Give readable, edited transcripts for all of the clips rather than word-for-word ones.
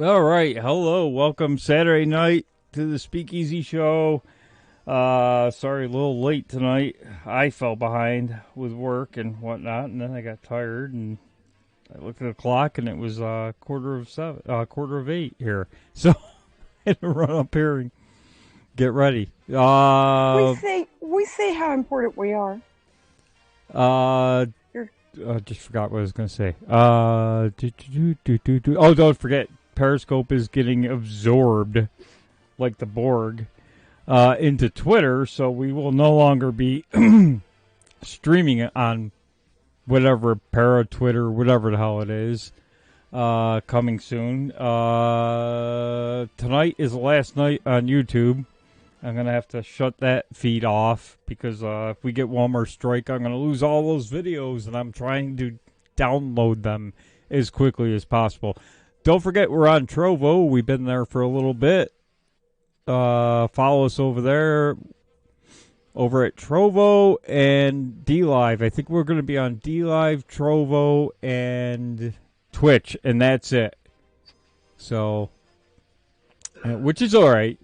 All right. Hello. Welcome Saturday night to the Speakeasy show. Sorry, a little late tonight. I fell behind with work and whatnot, and then I got tired and I looked at the clock and it was quarter of 8 here. So I had to run up here and get ready. We see how important we are. Just forgot what I was going to say. Oh, don't forget, Periscope is getting absorbed like the Borg into Twitter, so we will no longer be streaming it on whatever Twitter, whatever the hell it is, coming soon. Tonight is the last night on YouTube. I'm going to have to shut that feed off because if we get one more strike, I'm going to lose all those videos, and I'm trying to download them as quickly as possible. Don't forget, we're on Trovo. We've been there for a little bit. Follow us over there, over at Trovo and DLive. I think we're going to be on DLive, Trovo, and Twitch, and that's it. So, which is all right.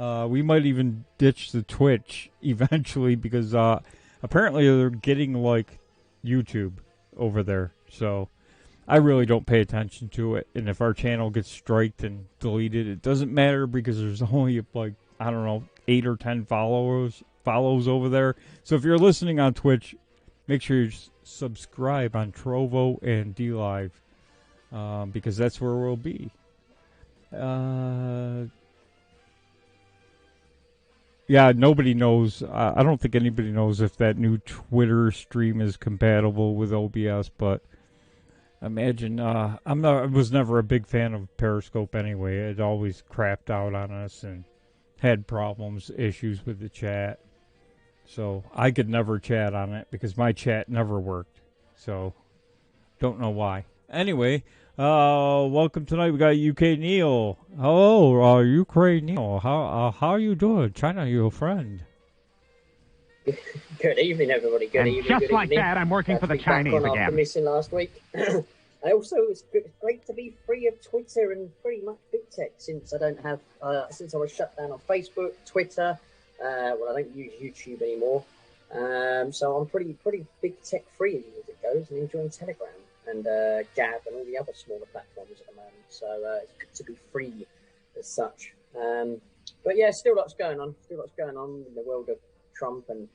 We might even ditch the Twitch eventually because apparently they're getting like YouTube over there. So I really don't pay attention to it. And if our channel gets striked and deleted, it doesn't matter because there's only like, I don't know, 8 or 10 follows over there. So if you're listening on Twitch, make sure you subscribe on Trovo and DLive because that's where we'll be. Yeah, nobody knows. I don't think anybody knows if that new Twitter stream is compatible with OBS, but imagine, I was never a big fan of Periscope anyway. It always crapped out on us and had problems, issues with the chat. So I could never chat on it because my chat never worked. So don't know why. Anyway, welcome tonight. We got UK Neil. Hello, UK Neil. How are you doing? China, your friend. Good evening, everybody. Good evening. Just good like evening. that, I'm working for the Chinese back on again. After missing last week. It's great to be free of Twitter and pretty much big tech since I don't have since I was shut down on Facebook, Twitter. I don't use YouTube anymore. So I'm pretty big tech free as it goes, and enjoying Telegram and Gab and all the other smaller platforms at the moment. So it's good to be free as such. But yeah, still lots going on. Still lots going on in the world of Trump and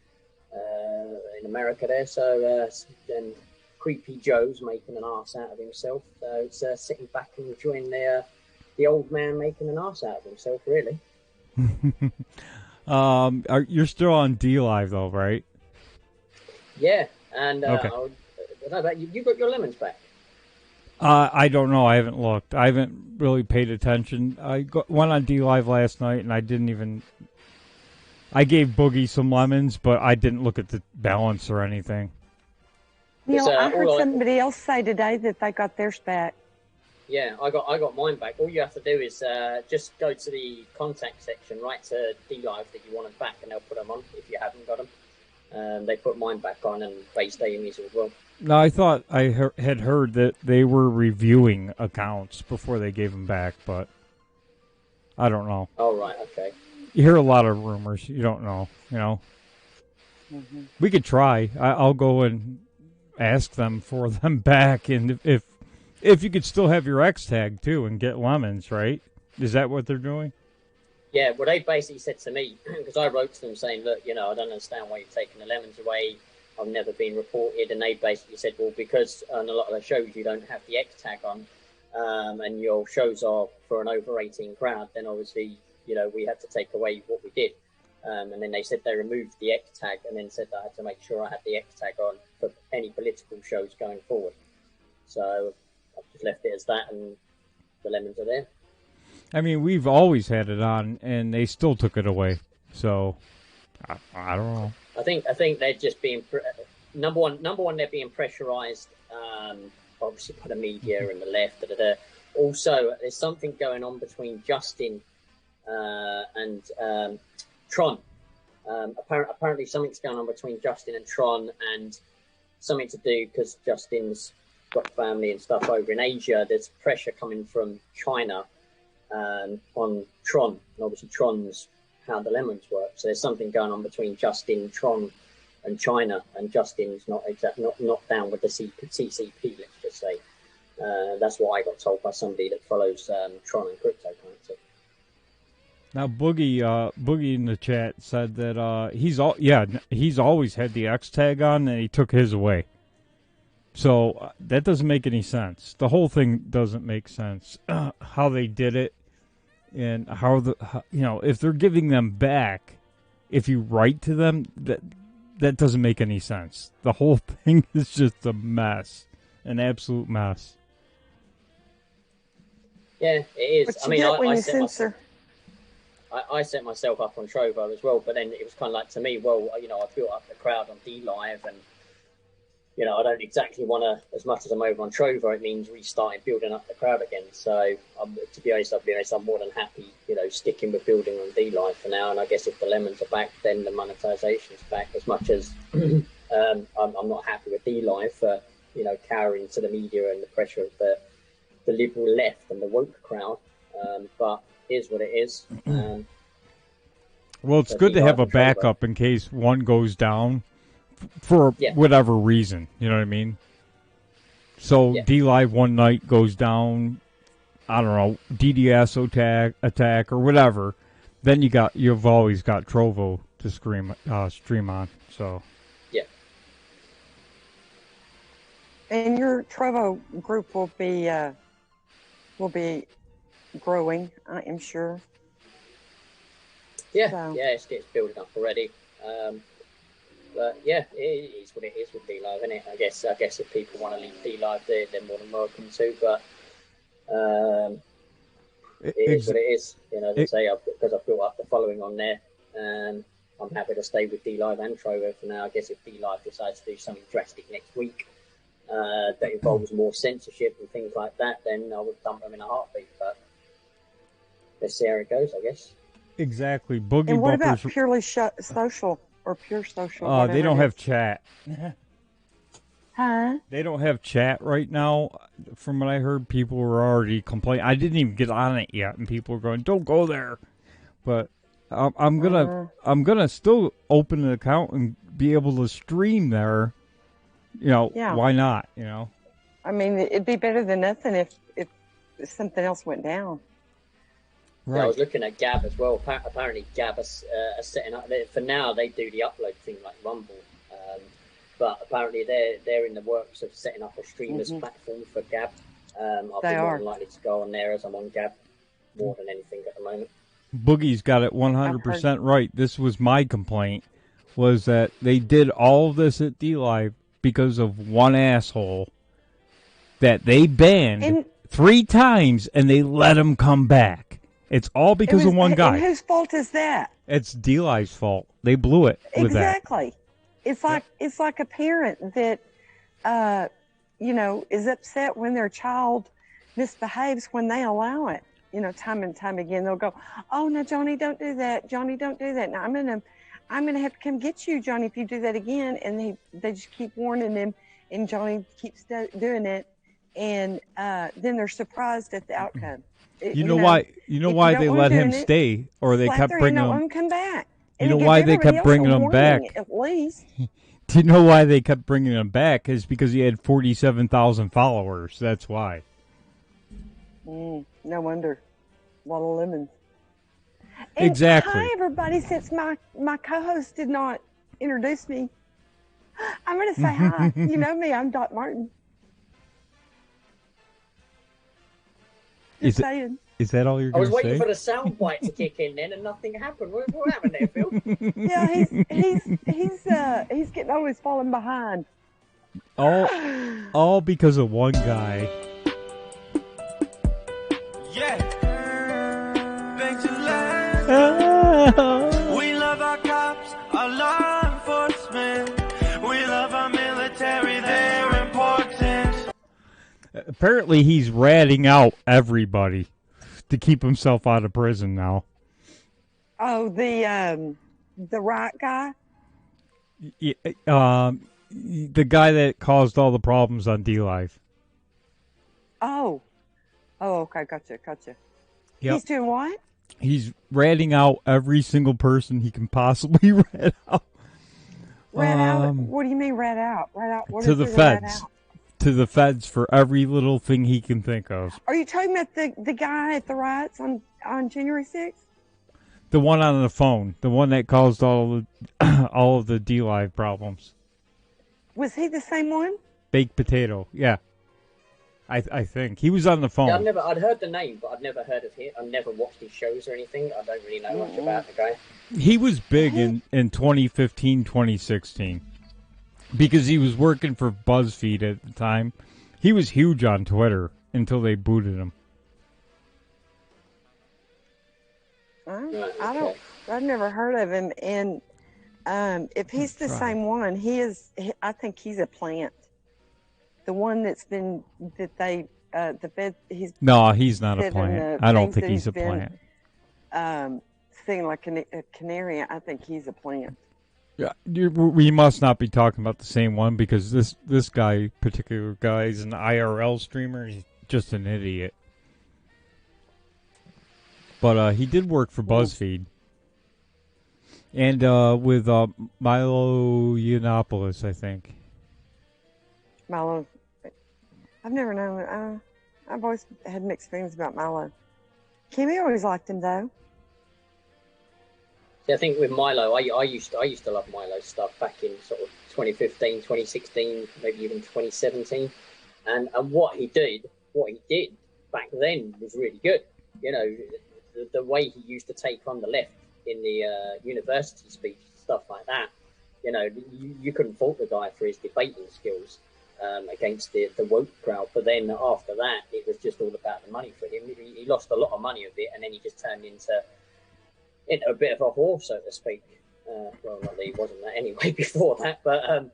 in America there. So then Creepy Joe's making an arse out of himself. So it's sitting back and enjoying the old man making an arse out of himself, really. You're still on DLive though, right? Yeah, and okay. I don't know about you. You got your lemons back? I don't know. I haven't looked. I haven't really paid attention. I went on DLive last night, and I didn't even. I gave Boogie some lemons, but I didn't look at the balance or anything. Neil, I heard somebody else say today that they got theirs back. Yeah, I got mine back. All you have to do is just go to the contact section, write to DLive that you want them back, and they'll put them on if you haven't got them. They put mine back on, and Base Damies as well. No, I thought I had heard that they were reviewing accounts before they gave them back, but I don't know. Oh, right, okay. You hear a lot of rumors. You don't know, Mm-hmm. We could try. I'll go and ask them for them back, and if you could still have your X tag, too, and get lemons, right? Is that what they're doing? Yeah, well, they basically said to me, because I wrote to them saying, look, I don't understand why you're taking the lemons away. I've never been reported. And they basically said, well, because on a lot of the shows you don't have the X tag on, and your shows are for an over 18 crowd, then obviously, we had to take away what we did. And then they said they removed the X tag and then said that I had to make sure I had the X tag on for any political shows going forward. So I've just left it as that, and the lemons are there. I mean, we've always had it on, and they still took it away. So, I don't know. I think they're just being number one. They're being pressurized, obviously by the media and the left. Also, there's something going on between Justin and Tron. Apparently, something's going on between Justin and Tron, and something to do because Justin's got family and stuff over in Asia, there's pressure coming from China on Tron, and obviously Tron's how the lemons work. So there's something going on between Justin, Tron, and China, and Justin's not down with the CCP. Let's just say that's what I got told by somebody that follows Tron and cryptocurrency. Now Boogie in the chat said that he's always had the X tag on and he took his away. So that doesn't make any sense. The whole thing doesn't make sense. How they did it, and how if they're giving them back, if you write to them, that doesn't make any sense. The whole thing is just a mess, an absolute mess. Yeah, it is. What you get when you censor? I set myself up on Trovo as well, but then it was kind of like, to me, well, I built up the crowd on DLive, and I don't exactly want to, as much as I'm over on Trovo, it means restarting building up the crowd again. So, to be honest, I'm more than happy, sticking with building on DLive for now. And I guess if the lemons are back, then the monetization's back. As much as I'm not happy with DLive for, cowering to the media and the pressure of the liberal left and the woke crowd, but it is what it is. Well, it's good to have a backup in case one goes down for whatever reason. You know what I mean? So DLive one night goes down, I don't know, DDoS attack or whatever. Then you've always got Trovo to stream on. So and your Trovo group will be growing, I am sure. Yeah, it's building up already. But yeah, it is what it is with DLive, isn't it? I guess if people want to leave DLive, they're more than welcome to. But it is what it is. As I say, because I've built up the following on there, and I'm happy to stay with DLive and Trovo for now. I guess if DLive decides to do something drastic next week that involves more censorship and things like that, then I would dump them in a heartbeat. But let's see how it goes, I guess. Exactly. Boogie and what Bumpers. About purely social or pure social? They don't have chat. Huh? They don't have chat right now. From what I heard, people were already complaining. I didn't even get on it yet, and people were going, "Don't go there." But I'm gonna still open an account and be able to stream there. Why not? I mean, it'd be better than nothing if something else went down. Right. Yeah, I was looking at Gab as well. Apparently, Gab are setting up. For now, they do the upload thing like Rumble, but apparently they're in the works of setting up a streamers platform for Gab. I'll be more than likely to go on there, as I'm on Gab more than anything at the moment. Boogie's got it 100% right. This was my complaint, was that they did all of this at DLive because of one asshole that they banned 3 times, and they let him come back. It's all because of one guy. And whose fault is that? It's DLive's fault. They blew it with exactly. It's like a parent that is upset when their child misbehaves when they allow it. Time and time again they'll go, "Oh no, Johnny, don't do that. Johnny, don't do that. Now I'm gonna have to come get you, Johnny, if you do that again." And they just keep warning him, and Johnny keeps doing it, and then they're surprised at the outcome. You know why they let him stay, or they kept bringing him? Let him come back. You know why they kept bringing him back? At least. Do you know why they kept bringing him back? Is because he had 47,000 followers. That's why. No wonder. A lot of lemons. And exactly. Hi, everybody. Since my co-host did not introduce me, I'm going to say hi. You know me. I'm Dot Martin. Is that all you're going to say? I was waiting for the sound bite to kick in then, and nothing happened. What happened there, Phil? Yeah, he's getting always falling behind. All because of one guy. Yeah. We love our cops, our law enforcement. We love our military, they're important. Apparently he's ratting out everybody to keep himself out of prison now. Oh, the right guy? The guy that caused all the problems on DLive. Oh, okay, gotcha. Yep. He's doing what? He's ratting out every single person he can possibly rat out. Rat out? What do you mean rat out? Rat out? What To is the there to rat feds. out? To the feds for every little thing he can think of. Are you talking about the guy at the riots on January 6th? The one on the phone, the one that caused all of the DLive problems. Was he the same one? Baked potato, yeah. I think he was on the phone. Yeah, I'd heard the name, but I'd never heard of him. I've never watched his shows or anything. I don't really know much about the guy. He was big in 2015, 2016 because he was working for BuzzFeed at the time. He was huge on Twitter until they booted him. I've never heard of him, and if he's the same one, I think he's a plant. The one he's no, he's not a plant. I don't think he's a plant. Singing like a canary. I think he's a plant. Yeah, we must not be talking about the same one because this particular guy is an IRL streamer. He's just an idiot. But he did work for BuzzFeed. And with Milo Yiannopoulos, I think. Milo. I've never known. I've always had mixed feelings about Milo. Kimmy always liked him, though. Yeah, I think with Milo, I used to love Milo's stuff back in sort of 2015, 2016, maybe even 2017. And what he did back then was really good. You know, the way he used to take on the left in the university speech, stuff like that. You know, you couldn't fault the guy for his debating skills against the woke crowd. But then after that, it was just all about the money for him. He lost a lot of money of it, and then he just turned into a bit of a whore, so to speak. Well, not that he wasn't that anyway before that, but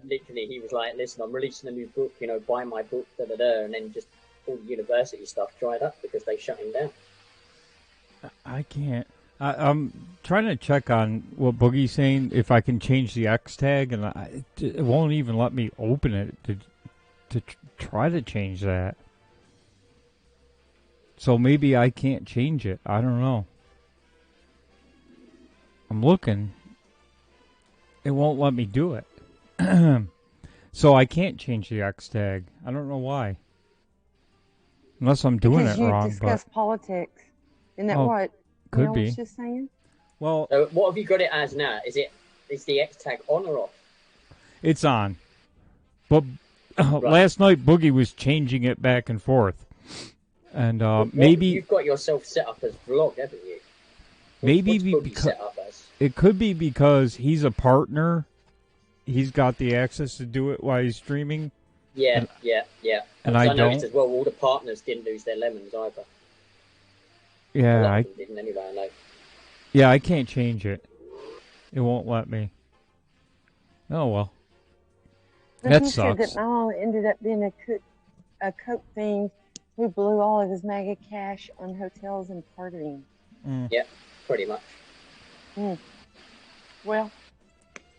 literally he was like, listen, I'm releasing a new book, you know, buy my book, and then just all the university stuff dried up because they shut him down. I can't. I'm trying to check on what Boogie's saying, if I can change the X tag, and it won't even let me open it to try to change that. So maybe I can't change it. I don't know. I'm looking. It won't let me do it. So I can't change the X tag. I don't know why. Unless I'm doing it wrong. Because you discuss politics. Isn't that what could Neil be was just saying? Well, so what have you got it as now? Is the X tag on or off? It's on. But right. Last night Boogie was changing it back and forth. And maybe you've got yourself set up as vlog, haven't you? Maybe because set up as? It could be because he's a partner. He's got the access to do it while he's streaming. Yeah. And I noticed don't. as well. All the partners didn't lose their lemons either. Yeah, I didn't anyway. I know. Yeah, I can't change it. It won't let me. Oh well. That sucks. That my mom ended up being a coke fiend who blew all of his MAGA cash on hotels and partying. Yeah, pretty much. Well,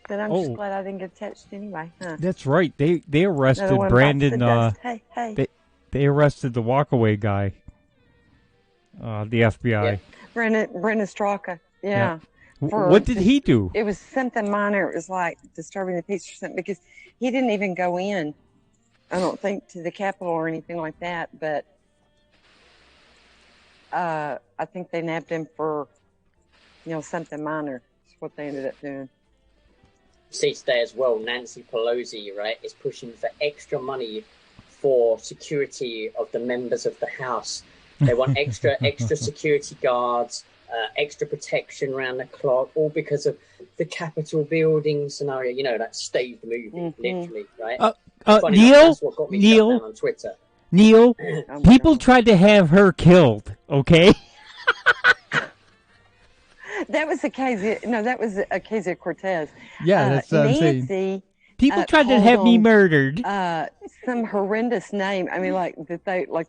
then I'm just glad I didn't get attached anyway. Huh? That's right. They arrested Brandon. Hey. They arrested the walkaway guy. The FBI. Yeah. Brendan Straka. Yeah. What did he do? It was something minor. It was like disturbing the peace or something because he didn't even go in, I don't think, to the Capitol or anything like that. But I think they nabbed him for, something minor. That's what they ended up doing. See today as well, Nancy Pelosi, right, is pushing for extra money for security of the members of the House. They want extra security guards, extra protection around the clock, all because of the Capitol building scenario. That staged movie, literally, right? Neil, that's what got me shut down on Twitter. Neil, people tried to have her killed. Okay. That was Ocasio Cortez. Yeah, that's what Nancy, I'm saying. People tried to have me murdered. Some horrendous name. I mean, like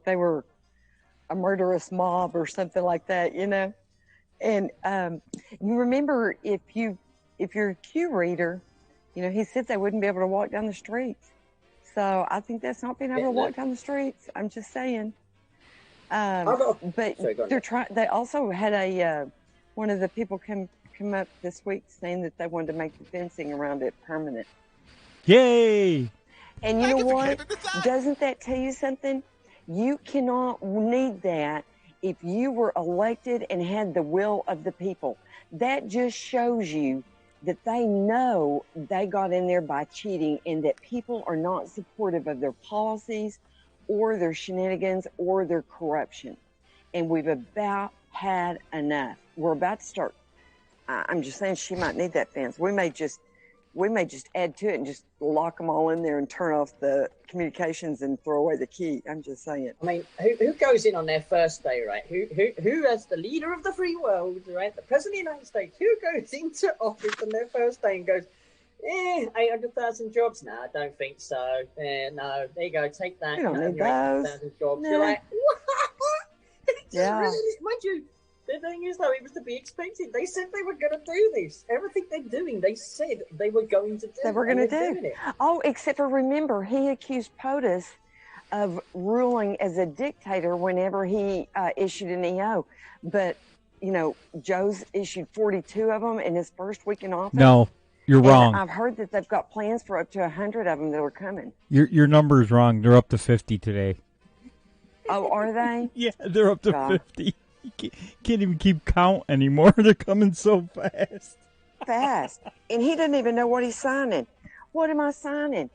they were a murderous mob or something like that, And you remember if you're a Q reader, he said they wouldn't be able to walk down the streets. So I think that's not being able to walk down the streets. I'm just saying. But Sorry, go on. they're trying. They also had one of the people come up this week saying that they wanted to make the fencing around it permanent. Yay! And you know what? Doesn't that tell you something? You cannot need that if you were elected and had the will of the people. That just shows you that they know they got in there by cheating and that people are not supportive of their policies or their shenanigans or their corruption. And we've about had enough. We're about to start. I'm just saying she might need that fence. We may just add to it and just lock them all in there and turn off the communications and throw away the key. I'm just saying. I mean, who goes in on their first day, right? Who as the leader of the free world, right? The president of the United States, who goes into office on their first day and goes, 800,000 jobs? No, I don't think so. No, there you go, take that. You don't need those. 800,000 jobs. No. You're like, what? Yeah. Mind you, the thing is, though, it was to be expected. They said they were going to do this. Everything they're doing, they said they were going to do. They were going to do. Oh, except for remember, he accused POTUS of ruling as a dictator whenever he issued an EO. But, Joe's issued 42 of them in his first week in office. No, you're wrong. I've heard that they've got plans for up to 100 of them that are coming. Your number is wrong. They're up to 50 today. Oh, are they? Yeah, they're up to 50. You can't even keep count anymore. They're coming so fast. And he doesn't even know what he's signing. What am I signing?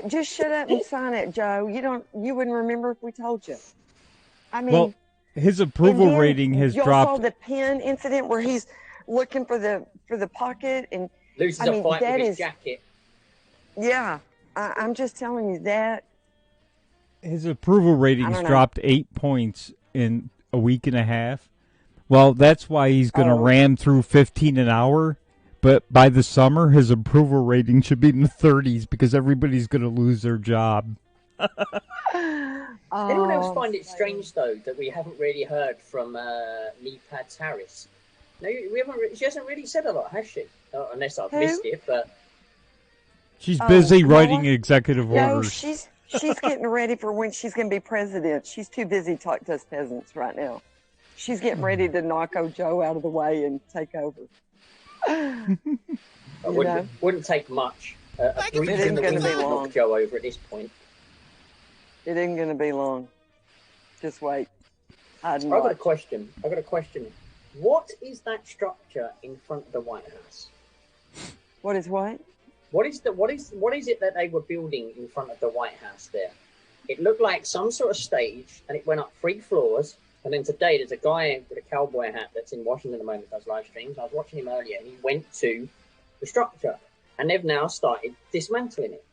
Just shut up and sign it, Joe. You wouldn't remember if we told you. I mean, well, his approval rating has dropped. Y'all saw the pen incident where he's looking for the pocket and loses a fight with his jacket. Yeah, I'm just telling you that. His approval ratings dropped 8 points in a week and a half. Well, that's why he's going to ram through 15 an hour. But by the summer, his approval rating should be in the 30s because everybody's going to lose their job. Anyone else find it strange, though, that we haven't really heard from Lee Pads Harris? No, we haven't. She hasn't really said a lot, has she? Unless I've missed it, but she's busy writing executive orders. No, she's getting ready for when she's going to be president. She's too busy talking to us peasants right now. She's getting ready to knock old Joe out of the way and take over. Wouldn't take much. A breeze in the wind to knock Joe over at this point. It isn't going to be long. Just wait. I've got a question. What is that structure in front of the White House? What is what? What is it that they were building in front of the White House there? It looked like some sort of stage, and it went up 3 floors. And then today, there's a guy with a cowboy hat that's in Washington at the moment, does live streams. I was watching him earlier, and he went to the structure, and they've now started dismantling it.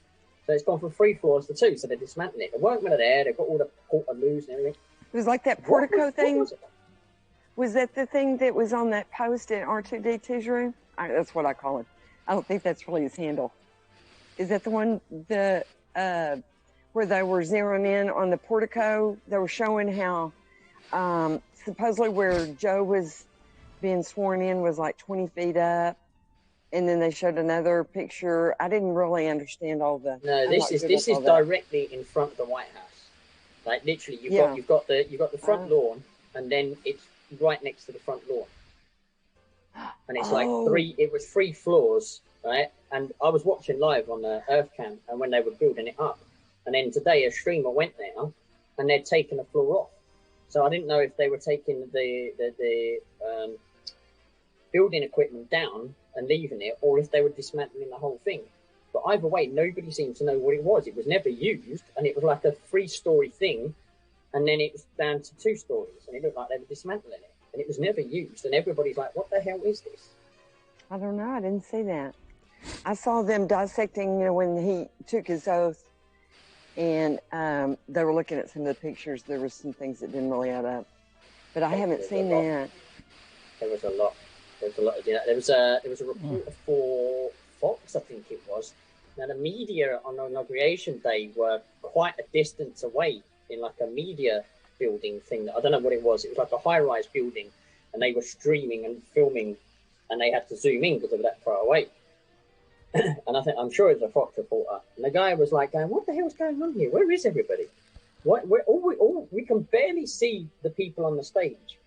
So it's gone from 3 floors to 2, so they're dismantling it. The workmen are there. They've got all the portaloos and everything. It was like that portico thing. Was that the thing that was on that post in R2D2's room? That's what I call it. I don't think that's really his handle. Is that the one where they were zeroing in on the portico? They were showing how supposedly where Joe was being sworn in was like 20 feet up. And then they showed another picture. I didn't really understand all the. No, this is directly in front of the White House. Like literally, you've got the front lawn, and then it's right next to the front lawn. And it's like 3 floors, right? And I was watching live on the Earth Cam, and when they were building it up, and then today a streamer went there, and they'd taken a floor off. So I didn't know if they were taking the building equipment down and leaving it, or if they were dismantling the whole thing. But either way, nobody seemed to know what it was. It was never used, and it was like a 3-story thing, and then it was down to 2 stories, and it looked like they were dismantling it. And it was never used, and everybody's like, what the hell is this? I don't know. I didn't see that. I saw them dissecting, when he took his oath, and they were looking at some of the pictures. There were some things that didn't really add up. But I haven't seen that. There was a lot. There was a reporter for Fox, I think it was. Now, the media on Inauguration Day were quite a distance away in like a media building thing. I don't know what it was. It was like a high-rise building, and they were streaming and filming, and they had to zoom in because they were that far away. and I'm sure it was a Fox reporter, and the guy was like, going, "What the hell's going on here? Where is everybody? What? We can barely see the people on the stage,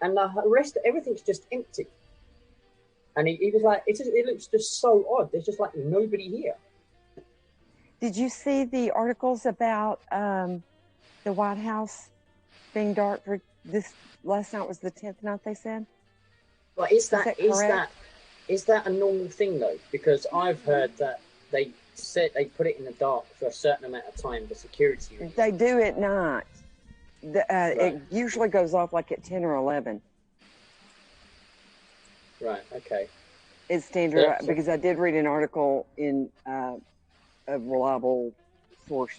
and the rest, everything's just empty." And he was like, "It looks just so odd. There's just like nobody here." Did you see the articles about the White House being dark for this? Last night was the 10th night, they said. But is that a normal thing though? Because I've heard that they said they put it in the dark for a certain amount of time for security reasons. They do at night. Right. It usually goes off like at 10 or 11. Right. Okay. It's standard So- because I did read an article in a reliable source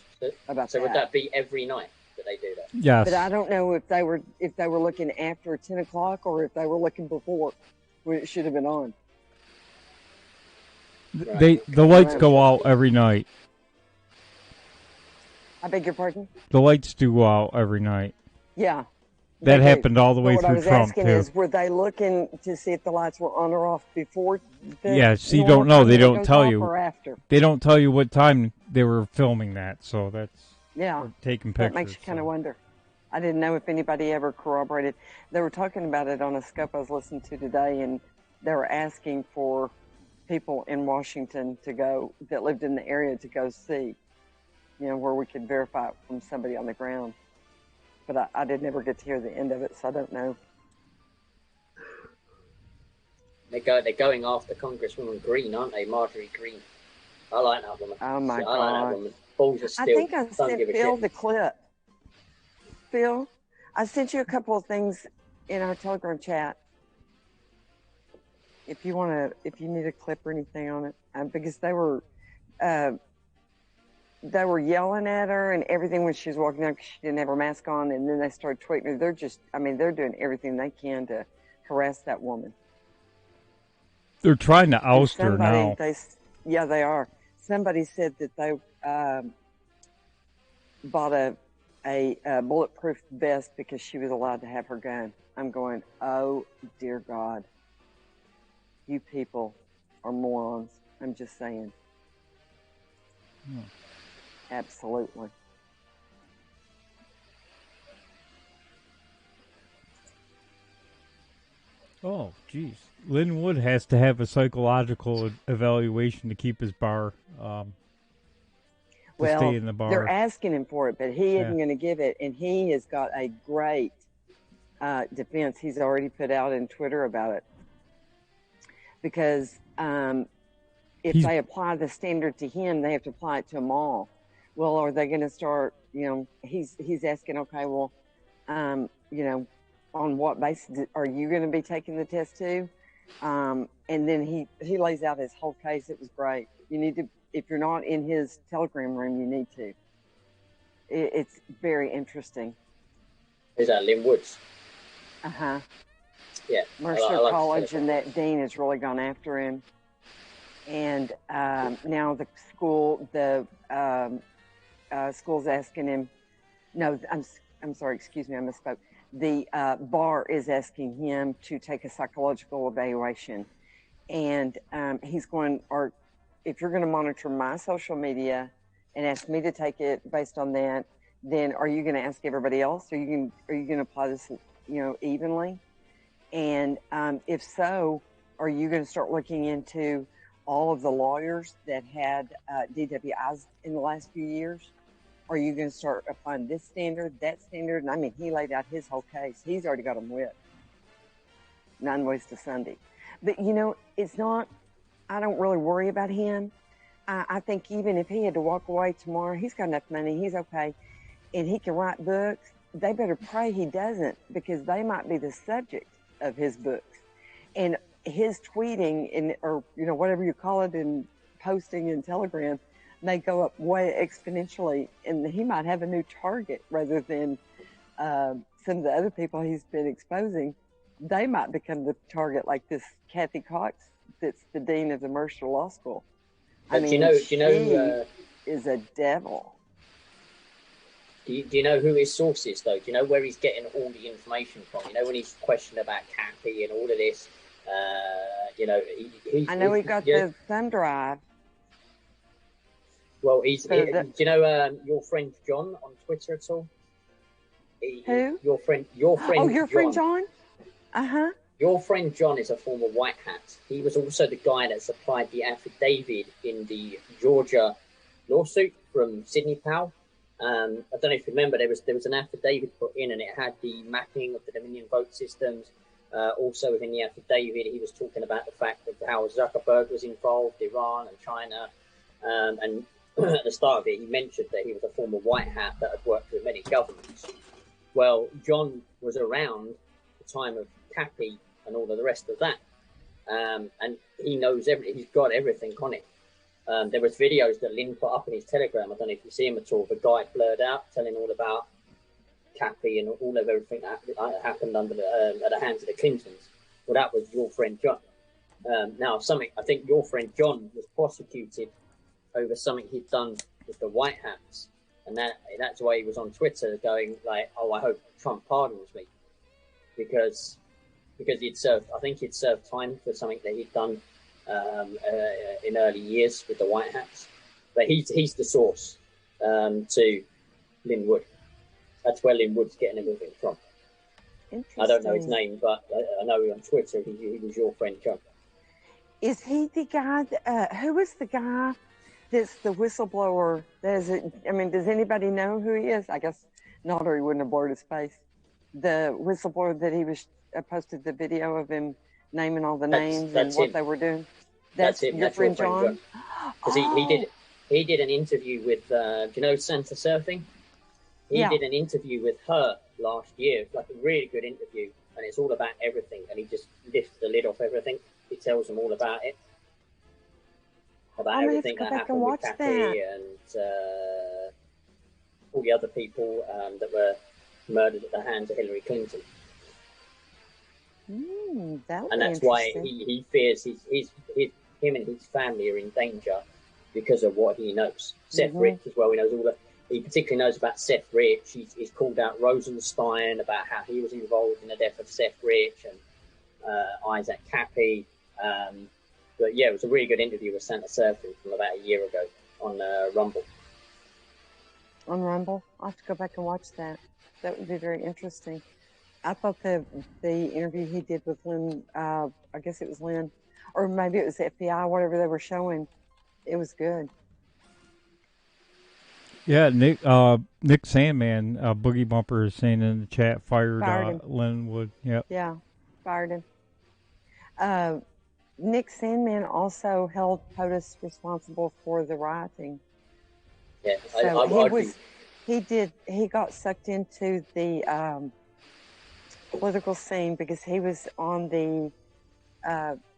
about So that. would that be every night that they do that? Yes. But I don't know if they were looking after 10 o'clock or if they were looking before when it should have been on. The lights go out every night. I beg your pardon? The lights do go out every night. Yeah. That they do. happened all the But way what I through was Trump asking too. is, were they looking to see if the lights were on or off before? Yeah, so you normal don't know. time They that it don't goes tell off you. Or after. They don't tell you what time they were filming that, so that's Yeah. or taking pictures. That makes you kind of so. wonder. I didn't know if anybody ever corroborated. They were talking about it on a scope I was listening to today, and they were asking for people in Washington to go that lived in the area to go see, where we could verify it from somebody on the ground. But I did never get to hear the end of it, so I don't know. They're going after Congresswoman Green, aren't they? Marjorie Green. I like that woman. Oh my I like God. that woman. Balls of steel. I think I Doesn't sent give a Phil shit. the clip. Phil, I sent you a couple of things in our Telegram chat. If you need a clip or anything on it, because they were yelling at her and everything when she was walking down because she didn't have her mask on, and then they started tweeting her. They're doing everything they can to harass that woman. They're trying to oust her now. They are. Somebody said that they bought a bulletproof vest because she was allowed to have her gun. I'm going, oh dear God, you people are morons. I'm just saying. Absolutely. Oh, geez. Lynn Wood has to have a psychological evaluation to keep his bar. Stay in the bar. They're asking him for it, but he isn't going to give it. And he has got a great defense he's already put out in Twitter about it. Because if they apply the standard to him, they have to apply it to them all. Well, are they going to start, he's asking, okay, well, on what basis are you going to be taking the test too? And then he lays out his whole case. It was great. You need to, if you're not in his Telegram room, you need to. It's very interesting. Is that Lynn Woods? Uh-huh. Yeah. Mercer I like College and that dean has really gone after him. And now the school's asking him, no, I'm sorry, excuse me, I misspoke. The bar is asking him to take a psychological evaluation. And he's going, or if you're going to monitor my social media and ask me to take it based on that, then are you going to ask everybody else? Are you going to apply this, evenly? And if so, are you going to start looking into all of the lawyers that had DWIs in the last few years? Are you going to start applying this standard, that standard? And I mean, he laid out his whole case. He's already got them whipped. 9 ways to Sunday. But, it's not, I don't really worry about him. I think even if he had to walk away tomorrow, he's got enough money. He's okay. And he can write books. They better pray he doesn't, because they might be the subject of his books. And his tweeting or whatever you call it, and posting in Telegram may go up way exponentially, and he might have a new target rather than some of the other people he's been exposing. They might become the target, like this Kathy Cox, that's the dean of the Mercer Law School. I mean, she is a devil. Do you know who his source is, though? Do you know where he's getting all the information from? When he's questioned about Kathy and all of this, you know, I know he got the thumb drive. Well, So do you know your friend John on Twitter at all? Who? Your friend Oh, your friend John. John? Uh-huh. Your friend John is a former White Hat. He was also the guy that supplied the affidavit in the Georgia lawsuit from Sidney Powell. I don't know if you remember, there was an affidavit put in, and it had the mapping of the Dominion vote systems. Also within the affidavit, he was talking about the fact that how Zuckerberg was involved, Iran and China, and at the start of it, he mentioned that he was a former White Hat that had worked with many governments. Well, John was around the time of Cappy and all of the rest of that, and he knows everything. He's got everything on it. There was videos that Lynn put up in his Telegram. I don't know if you see him at all. The guy blurred out, telling all about Cappy and all of everything that happened under at the hands of the Clintons. Well, that was your friend John. Now, I think your friend John was prosecuted over something he'd done with the White Hats, and that's why he was on Twitter going like, "Oh, I hope Trump pardons me," because he'd served. I think he'd served time for something that he'd done in early years with the White Hats. But he's the source to Lynn Wood. That's where Lynn Wood's getting everything from. I don't know his name, but I know on Twitter he was your friend John. Is he the guy? Who was the guy that's the whistleblower? I mean, does anybody know who he is? I guess not, or he wouldn't have blurred his face. The whistleblower that he was posted the video of him naming all the names and what they were doing. That's him. Your friend John. Because he did an interview with do you know Santa Surfing? He did an interview with her last year. It's like a really good interview, and it's all about everything. And he just lifts the lid off everything. He tells them all about it, about everything that happened with Cappy and all the other people that were murdered at the hands of Hillary Clinton. And that's why he fears him and his family are in danger because of what he knows. Seth Rich as well. He knows all that. He particularly knows about Seth Rich. He's called out Rosenstein about how he was involved in the death of Seth Rich and Isaac Cappy. But yeah, it was a really good interview with Santa Surfing from about a year ago on Rumble. On Rumble? I'll have to go back and watch that. That would be very interesting. I thought the interview he did with Lynn, I guess it was Lynn, or maybe it was the FBI, whatever they were showing, it was good. Yeah, Nick Sandman, Boogie Bumper is saying in the chat, fired Lynn Wood. Yep. Yeah, fired him. Nick Sandman also held POTUS responsible for the rioting. Yeah, so he got sucked into the political scene because he was on the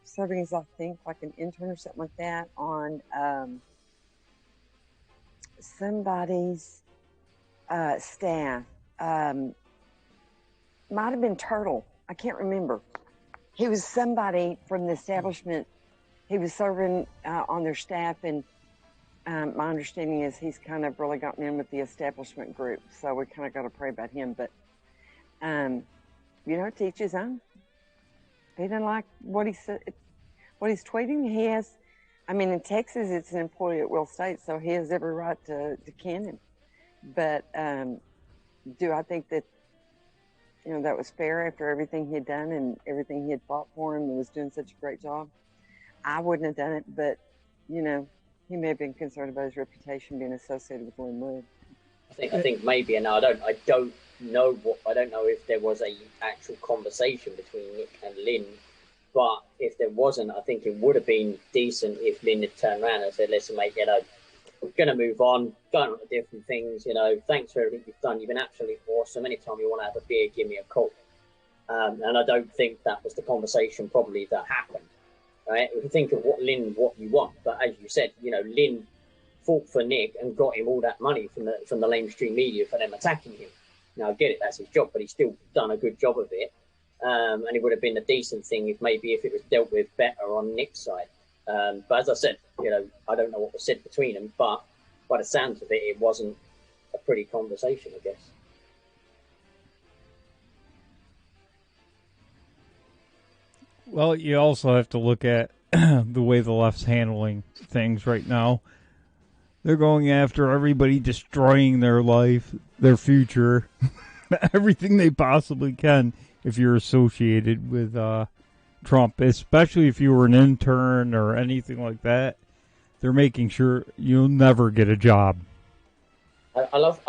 serving as, I think, like an intern or something like that on somebody's staff. Might have been Turtle. I can't remember. He was somebody from the establishment. He was serving on their staff, and my understanding is he's kind of really gotten in with the establishment group. So we kind of got to pray about him. But, to each his own. He didn't like what he's tweeting. He has, in Texas, it's an employee at will state, so he has every right to can him. But do I think that, that was fair after everything he had done and everything he had fought for him and was doing such a great job? I wouldn't have done it, but, he may have been concerned about his reputation being associated with Lynn Wood. I think maybe, and I don't know if there was a actual conversation between Nick and Lynn, but if there wasn't, I think it would have been decent if Lynn had turned around and said, "Listen, mate, we're going to move on, going on to different things. Thanks for everything you've done. You've been absolutely awesome. Anytime you want to have a beer, give me a call." And I don't think that was the conversation probably that happened. Right? If you think of what you want, but as you said, Lynn fought for Nick and got him all that money from the mainstream media for them attacking him. Now I get it, that's his job, but he's still done a good job of it. And it would have been a decent thing if it was dealt with better on Nick's side. But as I said, I don't know what was said between them, but by the sounds of it, it wasn't a pretty conversation, I guess. Well, you also have to look at the way the left's handling things right now. They're going after everybody, destroying their life, their future, everything they possibly can if you're associated with Trump, especially if you were an intern or anything like that. They're making sure you'll never get a job. I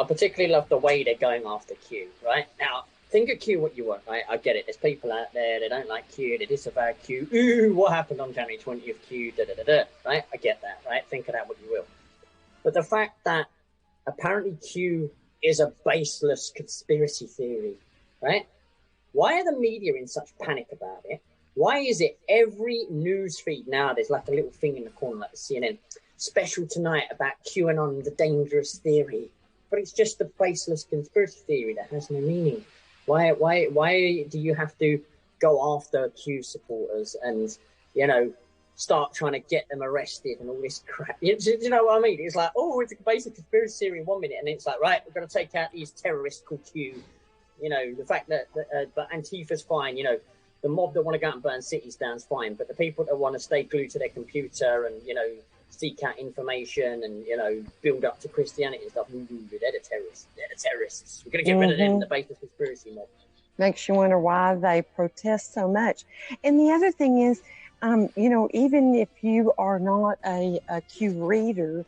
particularly love the way they're going after Q, right? Now, think of Q what you want, right? I get it. There's people out there, they don't like Q, they disavow Q. Ooh, what happened on January 20th, Q, da-da-da-da, right? I get that, right? Think of that what you will. But the fact that apparently Q is a baseless conspiracy theory, right? Why are the media in such panic about it? Why is it every news feed now, there's like a little thing in the corner like the CNN, special tonight about QAnon, the dangerous theory? But it's just a baseless conspiracy theory that has no meaning. Why do you have to go after Q supporters and, you know, start trying to get them arrested and all this crap? You know what I mean? It's like, oh, it's a basic conspiracy theory in 1 minute, and it's like, right, we're going to take out these terrorists called Q. You know, the fact that but Antifa's fine, you know, the mob that want to go out and burn cities down is fine, but the people that want to stay glued to their computer and, you know, seek out information and, you know, build up to Christianity and stuff, they're the terrorists. They're the terrorists. We're going to get rid of them, the baseless conspiracy mob. Makes you wonder why they protest so much. And the other thing is, you know, even if you are not a Q reader,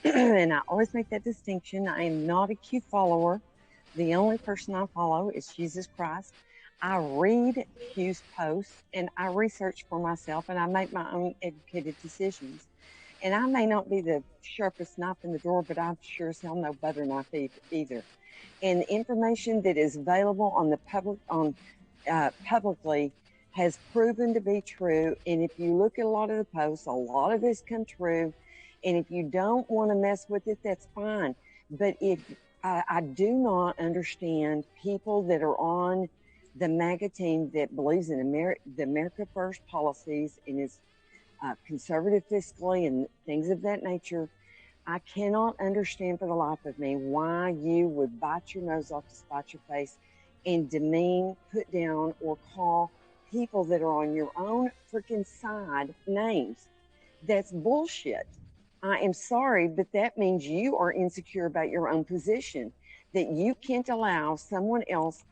and I always make that distinction, I am not a Q follower. The only person I follow is Jesus Christ. I read Q's posts and I research for myself and I make my own educated decisions. And I may not be the sharpest knife in the drawer, but I sure as hell know better knife either. And the information that is available on the publicly has proven to be true. And if you look at a lot of the posts, a lot of this come true. And if you don't want to mess with it, that's fine. But if I do not understand people that are on the MAGA team that believes in the America First policies and is conservative fiscally and things of that nature. I cannot understand for the life of me why you would bite your nose off to spite your face and demean, put down, or call people that are on your own freaking side names. That's bullshit. I am sorry, but that means you are insecure about your own position, that you can't allow someone else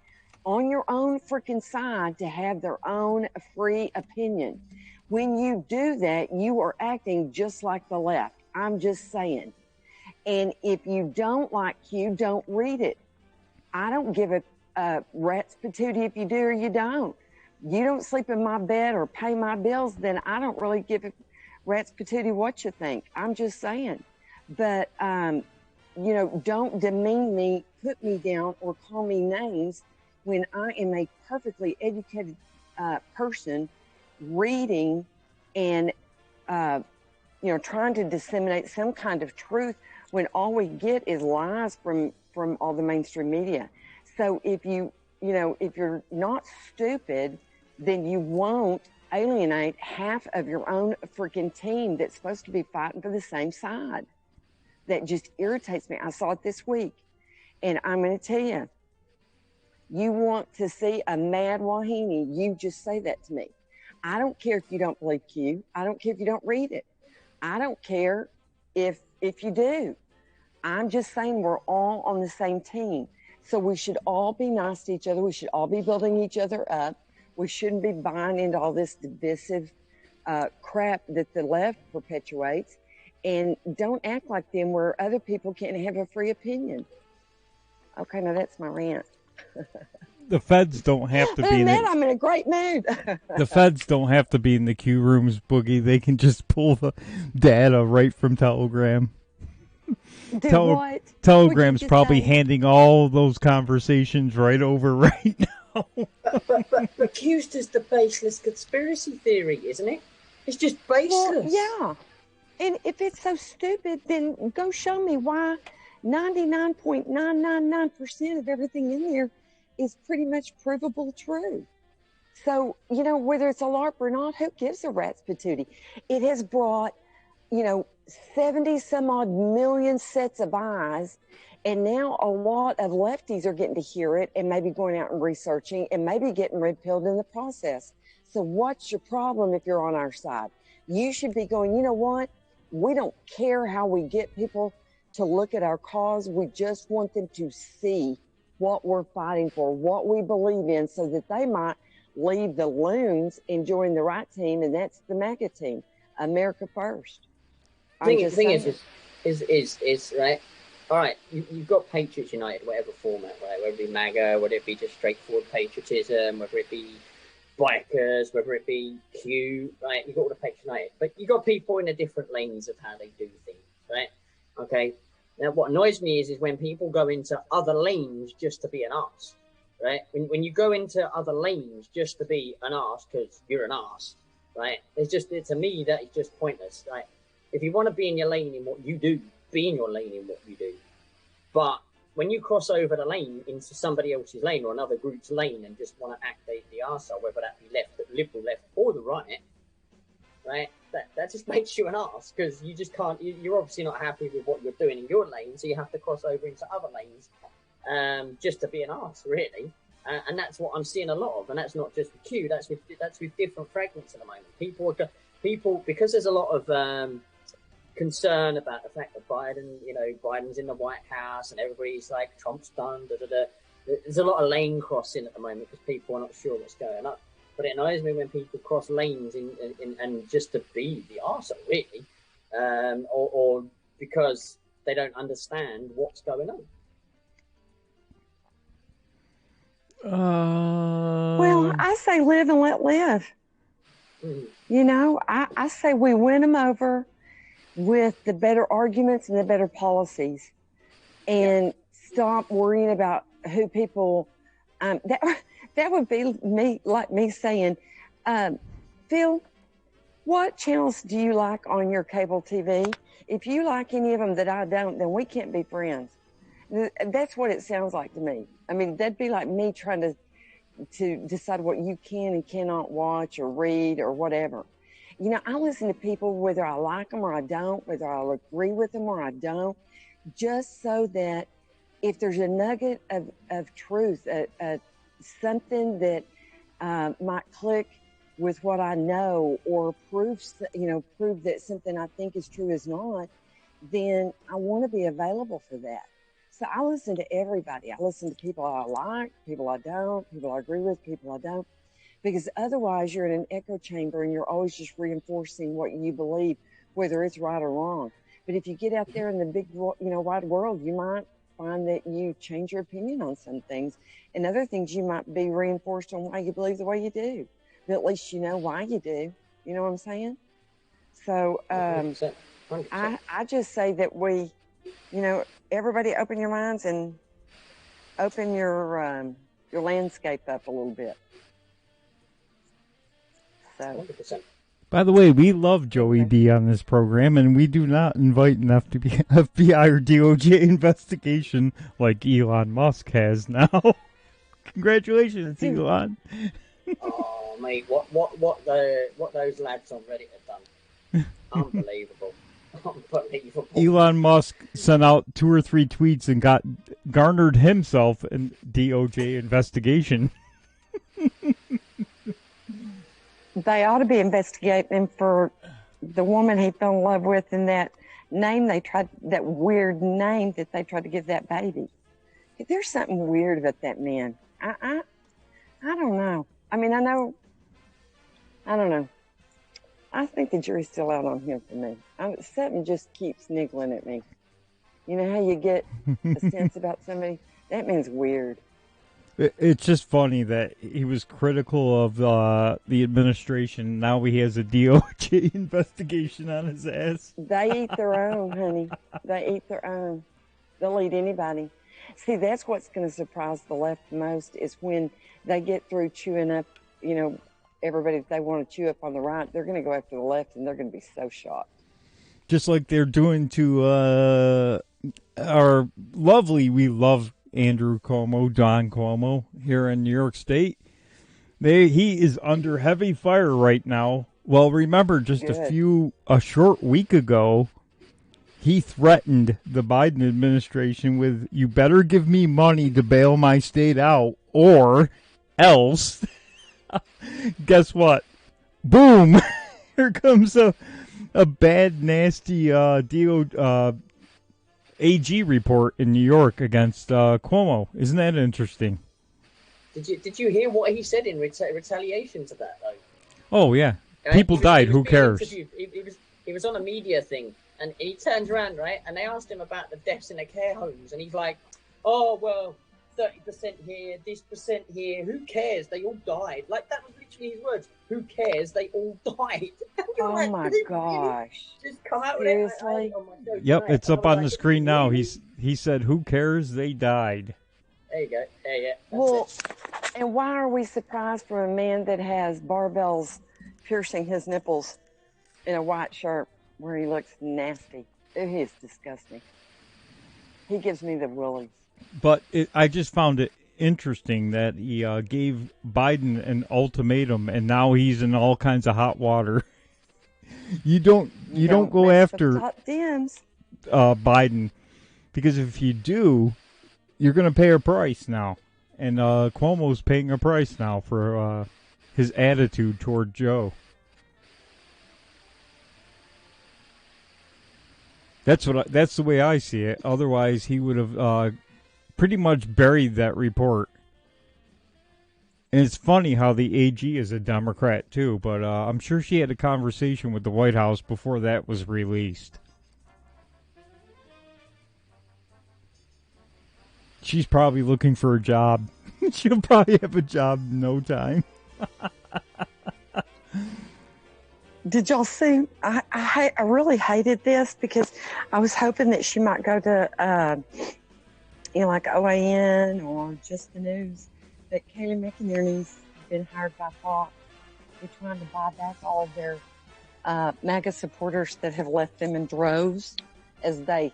on your own freaking side to have their own free opinion. When you do that, you are acting just like the left. I'm just saying. And if you don't like Q, don't read it. I don't give a rat's patootie if you do or you don't. You don't sleep in my bed or pay my bills, then I don't really give a rat's patootie what you think. I'm just saying. But, you know, don't demean me, put me down, or call me names when I am a perfectly educated person reading and, you know, trying to disseminate some kind of truth when all we get is lies from all the mainstream media. So if you know, if you're not stupid, then you won't alienate half of your own freaking team that's supposed to be fighting for the same side. That just irritates me. I saw it this week. And I'm going to tell you, you want to see a mad Wahini, you just say that to me. I don't care if you don't believe Q. I don't care if you don't read it. I don't care if you do. I'm just saying we're all on the same team. So we should all be nice to each other. We should all be building each other up. We shouldn't be buying into all this divisive crap that the left perpetuates. And don't act like them where other people can't have a free opinion. Okay, now that's my rant. The feds don't have to be in I'm in a great mood. The feds don't have to be in the Q rooms, Boogie. They can just pull the data right from Telegram. What? Telegram's probably handing all those conversations right over right now. but Q's just the baseless conspiracy theory, isn't it? It's just baseless. Well, yeah. And if it's so stupid, then go show me why 99.999% of everything in there is pretty much provable true. So, you know, whether it's a LARP or not, who gives a rat's patootie? It has brought, you know, 70 some odd million sets of eyes. And now a lot of lefties are getting to hear it and maybe going out and researching and maybe getting red pilled in the process. So what's your problem if you're on our side? You should be going, you know what? We don't care how we get people to look at our cause. We just want them to see what we're fighting for, what we believe in, so that they might leave the loons and join the right team, and that's the MAGA team, America First. The thing is right. All right, you've got Patriots United, whatever format, right? Whether it be MAGA, whether it be just straightforward patriotism, whether it be bikers, whether it be Q, right? You've got all the Patriots United, but you got people in the different lanes of how they do things, right? Okay. Now, what annoys me is when people go into other lanes just to be an arse, right? When you go into other lanes just to be an arse because you're an arse, right? To me, that is just pointless, right? If you want to be in your lane in what you do, be in your lane in what you do. But when you cross over the lane into somebody else's lane or another group's lane and just want to act the arsehole, whether that be the liberal left or the right? That just makes you an arse because you just can't. You're obviously not happy with what you're doing in your lane, so you have to cross over into other lanes just to be an arse, really. And that's what I'm seeing a lot of. And that's not just with Q. That's with different fragments at the moment. People because there's a lot of concern about the fact that Biden's in the White House and everybody's like, Trump's done, There's a lot of lane crossing at the moment because people are not sure what's going on. But it annoys me when people cross lanes and just to be the arsehole, really, or because they don't understand what's going on. Well, I say live and let live. Mm-hmm. I say we win them over with the better arguments and the better policies, and stop worrying about who people. That would be me saying, Phil, what channels do you like on your cable TV? If you like any of them that I don't, then we can't be friends. That's what it sounds like to me. I mean, that'd be like me trying to decide what you can and cannot watch or read or whatever. I listen to people whether I like them or I don't, whether I'll agree with them or I don't, just so that if there's a nugget of truth, something that might click with what I know or prove that something I think is true is not, then I want to be available for that. So I listen to everybody. I listen to people I like, people I don't, people I agree with, people I don't, because otherwise you're in an echo chamber and you're always just reinforcing what you believe, whether it's right or wrong. But if you get out there in the big, wide world, you might find that you change your opinion on some things, and other things you might be reinforced on why you believe the way you do. But at least you know why you do. You know what I'm saying? So 100%. I just say that we, everybody open your minds and open your landscape up a little bit. So. 100%. By the way, we love Joey B on this program, and we do not invite an FBI or DOJ investigation like Elon Musk has now. Congratulations, Elon. Oh, mate, what those lads on Reddit have done. Unbelievable. Unbelievable. Elon Musk sent out 2 or 3 tweets and garnered himself a DOJ investigation. They ought to be investigating him for the woman he fell in love with and that weird name that they tried to give that baby. There's something weird about that man. I don't know. I mean, I don't know. I think the jury's still out on him for me. Something just keeps niggling at me. You know how you get a sense about somebody? That man's weird. It's just funny that he was critical of the administration. Now he has a DOJ investigation on his ass. They eat their own, honey. They eat their own. They'll eat anybody. See, that's what's going to surprise the left most is when they get through chewing up, everybody that they want to chew up on the right, they're going to go after the left, and they're going to be so shocked. Just like they're doing to our we love Andrew Cuomo, Don Cuomo, here in New York State. He is under heavy fire right now. Well, remember, just a short week ago, he threatened the Biden administration with, you better give me money to bail my state out, or else Guess what? Boom! Here comes a bad, nasty AG report in New York against Cuomo. Isn't that interesting? Did you hear what he said in retaliation to that though? Oh yeah, Right? people died. He was Who being cares? interviewed. He was on a media thing, and he turns around, right, and they asked him about the deaths in the care homes, and he's like, "Oh well, 30% here, this percent here. Who cares? They all died." Like that was literally his words. Who cares? They all died. Oh like, my really gosh. just come out Seriously? with it. Oh my God, Yep, tonight. it's up I was on the like, screen now. really? He said, "Who cares? They died." There you go. There you go. Well, That's and why are we surprised from a man that has barbells piercing his nipples in a white shirt where he looks nasty? He is disgusting. He gives me the willies. But I just found it interesting that he gave Biden an ultimatum, and now he's in all kinds of hot water. You don't go mess with after top Dems. Biden, because if you do, you're going to pay a price now. And Cuomo's paying a price now for his attitude toward Joe. That's the way I see it. Otherwise, he would have pretty much buried that report. And it's funny how the AG is a Democrat too, but I'm sure she had a conversation with the White House before that was released. She's probably looking for a job. She'll probably have a job in no time. Did y'all see? I really hated this because I was hoping that she might go to, like OAN or Just the News. But Kaylee McInerney's been hired by Fox. They're trying to buy back all of their MAGA supporters that have left them in droves as they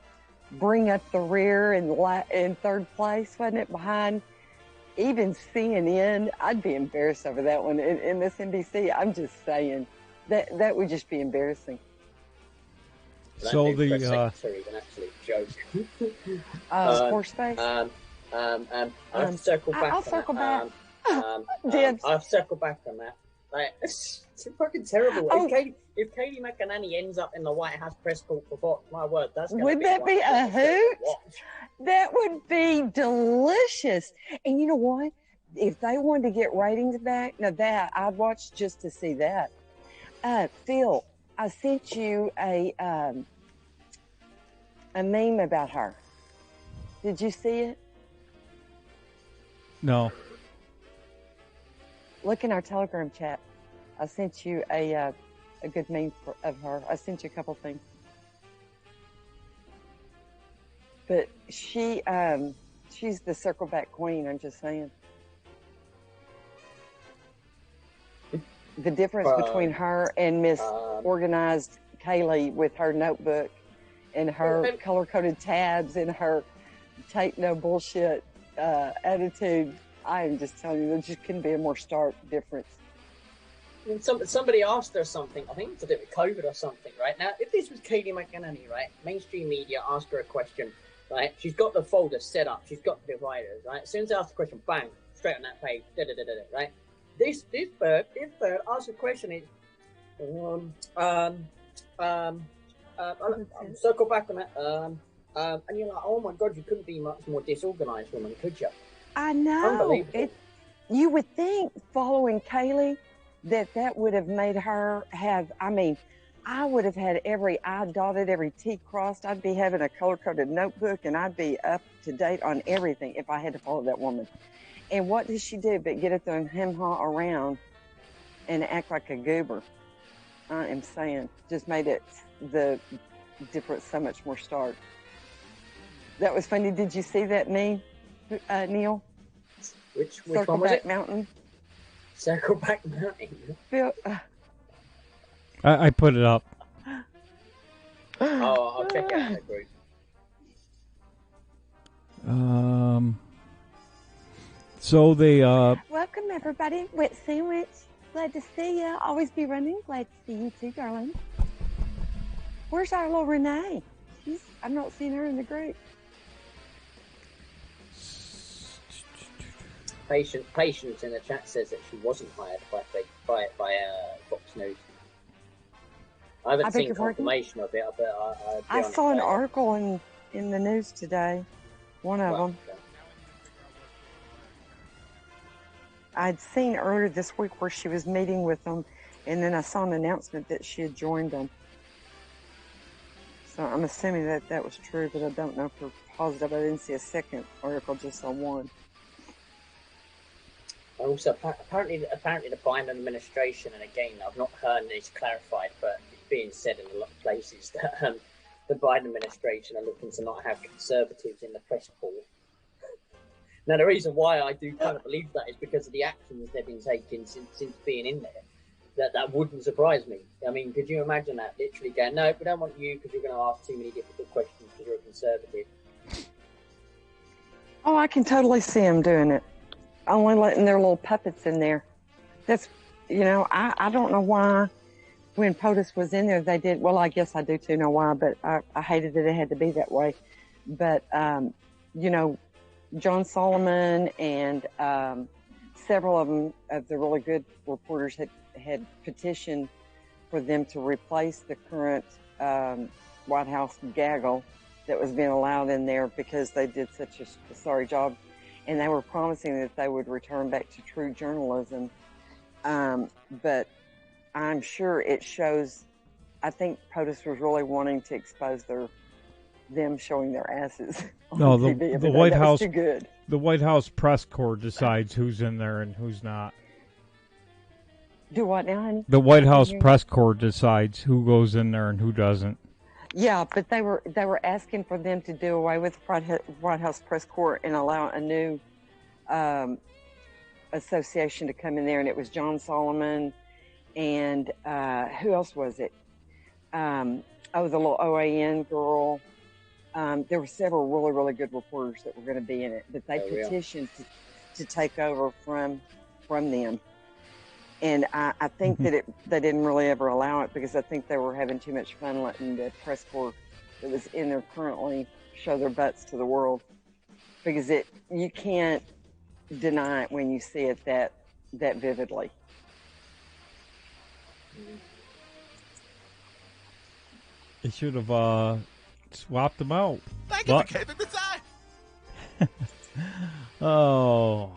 bring up the rear in third place, wasn't it? Behind even CNN. I'd be embarrassed over that one in this NBC. I'm just saying that would just be embarrassing. So the secretary can actually joke. Horse face. I'll circle back. I'll circle back. Dibs. I'll circle back on that. Like, it's fucking terrible. Oh. If Katie McInerney ends up in the White House press corps for Fox, my word, that's gonna Would be that be a hoot? watch. That would be delicious. And you know what? If they wanted to get ratings back, now that I'd watch just to see that. Phil, I sent you a meme about her. Did you see it? no. Look in our Telegram chat. I sent you a good meme of her. I sent you a couple things. But she's the circleback queen. I'm just saying. The difference between her and Miss Organized Kaylee with her notebook and her color-coded tabs and her take no bullshit attitude. I am just telling you, there just couldn't be a more stark difference. And somebody asked her something, I think it's to do with COVID or something, right? Now, if this was Katie McInerney, right, mainstream media asked her a question, right? She's got the folder set up, she's got the dividers, right? As soon as they ask the question, bang, straight on that page, right? This bird asks a question, circle back on that, and you're like, oh my God, you couldn't be much more disorganized woman, could you? I know. You would think, following Kaylee, that would have made her have, I would have had every I dotted, every T crossed. I'd be having a color-coded notebook, and I'd be up to date on everything if I had to follow that woman. And what does she do but get up there and hem-haw around and act like a goober? I am saying, just made it the difference so much more stark. That was funny. Did you see that meme, Neil? Which one was Circleback it? Mountain. Circleback Mountain. Phil, I put it up. Oh, I'll check it out in the group. So they welcome everybody. Wet sandwich. Glad to see you. Always be running. Glad to see you too, darling. Where's our little Renee? I'm not seeing her in the group. Patience in the chat says that she wasn't hired by Fox News. I haven't seen confirmation of it, but I saw an article in the news today. One of them. Okay. I'd seen earlier this week where she was meeting with them, and then I saw an announcement that she had joined them. So I'm assuming that was true, but I don't know for positive. I didn't see a second article, just saw one. Also, apparently the Biden administration, and again, I've not heard this clarified, but it's being said in a lot of places that the Biden administration are looking to not have conservatives in the press pool. Now, the reason why I do kind of believe that is because of the actions they've been taking since being in there. That wouldn't surprise me. I mean, could you imagine that? Literally going, no, we don't want you because you're going to ask too many difficult questions because you're a conservative. Oh, I can totally see them doing it. Only letting their little puppets in there. That's, I don't know why when POTUS was in there, they did, well, I guess I do too know why, but I hated that it had to be that way. But, John Solomon and several of them, of the really good reporters, had petitioned for them to replace the current White House gaggle that was being allowed in there because they did such a sorry job. And they were promising that they would return back to true journalism. But I'm sure it shows, I think POTUS was really wanting to expose them showing their asses on TV. The White House, too good. The White House press corps decides who's in there and who's not. Do what now, honey? The White House press corps decides who goes in there and who doesn't. Yeah, but they were asking for them to do away with the White House press corps and allow a new association to come in there, and it was John Solomon and who else was it? The little OAN girl. There were several really, really good reporters that were going to be in it, but they petitioned to take over from them. And I think that they didn't really ever allow it because I think they were having too much fun letting the press corps that was in there currently show their butts to the world. Because you can't deny it when you see it that vividly. They should have swapped them out. Thank you for keeping the time. Oh.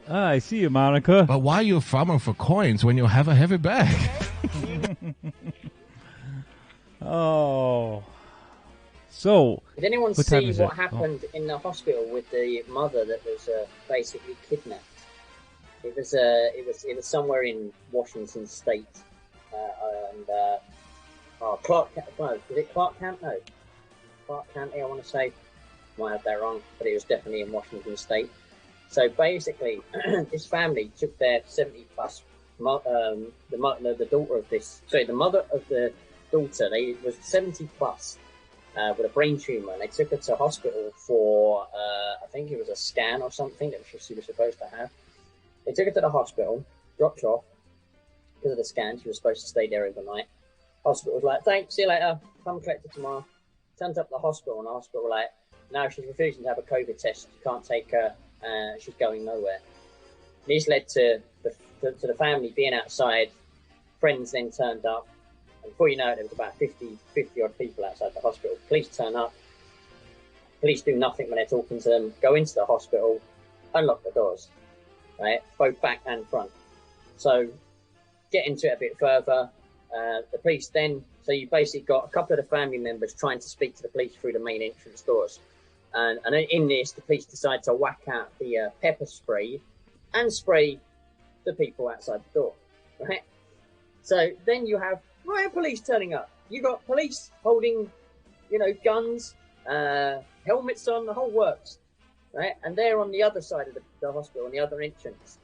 I see you, Monica. But why are you farming for coins when you have a heavy bag? Oh. So. Did anyone see what happened in the hospital with the mother that was basically kidnapped? It was somewhere in Washington State, Clark. No, was it Clark County? No, Clark County. I want to say. Might have that wrong, but it was definitely in Washington State. So basically, this family took their 70-plus, the mother of the daughter, they was 70-plus with a brain tumor, and they took her to hospital for, I think it was a scan or something that she was supposed to have. They took her to the hospital, dropped her off because of the scan. She was supposed to stay there overnight. Hospital was like, thanks, see you later, come collect her tomorrow. Turned up the hospital, and the hospital were like, no, she's refusing to have a COVID test. You can't take her. She's going nowhere. This led to the family being outside. Friends then turned up. And before you know it, there was about 50 odd people outside the hospital. Police turn up. Police do nothing when they're talking to them. Go into the hospital, unlock the doors, right? Both back and front. So get into it a bit further. The police then, so you basically got a couple of the family members trying to speak to the police through the main entrance doors. And in this, the police decide to whack out the pepper spray and spray the people outside the door, right? So then you have riot police turning up. You got police holding, guns, helmets on, the whole works, right? And they're on the other side of the hospital, on the other entrance.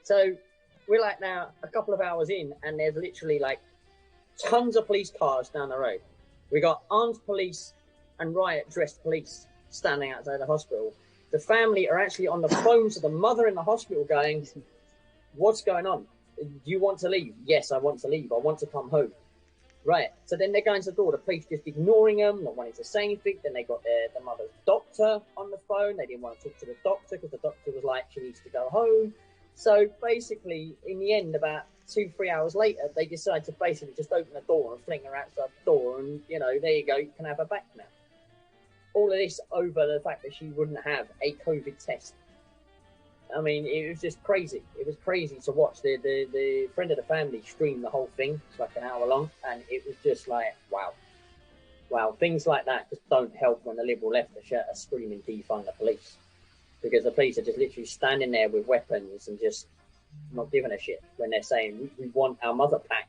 So we're like now a couple of hours in, and there's literally like tons of police cars down the road. We got armed police and riot-dressed police standing outside the hospital. The family are actually on the phone to the mother in the hospital going, what's going on? Do you want to leave? Yes, I want to leave. I want to come home. Right. So then they're going to the door. The police just ignoring them, not wanting to say anything. Then they got the mother's doctor on the phone. They didn't want to talk to the doctor because the doctor was like, she needs to go home. So basically, in the end, about 2-3 hours later, they decide to basically just open the door and fling her outside the door. And, you know, there you go. You can have her back now. All of this over the fact that she wouldn't have a COVID test. I mean, it was just crazy. It was crazy to watch. The friend of the family stream the whole thing. It's like an hour long. And it was just like, wow. Wow. Things like that just don't help when the Liberal left are screaming defund the police. Because the police are just literally standing there with weapons and just not giving a shit when they're saying, we want our mother back.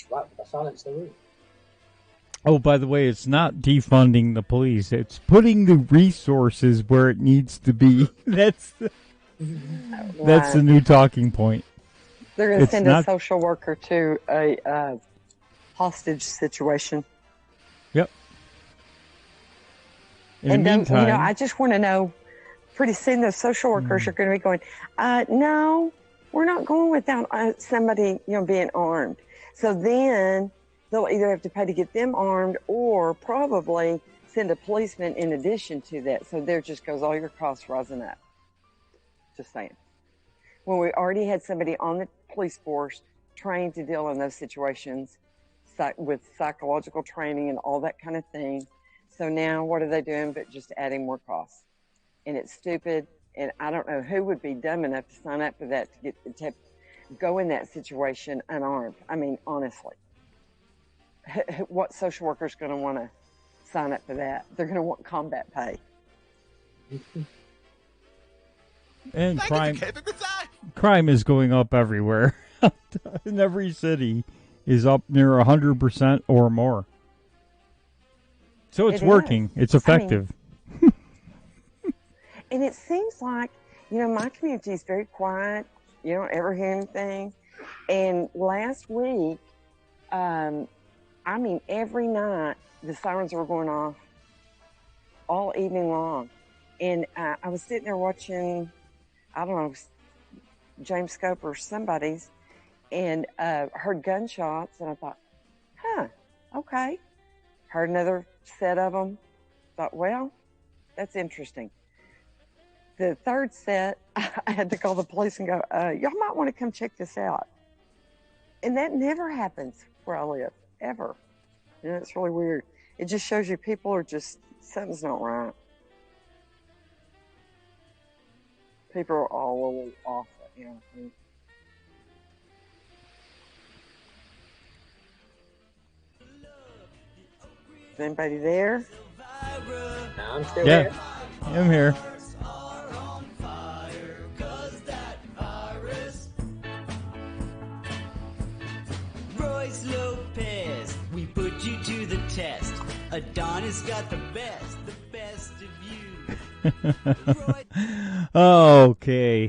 Wow, I silenced the room. Oh, by the way, it's not defunding the police. It's putting the resources where it needs to be. That's the new talking point. They're going to send a social worker to a hostage situation. Yep. In and the then, meantime, I just want to know, pretty soon those social workers are going to be going, no, we're not going without somebody, being armed. So then they'll either have to pay to get them armed or probably send a policeman in addition to that. So there just goes all your costs rising up. Just saying. When we already had somebody on the police force trained to deal in those situations with psychological training and all that kind of thing. So now what are they doing but just adding more costs? And it's stupid. And I don't know who would be dumb enough to sign up for that to go in that situation unarmed. I mean, honestly, what social worker is going to want to sign up for that? They're going to want combat pay. And crime is going up everywhere. In every city is up near 100% or more. So it's working. It's effective. And it seems like, my community is very quiet. You don't ever hear anything. And last week, every night the sirens were going off all evening long. And I was sitting there watching, I don't know, James Scope or somebody's, and heard gunshots. And I thought, okay. Heard another set of them. Thought, well, that's interesting. The third set, I had to call the police and go, y'all might want to come check this out. And that never happens where I live, ever. It's really weird. It just shows you people are just, something's not right. People are all a little off, Is anybody there? No, I'm still here. I'm here. Royce Lopez, we put you to the test. Adonis got the best of you. Okay.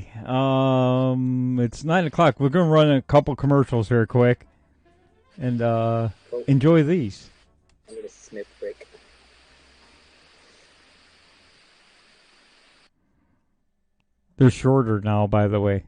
It's 9:00. We're going to run a couple commercials here quick. And cool. Enjoy these. I'm going to sniff brick. They're shorter now, by the way.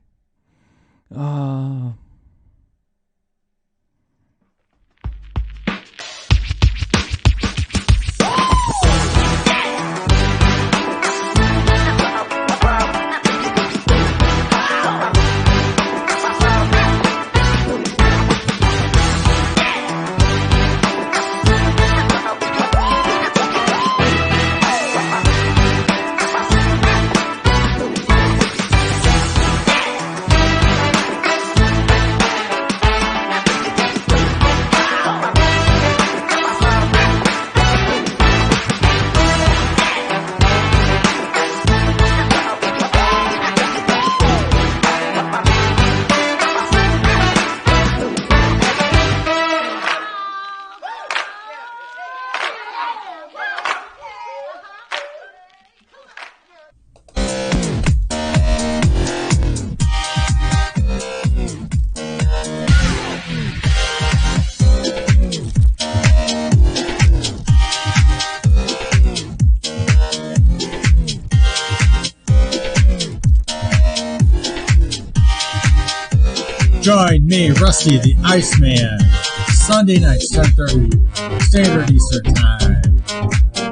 Join me, Rusty the Iceman, Sunday nights, 10:30 Standard Eastern Time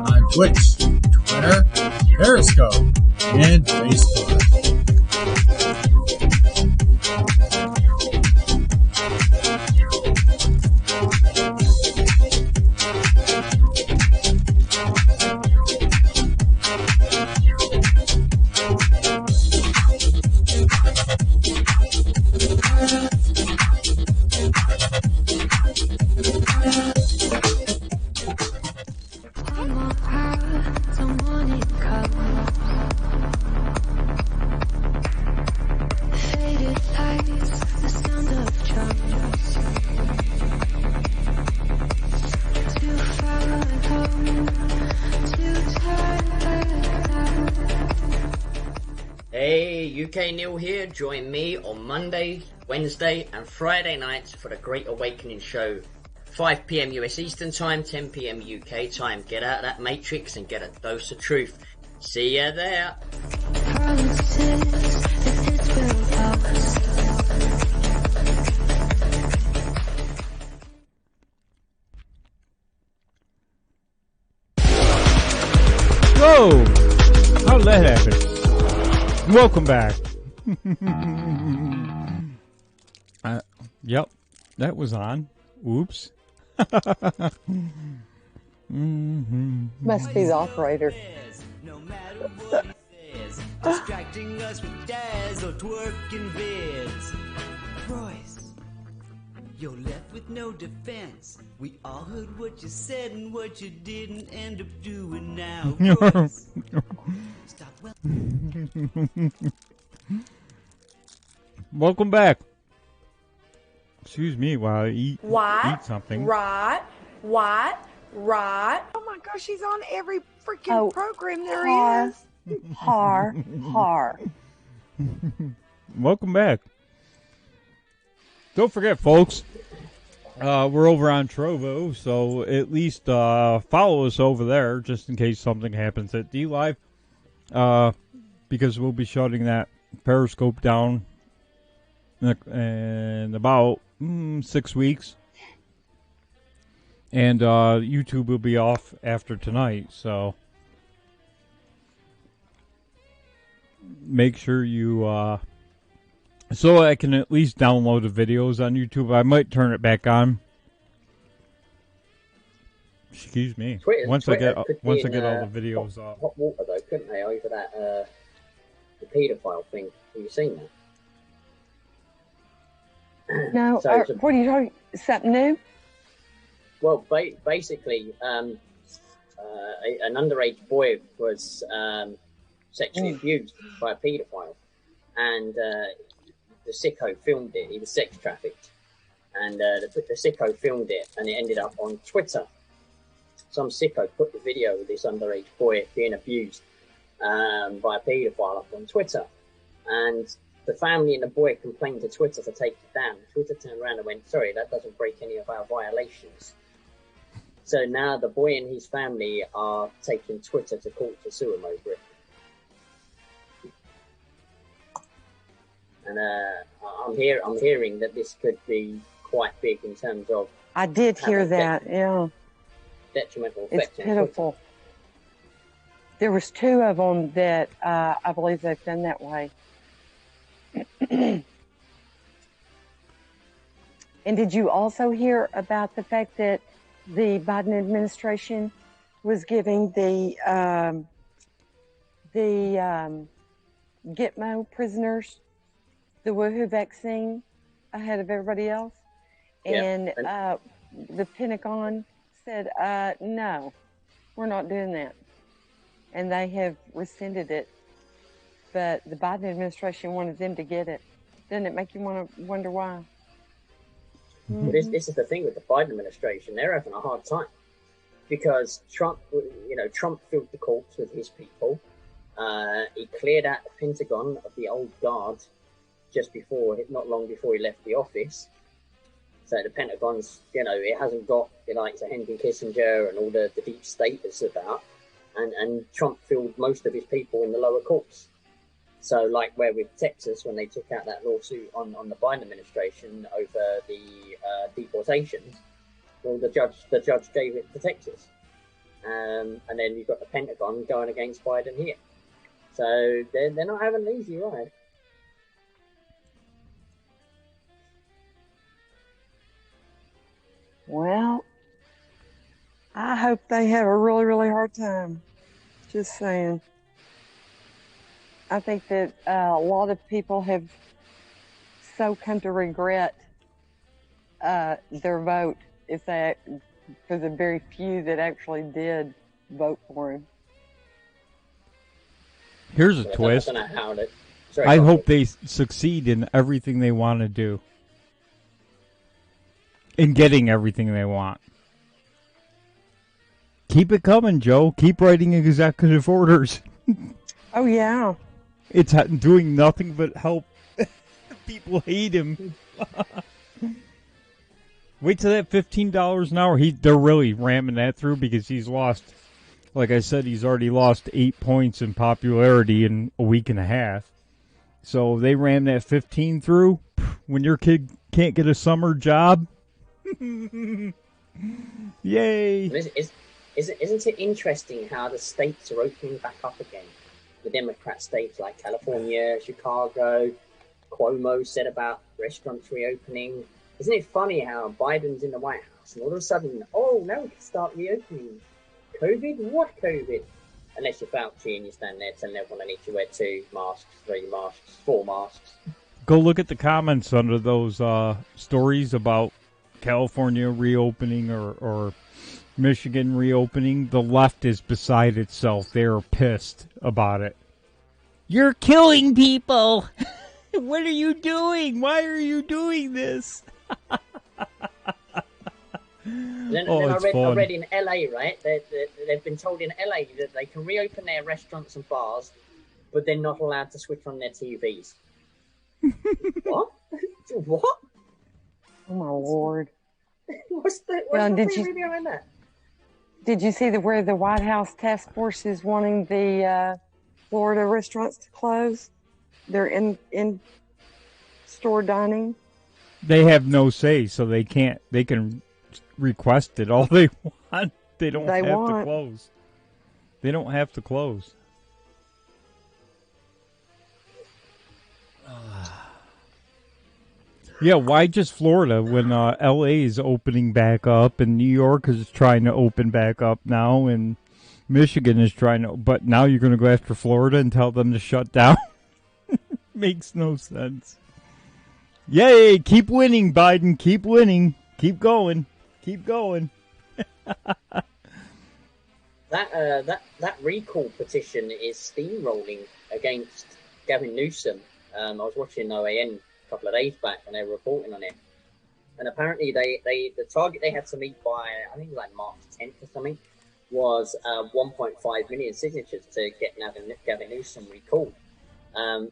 on Twitch, Twitter, Periscope, and Facebook. UK Neil here. Join me on Monday, Wednesday and Friday nights for the Great Awakening show. 5 PM US Eastern Time, 10 PM UK time. Get out of that matrix and get a dose of truth. See ya there. Whoa! How did that happen? Welcome back. Yep, that was on. Oops. Must be the operator. No matter what he says, distracting us with jazz or twerking vids. Royce, you're left with no defense. We all heard what you said and what you didn't end up doing now. Royce, stop. Welcome back. Excuse me while I eat something. What? Oh my gosh, he's on every freaking program there is. Har. Welcome back. Don't forget, folks, we're over on Trovo, so at least follow us over there just in case something happens at D-Live. Because we'll be shutting that Periscope down in about 6 weeks. And YouTube will be off after tonight, so make sure you so I can at least download the videos on YouTube. I might turn it back on. Excuse me. Once I get all the videos up. Hot water though, couldn't they? Over that the paedophile thing. Have you seen that? No. What are you talking? Something new? Well, basically, an underage boy was sexually abused by a paedophile, and the sicko filmed it. He was sex trafficked, and the sicko filmed it, and it ended up on Twitter. Some sicko put the video of this underage boy being abused by a paedophile up on Twitter, and the family and the boy complained to Twitter to take it down. Twitter turned around and went, "Sorry, that doesn't break any of our violations." So now the boy and his family are taking Twitter to court to sue him over it. And I'm hearing that this could be quite big in terms of. I did hear that. Yeah. Detrimental It's effects. pitiful. There was 2 of them that I believe they've done that way. And did you also hear about the fact that the Biden administration was giving the Gitmo prisoners the Woohoo vaccine ahead of everybody else? And the Pentagon said, no, we're not doing that. And they have rescinded it. But the Biden administration wanted them to get it. Doesn't it make you want to wonder why? Well, this is the thing with the Biden administration. They're having a hard time because Trump filled the courts with his people. He cleared out the Pentagon of the old guard not long before he left the office. So the Pentagon's, it hasn't got, like Henry Kissinger and all the deep state that's about. And Trump filled most of his people in the lower courts. So, like where with Texas, when they took out that lawsuit on the Biden administration over the deportations, well, the judge gave it to Texas, and then you've got the Pentagon going against Biden here. So they're not having an easy ride. Well, I hope they have a really, really hard time. Just saying. I think that a lot of people have so come to regret their vote for the very few that actually did vote for him. Here's a twist. I hope they succeed in everything they want to do. In getting everything they want. Keep it coming, Joe. Keep writing executive orders. Oh, yeah. It's doing nothing but help. People hate him. Wait till that $15 an hour. They're really ramming that through because he's lost, like I said, he's already lost 8 points in popularity in a week and a half. So they ram that 15 through. When your kid can't get a summer job, yay! Isn't it interesting how the states are opening back up again? The Democrat states like California, Chicago, Cuomo said about restaurants reopening. Isn't it funny how Biden's in the White House and all of a sudden, now we can start reopening. COVID? What COVID? Unless you're Fauci and you stand there telling everyone they need to wear 2 masks, 3 masks, 4 masks. Go look at the comments under those stories about California reopening or Michigan reopening. The left is beside itself. They're pissed about it. You're killing people. What are you doing? Why are you doing this? Then I read in LA, right? They've been told in LA that they can reopen their restaurants and bars, but they're not allowed to switch on their TVs. What? What? Oh my Lord! What's the theory behind that? Did you see where the White House task force is wanting the Florida restaurants to close? They're in store dining. They have no say, so they can't. They can request it all they want. They don't have to close. They don't have to close. Yeah, why just Florida when L.A. is opening back up and New York is trying to open back up now and Michigan is trying to... But now you're going to go after Florida and tell them to shut down? Makes no sense. Yay! Keep winning, Biden. Keep winning. Keep going. Keep going. That recall petition is steamrolling against Gavin Newsom. I was watching OAN a couple of days back and they were reporting on it. And apparently the target they had to meet by, I think it was like March 10th or something, was 1.5 million signatures to get Gavin Newsom recalled.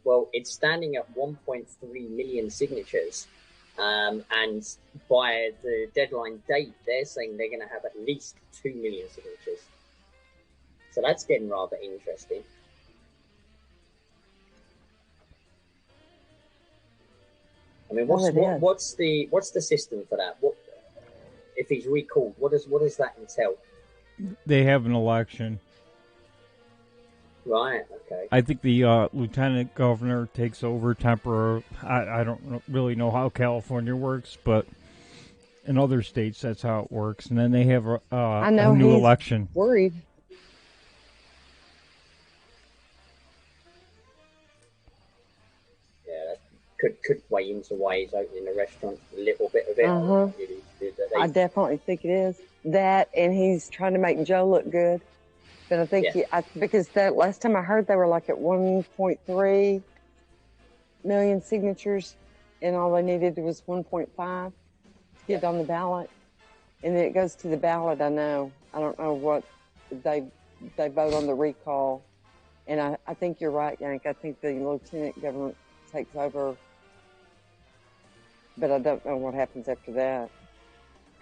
Well, it's standing at 1.3 million signatures. And by the deadline date, they're saying they're going to have at least 2 million signatures. So that's getting rather interesting. I mean, what's the system for that? What if he's recalled? What does that entail? They have an election. Right. Okay. I think the lieutenant governor takes over temporarily. I don't really know how California works, but in other states that's how it works. And then they have a new election. Worried. Yeah, that could weigh into why he's opening the restaurant a little bit of it. I definitely think it is that, and he's trying to make Joe look good. But I think because that last time I heard they were like at 1.3 million signatures, and all they needed was 1.5 to get on the ballot. And then it goes to the ballot. I don't know what they vote on the recall. And I think you're right, Yank. I think the lieutenant governor takes over, but I don't know what happens after that.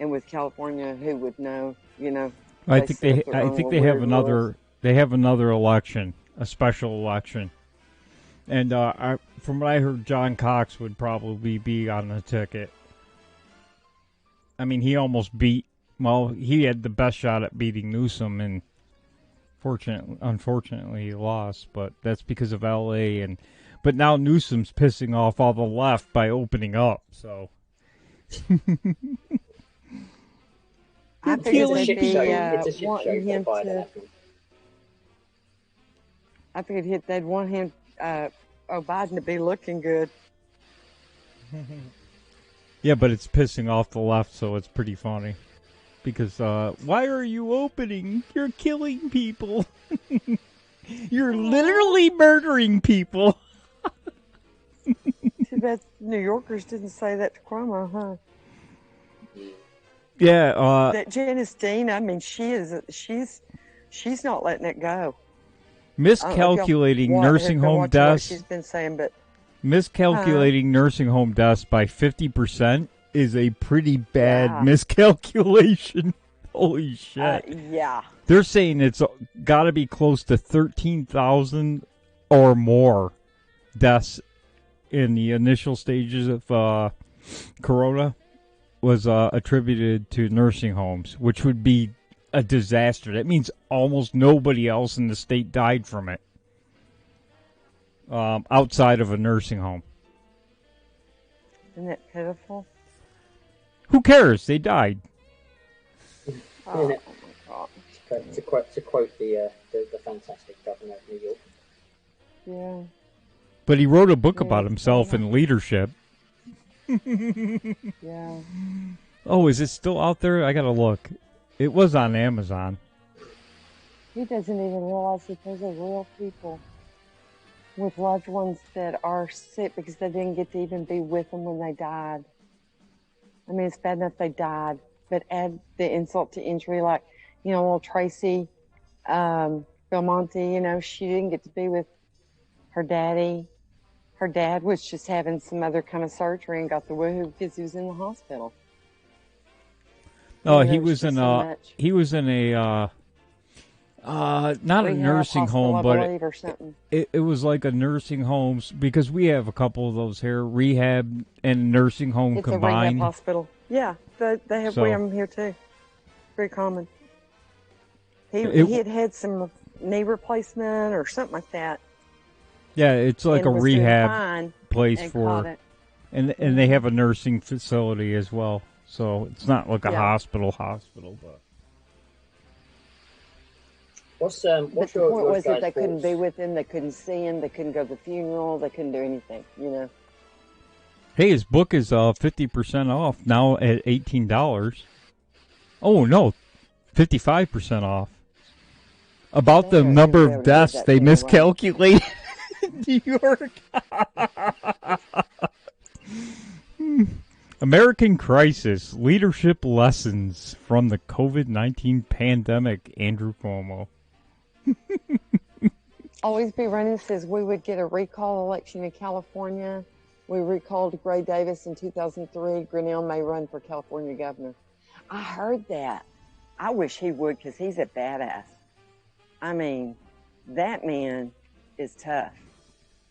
And with California, who would know? I think they have another. They have another election, a special election, And from what I heard, John Cox would probably be on the ticket. I mean, he almost beat. Well, he had the best shot at beating Newsom, and unfortunately, he lost. But that's because of L.A. But now Newsom's pissing off all the left by opening up. So. I think It's a it'd shit be show. It's a shit show wanting him for Biden, to. I think. I think they'd want him, Biden, to be looking good. Yeah, but it's pissing off the left, so it's pretty funny. Because, why are you opening? You're killing people. You're literally murdering people. Too bad New Yorkers didn't say that to Cuomo, huh? Yeah, That Janice Dean, I mean, she's not letting it go. Miscalculating nursing home deaths. She's been saying, but miscalculating nursing home deaths by 50% is a pretty bad miscalculation. Holy shit. Yeah. They're saying it's got to be close to 13,000 or more deaths in the initial stages of corona was attributed to nursing homes, which would be a disaster. That means almost nobody else in the state died from it outside of a nursing home. Isn't that pitiful? Who cares? They died. Oh, my God. To quote the fantastic governor of New York. Yeah. But he wrote a book about himself and leadership. Yeah. Oh, is it still out there? I gotta look. It was on Amazon. He doesn't even realize that those are real people with loved ones that are sick because they didn't get to even be with them when they died. I mean, it's bad enough they died, but add the insult to injury, like, little Tracy Belmonte, she didn't get to be with her daddy. Her dad was just having some other kind of surgery and got the woohoo because he was in the hospital. Oh, he was in a not a nursing home, but it was like a nursing home because we have a couple of those here, rehab and nursing home it's combined. It's a rehab hospital. Yeah, they have them here too. Very common. He had some knee replacement or something like that. Yeah, it's like a rehab place for, and they have a nursing facility as well. So it's not like a hospital, but. What's the point was that they thoughts? couldn't be with him, they couldn't see him, they couldn't go to the funeral, they couldn't do anything, Hey, his book is 50% off now at $18. Oh no, 55% off. About the number of deaths they miscalculated in New York. American Crisis, Leadership Lessons from the COVID-19 Pandemic, Andrew Cuomo. Always Be Running says we would get a recall election in California. We recalled Gray Davis in 2003. Grinnell may run for California governor. I heard that. I wish he would because he's a badass. I mean, that man is tough.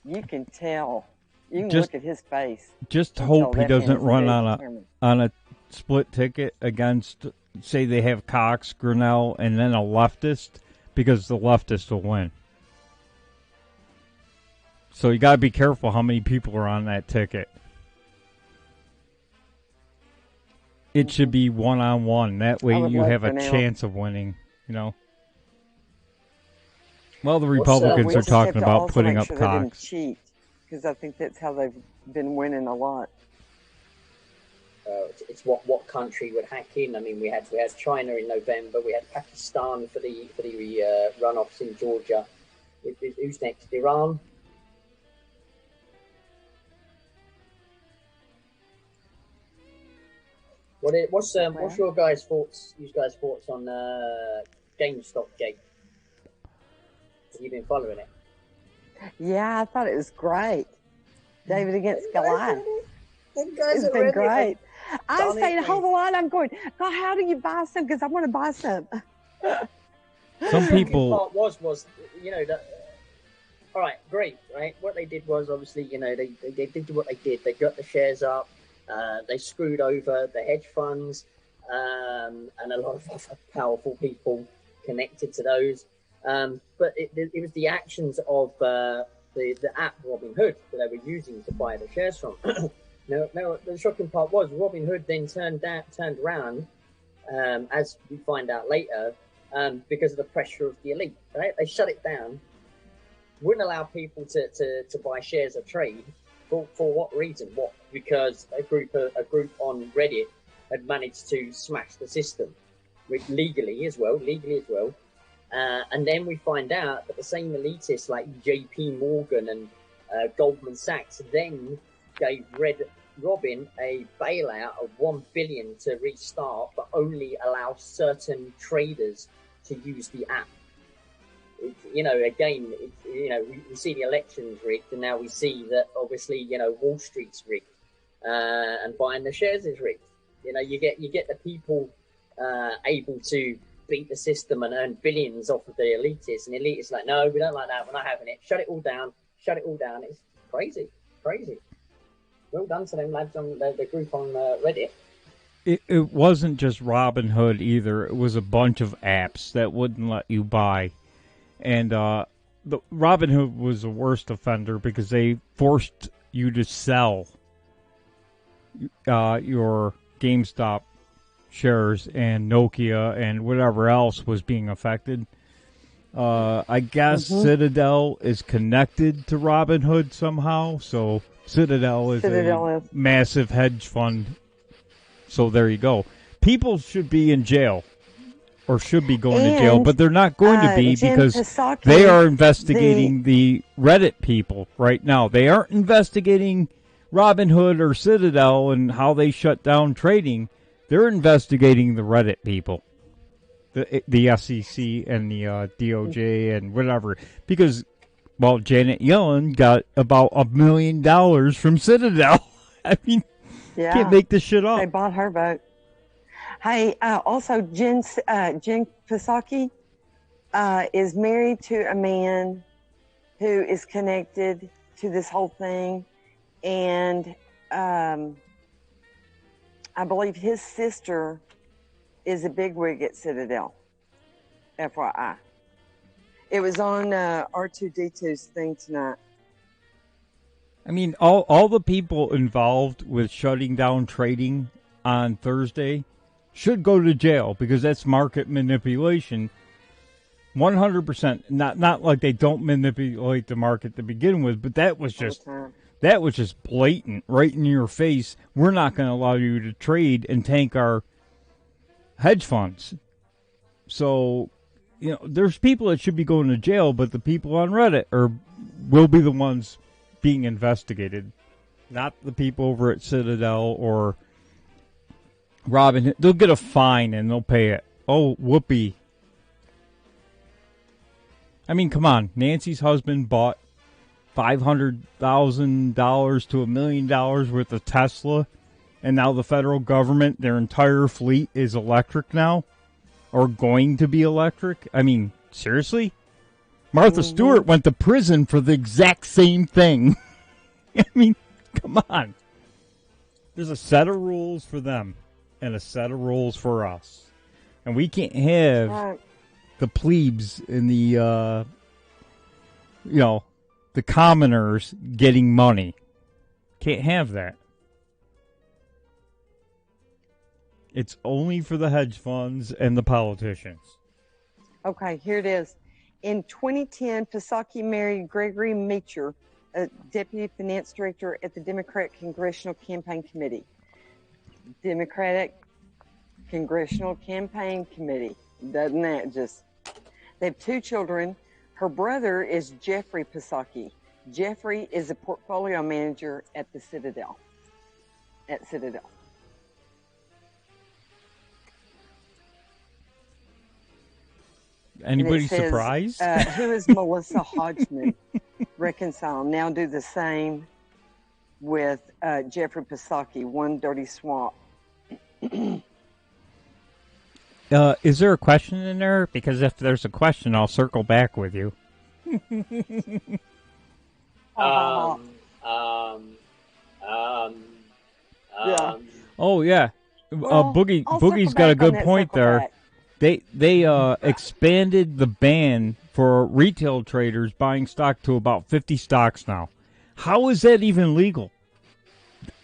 You can tell. You can look at his face. Just hope he doesn't run on a split ticket against, say they have Cox, Grinnell, and then a leftist, because the leftist will win. So you got to be careful how many people are on that ticket. It should be one-on-one. That way you have a chance of winning, Well, the Republicans are talking about putting up Cox. Cheat, because I think that's how they've been winning a lot. It's what country would hack in. I mean, we had China in November. We had Pakistan for the runoffs in Georgia. Who's next? Iran. What's your guys' thoughts? You guys' thoughts on GameStop gate? Have you been following it? Yeah, I thought it was great. David against Goliath. It's been great. I'm saying a whole lot. I'm going, God, how do you buy some? Because I want to buy some. Some people. The part was that all right, great, right? What they did was obviously, they did what they did. They got the shares up. They screwed over the hedge funds and a lot of other powerful people connected to those. But it was the actions of the app Robinhood that they were using to buy the shares from. Now, the shocking part was Robinhood then turned around, as we find out later, because of the pressure of the elite. Right? They shut it down, wouldn't allow people to buy shares or trade. For what reason? What? Because a group on Reddit had managed to smash the system legally as well. And then we find out that the same elitists like J.P. Morgan and Goldman Sachs then gave Robin a bailout of $1 billion to restart, but only allow certain traders to use the app. Again, we see the elections rigged, and now we see that obviously, Wall Street's rigged, and buying the shares is rigged. You get the people able to beat the system and earn billions off of the elitists, and the elitists like, no, we don't like that. We're not having it. Shut it all down. It's crazy. Well done to them lads on the group on Reddit. It wasn't just Robinhood either. It was a bunch of apps that wouldn't let you buy. And the Robinhood was the worst offender because they forced you to sell your GameStop shares and Nokia and whatever else was being affected. I guess Citadel is connected to Robinhood somehow. So Citadel is a massive hedge fund. So there you go. People should be in jail. Or should be going to jail, but they're not going to be because they are investigating the Reddit people right now. They aren't investigating Robinhood or Citadel and how they shut down trading. They're investigating the Reddit people, the SEC and the DOJ and whatever. Because, well, Janet Yellen got about $1 million from Citadel. I mean, can't make this shit up. They bought her vote. Hey, also, Jen Psaki is married to a man who is connected to this whole thing. And I believe his sister is a bigwig at Citadel, FYI. It was on R2D2's thing tonight. I mean, all the people involved with shutting down trading on Thursday should go to jail because that's market manipulation. 100%. Not like they don't manipulate the market to begin with, but that was just blatant, right in your face. We're not going to allow you to trade and tank our hedge funds. So, there's people that should be going to jail, but the people on Reddit will be the ones being investigated, not the people over at Citadel or Robin. They'll get a fine and they'll pay it. Oh, whoopee. I mean, come on. Nancy's husband bought $500,000 to $1 million worth of Tesla, and now the federal government, their entire fleet is electric now, or going to be electric. I mean, seriously? Martha Stewart went to prison for the exact same thing. I mean, come on. There's a set of rules for them and a set of rules for us. And we can't have the plebes and the, the commoners getting money. Can't have that. It's only for the hedge funds and the politicians. Okay, here it is. In 2010, Psaki married Gregory Meacher, a deputy finance director at the Democratic Congressional Campaign Committee. Democratic Congressional Campaign Committee. Doesn't that just... They have 2 children. Her brother is Jeffrey Psaki. Jeffrey is a portfolio manager at the Citadel. Anybody surprised? Who is Melissa Hodgman? Reconcile. Now do the same with Jeffrey Psaki, One Dirty Swamp. Is there a question in there? Because if there's a question, I'll circle back with you. Yeah. Oh yeah, Well, I'll circle Boogie's got a back on good that, point circle there. back. They expanded the ban for retail traders buying stock to about 50 stocks now. How is that even legal?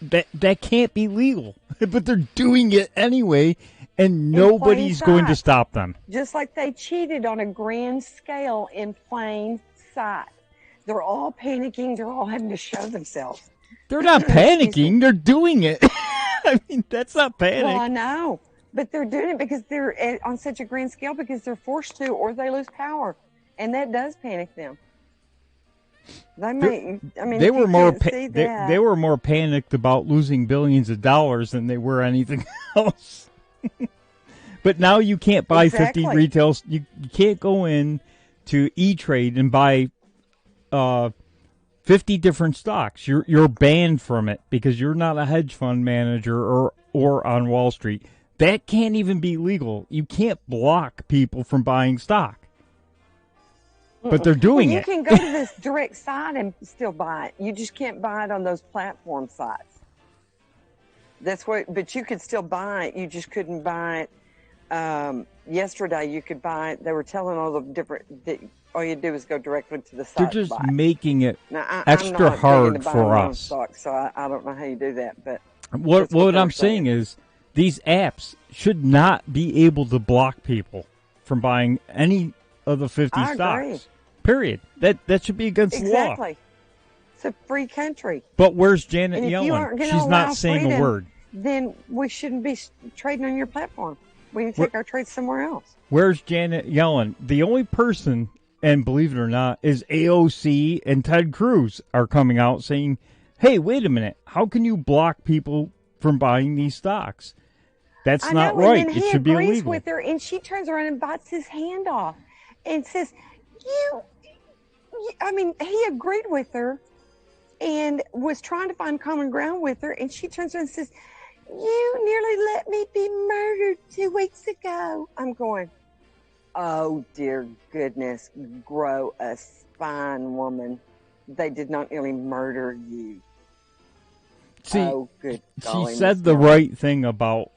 That can't be legal, but they're doing it anyway, and nobody's going to sight. stop them. Just like they cheated on a grand scale in plain sight. They're all panicking. They're all having to show themselves. They're not panicking. They're doing it. I mean, that's not panic. Well, I know. But they're doing it because they're on such a grand scale because they're forced to, or they lose power. And that does panic them. They may, I mean, they if were you more can't see that, they were more panicked about losing billions of dollars than they were anything else. But now you can't buy 50 retail. You can't go in to E-Trade and buy 50 different stocks. You're banned from it because you're not a hedge fund manager or on Wall Street. That can't even be legal. You can't block people from buying stock. But they're doing you it. can go to this direct site and still buy it. You just can't buy it on those platform sites. That's what. But you could still buy it. You just couldn't buy it. Yesterday, you could buy it. They were telling all the different. All you do is go directly to the site. They're just to buy it. making it Now, extra hard for us. Stock, so I don't know how you do that. But what I'm saying is, these apps should not be able to block people from buying any of the 50 I stocks. agree. Period. That should be against the law. Exactly. It's a free country. But where's Janet And if you Yellen? aren't gonna She's allow not saying freedom, a word. Then we shouldn't be trading on your platform. We can take our trades somewhere else. Where's Janet Yellen? The only person, and believe it or not, is AOC and Ted Cruz are coming out saying, hey, wait a minute. How can you block people from buying these stocks? That's not right. And then It should be agrees illegal. with her, and she turns around and bites his hand off and says, I mean, he agreed with her and was trying to find common ground with her, and she turns around and says, you nearly let me be murdered 2 weeks ago. I'm going, oh, dear goodness, grow a spine, woman. They did not nearly murder you. See, oh, good golly, she said the right thing about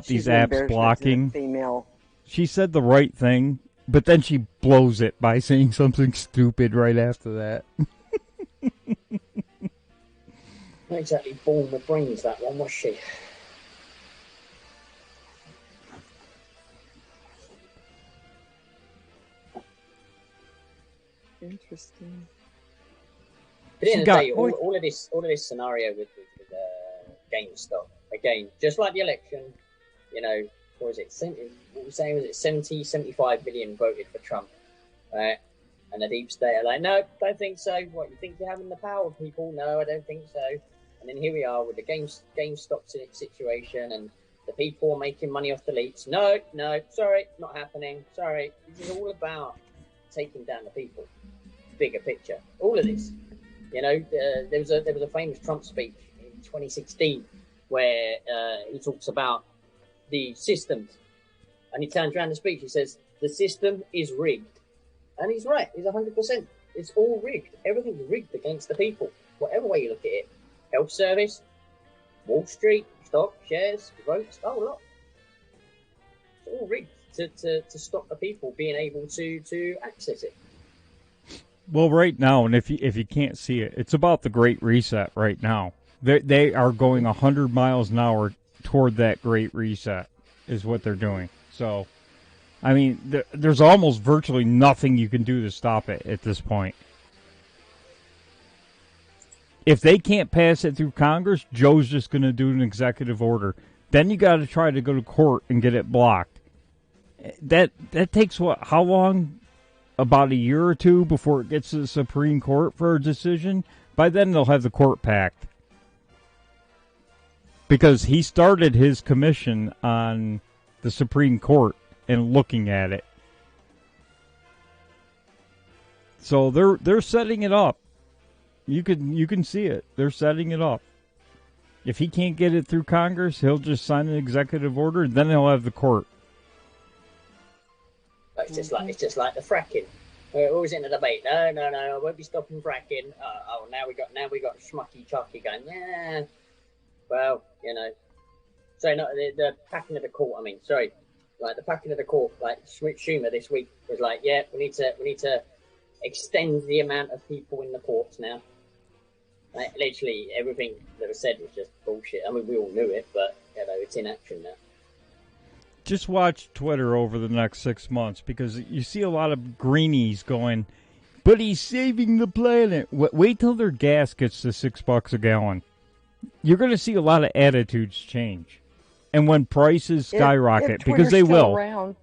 She's these an apps embarrassment to blocking. the female. She said the right thing, but then she blows it by saying something stupid right after that. Not exactly born with brains, that one, was she? Interesting. But at the end of the day, all of this scenario with GameStop, again, just like the election, you know, what was it? What was saying? Was it 75 million voted for Trump, right? And the deep state are like, no, don't think so. What, you think you're having the power, people? No, I don't think so. And then here we are with the GameStop situation, and the people are making money off the leaks. No, sorry, not happening. Sorry, this is all about taking down the people. Bigger picture, all of this. You know, there was a famous Trump speech in 2016 where he talks about the systems, and he turns around the speech. He says the system is rigged, and he's right. He's 100%. It's all rigged. Everything's rigged against the people, whatever way you look at it. Health service, Wall Street, stock, shares, votes, the whole lot. It's all rigged to stop the people being able to access it. Well, right now, and if you can't see it, it's about the Great Reset right now. They are going 100 miles an hour toward that Great Reset is what they're doing. So, I mean, there's almost virtually nothing you can do to stop it at this point. If they can't pass it through Congress, Joe's just going to do an executive order. Then you got to try to go to court and get it blocked. That takes what? How long? About a year or two before it gets to the Supreme Court for a decision. By then, they'll have the court packed. Because he started his commission on the Supreme Court and looking at it. So they're setting it up. You can see it. They're setting it up. If he can't get it through Congress, he'll just sign an executive order, and then he'll have the court. It's just like the fracking. What was in the debate? No, I won't be stopping fracking. Now we got Schmucky Chucky going. Yeah, well, So no, the packing of the court. I mean, sorry, like the packing of the court. Like Schumer this week was like, yeah, we need to extend the amount of people in the courts now. Like, literally everything that was said was just bullshit. I mean, we all knew it, but it's in action now. Just watch Twitter over the next 6 months, because you see a lot of greenies going, but he's saving the planet. Wait till their gas gets to $6 a gallon. You're going to see a lot of attitudes change. And when prices skyrocket, because they will. Around.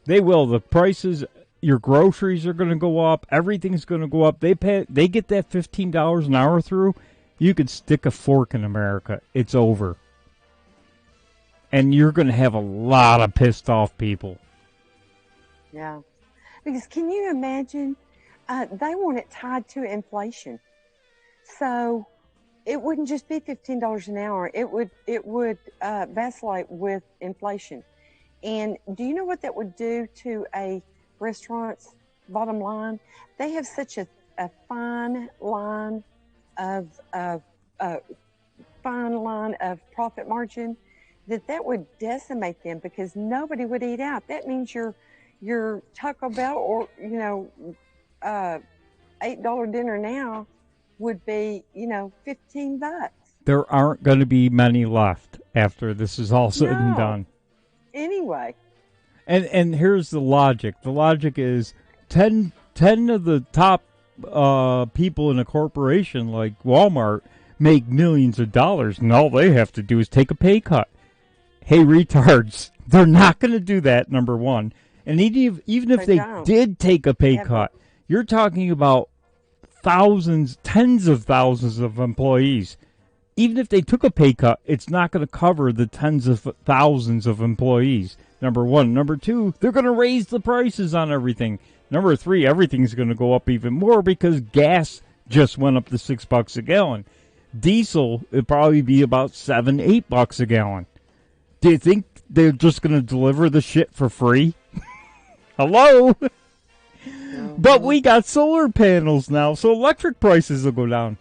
They will. The prices, your groceries are going to go up. Everything's going to go up. They get that $15 an hour through. You could stick a fork in America. It's over. And you're going to have a lot of pissed off people. Yeah. Because can you imagine? They want it tied to inflation. So it wouldn't just be $15 an hour. It would vacillate with inflation. And do you know what that would do to a restaurant's bottom line? They have such a fine line of profit margin that would decimate them, because nobody would eat out. That means your Taco Bell or $8 dinner now would be $15. There aren't going to be many left after this is all said and done. Anyway. And here's the logic. The logic is 10 of the top people in a corporation like Walmart make millions of dollars, and all they have to do is take a pay cut. Hey, retards, they're not going to do that, number one. And even if they did take a pay cut, you're talking about thousands, tens of thousands of employees. Even if they took a pay cut, it's not going to cover the tens of thousands of employees, number one. Number two, they're going to raise the prices on everything. Number three, everything's going to go up even more because gas just went up to $6 a gallon. Diesel, it'd probably be about $7, $8 a gallon. Do you think they're just going to deliver the shit for free? Hello? But we got solar panels now, so electric prices will go down.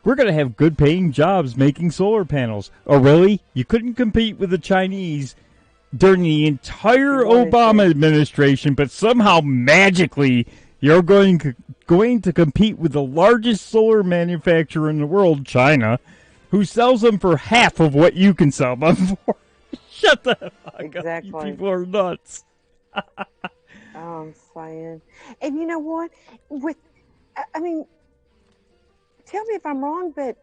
We're going to have good paying jobs making solar panels. Oh, really? You couldn't compete with the Chinese during the entire Obama administration, but somehow magically you're going to compete with the largest solar manufacturer in the world, China, who sells them for half of what you can sell them for. Shut the fuck up. You people are nuts. I'm saying. And you know what? I mean, tell me if I'm wrong, but,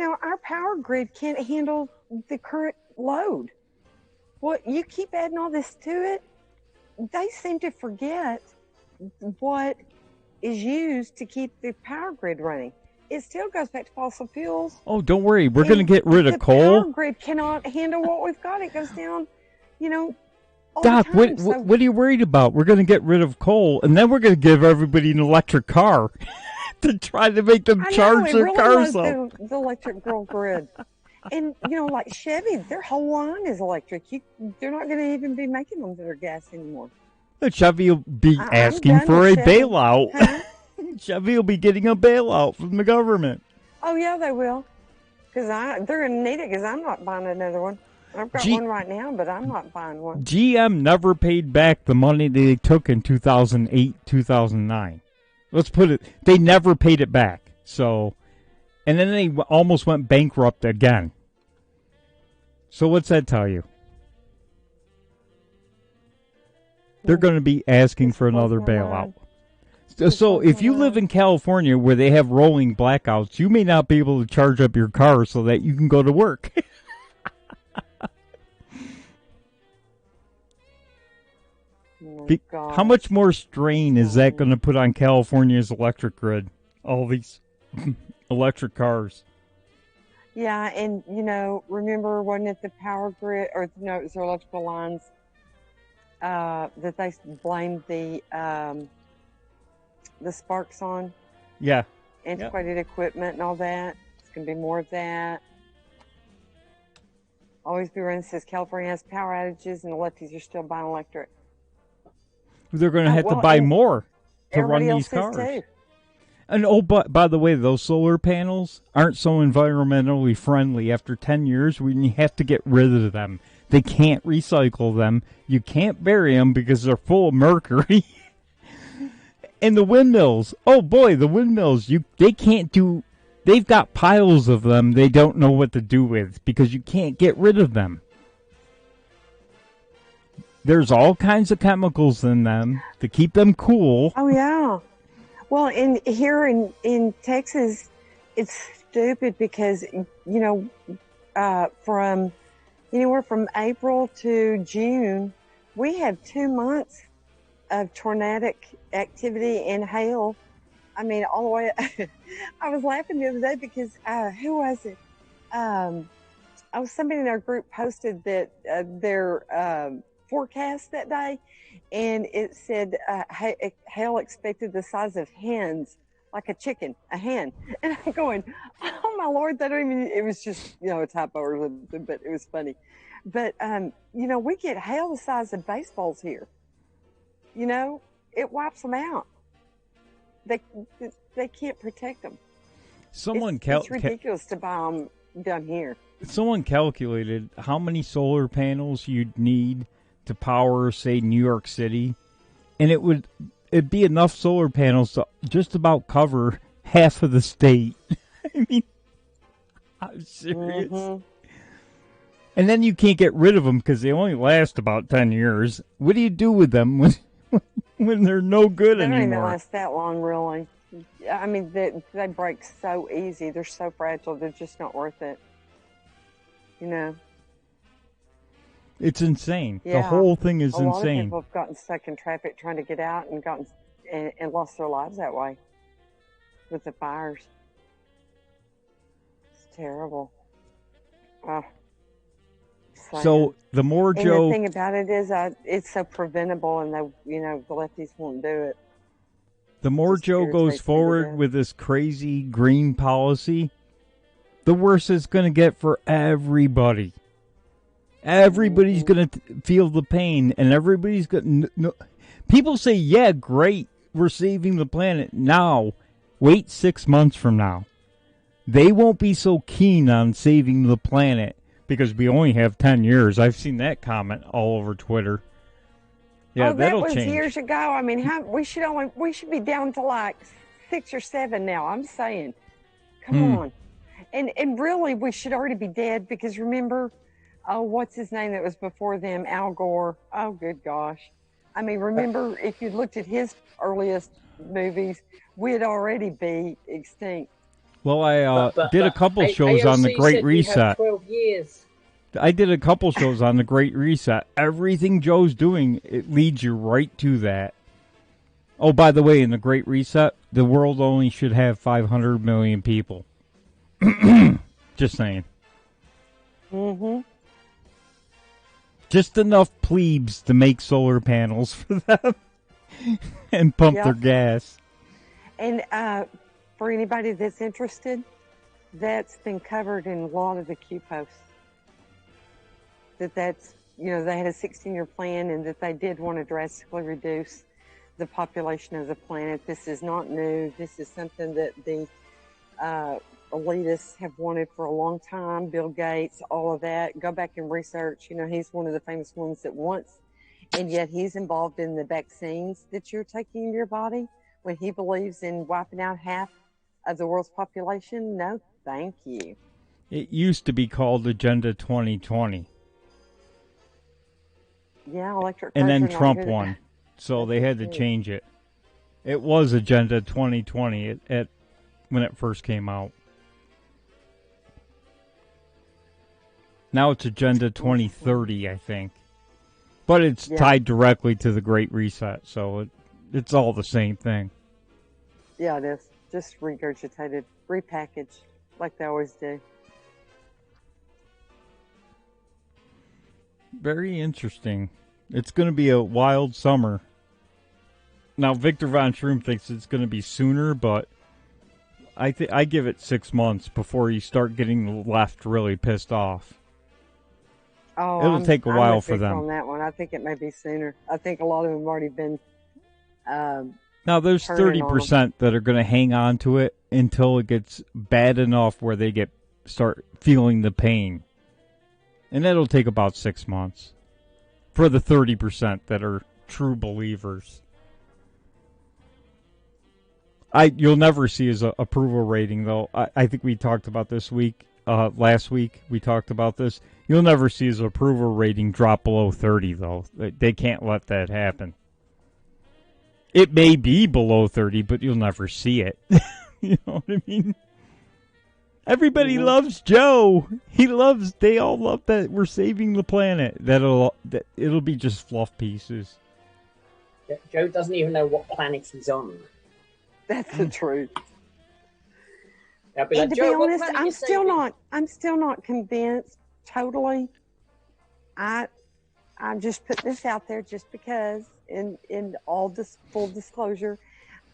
our power grid can't handle the current load. Well, you keep adding all this to it, they seem to forget what is used to keep the power grid running. It still goes back to fossil fuels. Oh, don't worry. We're going to get rid of coal. The power grid cannot handle what we've got. It goes down, all Doc, the time. what are you worried about? We're going to get rid of coal, and then we're going to give everybody an electric car to try to make them charge their cars up. The electric girl grid. And, like Chevy, their whole line is electric. They're not going to even be making them that are gas anymore. Chevy will be asking for a bailout. Huh? Chevy will be getting a bailout from the government. Oh, yeah, they will. Because they're going to need it, because I'm not buying another one. I've got one right now, but I'm not buying one. GM never paid back the money they took in 2008, 2009. Let's put it, they never paid it back. So, and then they almost went bankrupt again. So what's that tell you? They're going to be asking for another bailout. So if you live in California where they have rolling blackouts, you may not be able to charge up your car so that you can go to work. How much more strain is that going to put on California's electric grid? All these electric cars. Yeah, and, remember, wasn't it the power grid, or no, it was their electrical lines, that they blamed the sparks on? Yeah. Antiquated equipment and all that. It's going to be more of that. Always be running, says California has power outages and the lefties are still buying electric. They're going to have to buy more. everybody run else these is cars. too. And oh, but by the way, those solar panels aren't so environmentally friendly. After 10 years, we have to get rid of them. They can't recycle them. You can't bury them because they're full of mercury. And the windmills, oh boy, the windmills, they can't do. They've got piles of them they don't know what to do with because you can't get rid of them. There's all kinds of chemicals in them to keep them cool. Oh yeah. Well, here in Texas, it's stupid because from anywhere from April to June, we have 2 months of tornadic activity and hail. I mean, all the way. I was laughing the other day because who was it? Somebody in our group posted that their forecast that day, and it said hail expected the size of hens, like a chicken, a hen. And I'm going, oh my Lord, that don't even. It was just a typo or something, but it was funny. But we get hail the size of baseballs here. It wipes them out. They can't protect them. It's ridiculous to buy them down here. Someone calculated how many solar panels you'd need to power, say, New York City, and it'd be enough solar panels to just about cover half of the state. I mean, I'm serious. Mm-hmm. And then you can't get rid of them because they only last about 10 years. What do you do with them when they're no good anymore? They don't even last that long, really. I mean, they break so easy. They're so fragile. They're just not worth it. It's insane. Yeah. The whole thing is insane. A lot of people have gotten stuck in traffic trying to get out and lost their lives that way with the fires. It's terrible. So the more Joe... the thing about it is it's so preventable, and the lefties won't do it. The more Joe goes forward with this crazy green policy, the worse it's going to get for everybody. Everybody's going to feel the pain, and everybody's going to... People say, yeah, great, we're saving the planet now. Wait 6 months from now. They won't be so keen on saving the planet because we only have 10 years. I've seen that comment all over Twitter. Yeah, that'll change. That was years ago. I mean, we should be down to like 6 or 7 now. I'm saying, come on. And really, we should already be dead because remember, what's his name that was before them? Al Gore. Oh, good gosh. I mean, remember, if you looked at his earliest movies, we'd already be extinct. Well, I did a couple shows on the Great Reset. 12 years. I did a couple shows on the Great Reset. Everything Joe's doing, it leads you right to that. Oh, by the way, in the Great Reset, the world only should have 500 million people. Just saying. Mm-hmm. Just enough plebes to make solar panels for them and pump their gas. And for anybody that's interested, that's been covered in a lot of the Q posts. That's they had a 16-year plan and that they did want to drastically reduce the population of the planet. This is not new. This is something that the elitists have wanted for a long time. Bill Gates, all of that. Go back and research. He's one of the famous ones that wants, and yet he's involved in the vaccines that you're taking in your body when he believes in wiping out half of the world's population. No, thank you. It used to be called Agenda 2020. Yeah, electric cars. And then Trump won, so they had to change it. It was Agenda 2020 when it first came out. Now it's Agenda 2030, I think. But it's tied directly to the Great Reset, so it's all the same thing. Yeah, it is. Just regurgitated, repackaged, like they always do. Very interesting. It's going to be a wild summer. Now, Victor Von Schroom thinks it's going to be sooner, but I give it 6 months before you start getting the left really pissed off. Oh, it'll take a while for them. On that one, I think it may be sooner. I think a lot of them have already been Now, there's turning on 30% that are going to hang on to it until it gets bad enough where they start feeling the pain. And that'll take about 6 months for the 30% that are true believers. You'll never see his approval rating, though. I think we talked about this last week we talked about this. You'll never see his approval rating drop below 30, though. They can't let that happen. It may be below 30, but you'll never see it. You know what I mean? Everybody loves Joe. They all love that we're saving the planet. It'll be just fluff pieces. Joe doesn't even know what planet he's on. That's the truth. Like, and to Joe, be honest, I'm still not convinced totally. I'm just putting this out there just because, in all this full disclosure,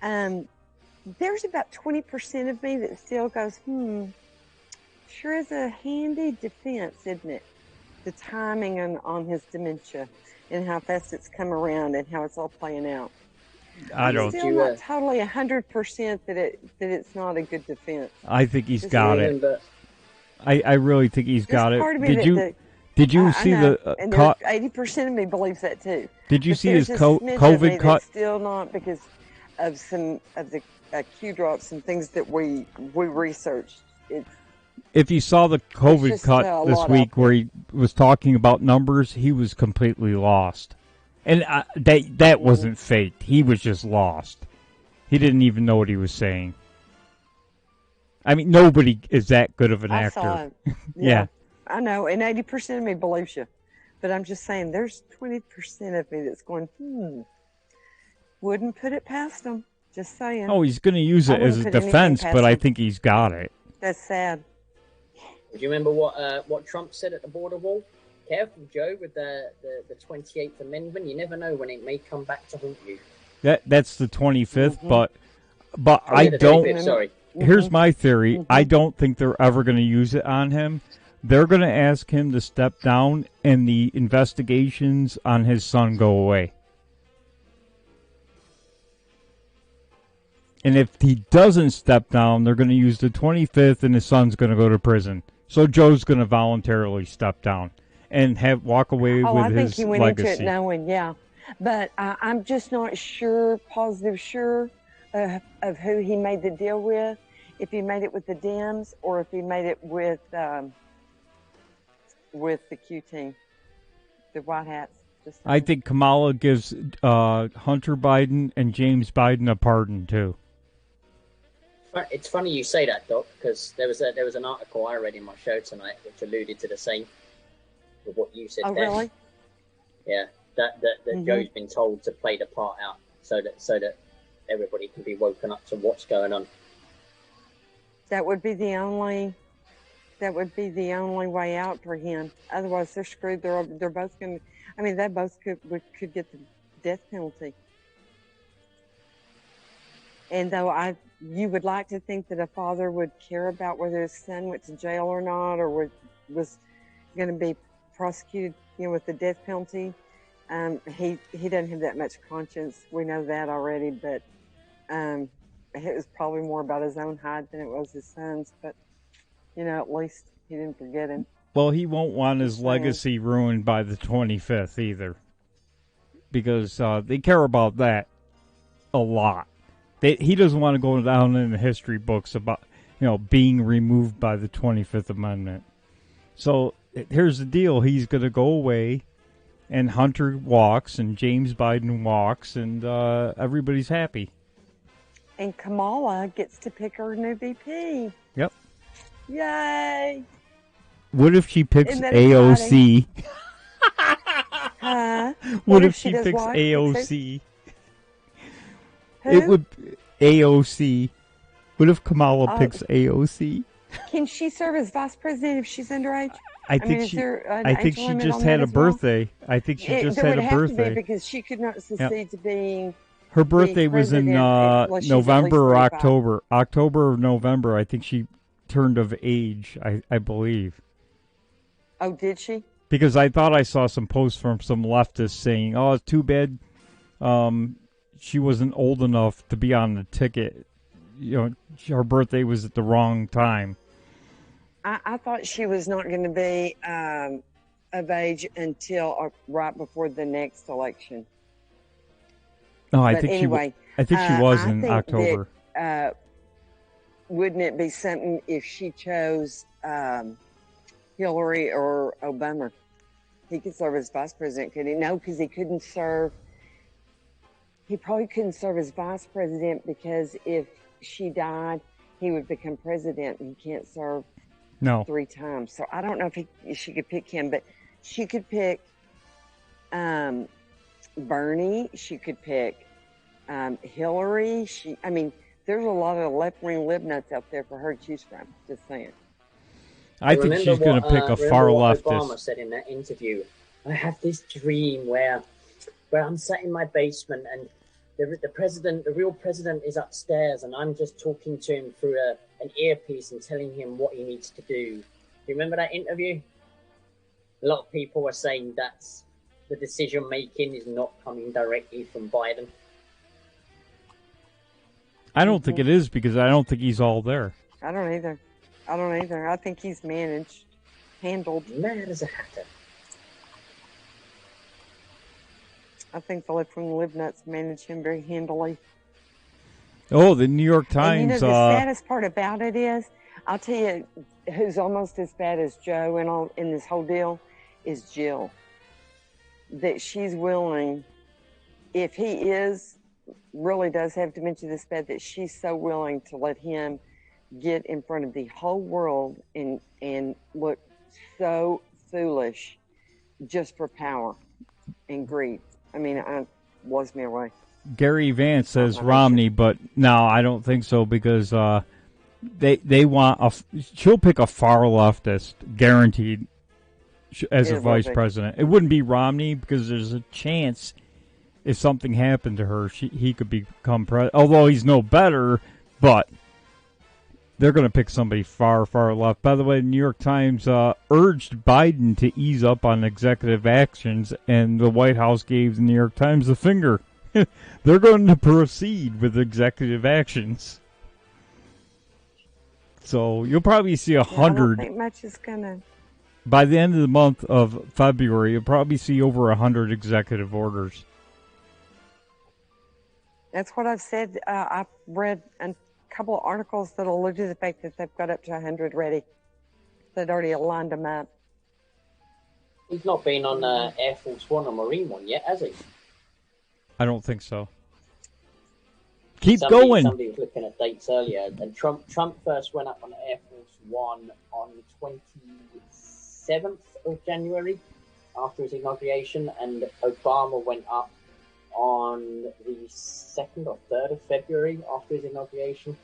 there's about 20% of me that still goes, sure is a handy defense, isn't it? The timing on his dementia and how fast it's come around and how it's all playing out. I'm still not totally 100% that it's not a good defense. I think he's got it. I really think he's got it. Did you see the 80% of me believes that too. Did you see his COVID cut? Still not because of some of the Q drops and things that we researched. If you saw the COVID cut this week where he was talking about numbers, he was completely lost. And that wasn't faked. He was just lost. He didn't even know what he was saying. I mean, nobody is that good of an actor. Saw it. Yeah. I know, and 80% of me believes you. But I'm just saying, there's 20% of me that's going, wouldn't put it past him. Just saying. Oh, he's going to use it as a defense, but I think he's got it. That's sad. Do you remember what Trump said at the border wall? Careful, Joe, with the 28th Amendment. You never know when it may come back to haunt you. That's the 25th, but I don't. 25th, sorry. Here's my theory. I don't think they're ever going to use it on him. They're going to ask him to step down, and the investigations on his son go away. And if he doesn't step down, they're going to use the 25th, and his son's going to go to prison. So Joe's going to voluntarily step down and walk away with his legacy. I think he went into it knowing, yeah. But I'm just not sure of who he made the deal with. If he made it with the Dems or if he made it with the Q team, the White Hats. I think Kamala gives Hunter Biden and James Biden a pardon too. It's funny you say that, Doc, because there was an article I read in my show tonight which alluded to the same with what you said. Oh, there. Really? Yeah, that Joe's been told to play the part out so that everybody can be woken up to what's going on. That would be the only way out for him. Otherwise, they're screwed. They're both going to. I mean, they both could get the death penalty. And though you would like to think that a father would care about whether his son went to jail or not, or was going to be prosecuted, with the death penalty. He doesn't have that much conscience. We know that already, but it was probably more about his own hide than it was his son's. But at least he didn't forget him. Well, he won't want his legacy ruined by the 25th either, because they care about that a lot. He doesn't want to go down in the history books about being removed by the 25th Amendment. So here's the deal: he's going to go away, and Hunter walks, and James Biden walks, and everybody's happy. And Kamala gets to pick her new VP. Yep. Yay! What if she picks AOC? Huh? What if she picks what? AOC? Who? It would AOC. What if Kamala picks AOC? Can she serve as vice president if she's underage? I think she just had a birthday. I think she just had a birthday. There would have to be because she could not succeed to being. Her birthday was in November or October. October or November. I think she turned of age. I believe. Oh, did she? Because I thought I saw some posts from some leftists saying, "Oh, it's too bad. she wasn't old enough to be on the ticket. Her birthday was at the wrong time. I thought she was not going to be of age until right before the next election. No, I But think anyway, she was I in think October. That, wouldn't it be something if she chose Hillary or Obama? He could serve as vice president, could he? No, because he couldn't serve. He probably couldn't serve as vice president because if she died, he would become president, and he can't serve 3 times. So I don't know if she could pick him, but she could pick Bernie. She could pick Hillary. There's a lot of left-wing libnuts out there for her to choose from. Just saying. I think she's going to pick a far leftist. Obama said in that interview, I have this dream where I'm sat in my basement and the real president is upstairs and I'm just talking to him through an earpiece and telling him what he needs to do. You remember that interview? A lot of people were saying that the decision making is not coming directly from Biden. I don't think it is because I don't think he's all there. I don't either. I think he's handled. Mad as a hatter. I think the left-wing libnuts manage him very handily. Oh, the New York Times. And the saddest part about it is, I'll tell you who's almost as bad as Joe in this whole deal is Jill. That she's willing, if he really does have dementia this bad, that she's so willing to let him get in front of the whole world and look so foolish just for power and greed. It blows me away. Gary Vance says Romney, but no, I don't think so because they want she'll pick a far leftist, guaranteed, as a vice president. It wouldn't be Romney because there's a chance if something happened to her, he could become president. Although he's no better, but they're going to pick somebody far, far left. By the way, the New York Times urged Biden to ease up on executive actions, and the White House gave the New York Times the finger. They're going to proceed with executive actions. So you'll probably see 100. I don't think much is going to. By the end of the month of February, you'll probably see over 100 executive orders. That's what I've said. I've read a couple of articles that allude to the fact that they've got up to 100 ready. They'd already lined them up. He's not been on Air Force One or Marine One yet, has he? I don't think so. Keep going. Somebody was looking at dates earlier, and Trump first went up on Air Force One on the 27th of January after his inauguration, and Obama went up on the 2nd or 3rd of February after his inauguration.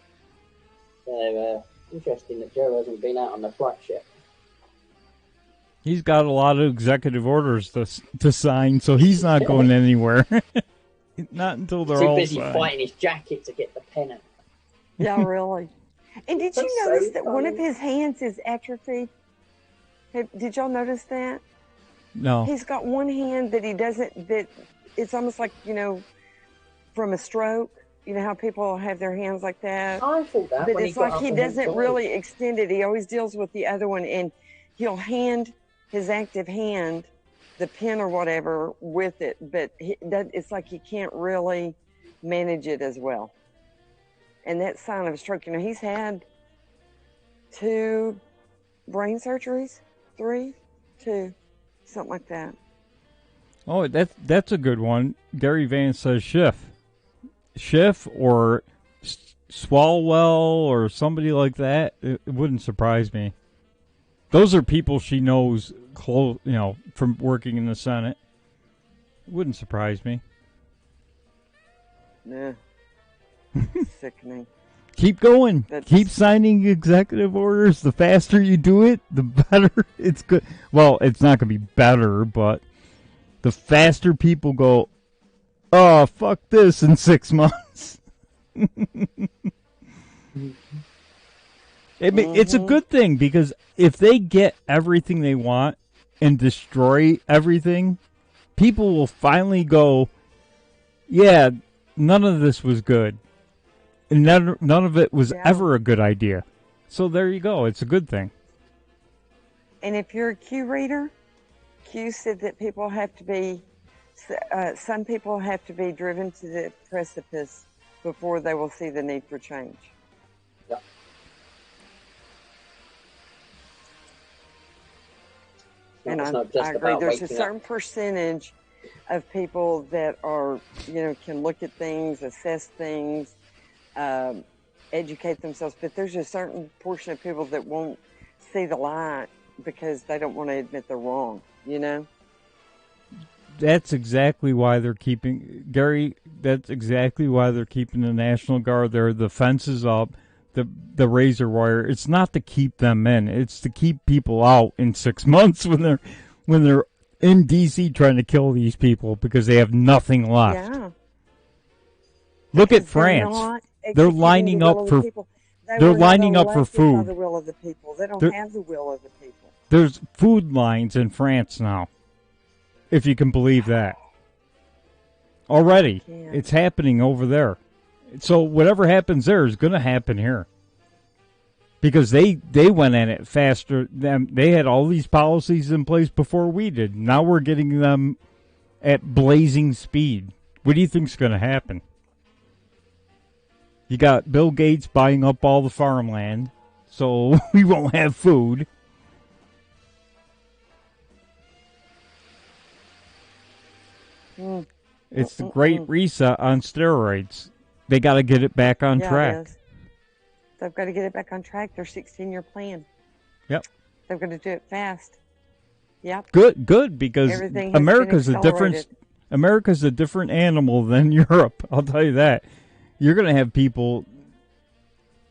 So, interesting that Joe hasn't been out on the flight yet. He's got a lot of executive orders to sign, so he's not going anywhere. Not until they're all busy signed. fighting his jacket to get the pennant. Yeah, really. And did you notice that one of his hands is atrophied? Did y'all notice that? No. He's got one hand that he doesn't, that it's almost like, from a stroke. You know how people have their hands like that? I thought that. But it's like he doesn't really extend it. He always deals with the other one, and he'll hand his active hand the pen or whatever with it, but it's like he can't really manage it as well. And that's a sign of a stroke. He's had 2 brain surgeries, 3, 2, something like that. Oh, that's a good one. Gary Vance says Schiff or Swalwell or somebody like that. It wouldn't surprise me. Those are people she knows close, from working in the Senate. It wouldn't surprise me. Yeah. Sickening. Keep going. Keep signing executive orders. The faster you do it, the better. It's good. Well, it's not going to be better, but the faster people go, oh, fuck this in 6 months. It's a good thing because if they get everything they want and destroy everything, people will finally go, yeah, none of this was good. And none of it was ever a good idea. So there you go. It's a good thing. And if you're a Q reader, Q said that people have to be, some people have to be driven to the precipice before they will see the need for change. Yeah. And I agree. There's a certain percentage of people that are, can look at things, assess things, educate themselves, but there's a certain portion of people that won't see the light because they don't want to admit they're wrong, That's exactly why they're keeping, Gary, that's exactly why they're keeping the National Guard there, the fences up, the razor wire. It's not to keep them in. It's to keep people out in 6 months when they're in D.C. trying to kill these people because they have nothing left. Yeah. Look at France. They're lining up for they're lining up for food. By the will of the people. They don't have the will of the people. There's food lines in France now, if you can believe that. Already, it's happening over there. So whatever happens there is going to happen here. Because they went at it faster. They had all these policies in place before we did. Now we're getting them at blazing speed. What do you think's going to happen? You got Bill Gates buying up all the farmland, so we won't have food. It's the Great Reset on steroids. They got to get it back on track. They've got to get it back on track. Their 16-year plan. Yep. They're going to do it fast. Yep. Good, because America's a different animal than Europe. I'll tell you that. You're going to have people,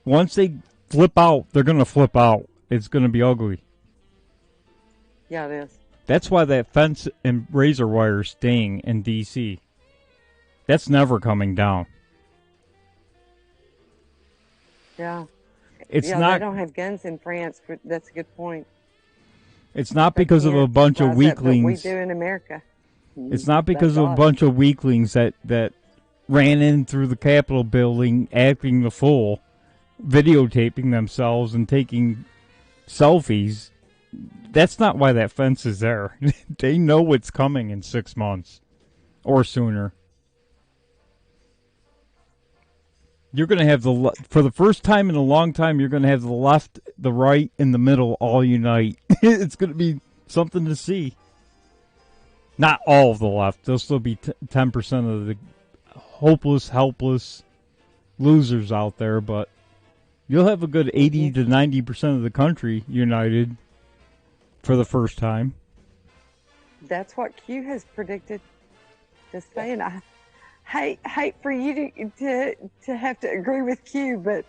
once they flip out, they're going to flip out. It's going to be ugly. Yeah, it is. That's why that fence and razor wire is staying in D.C. That's never coming down. Yeah. It's not. They don't have guns in France, but that's a good point. It's not because of a bunch of weaklings. We do in America. It's not because of a bunch of weaklings that ran in through the Capitol building acting the fool, videotaping themselves and taking selfies. That's not why that fence is there. They know what's coming in 6 months or sooner. You're going to have for the first time in a long time, you're going to have the left, the right, and the middle all unite. It's going to be something to see. Not all of the left. There'll still be 10% of the hopeless, helpless losers out there, but you'll have a good 80 to 90% of the country united for the first time. That's what Q has predicted. Just saying, I hate for you to have to agree with Q, but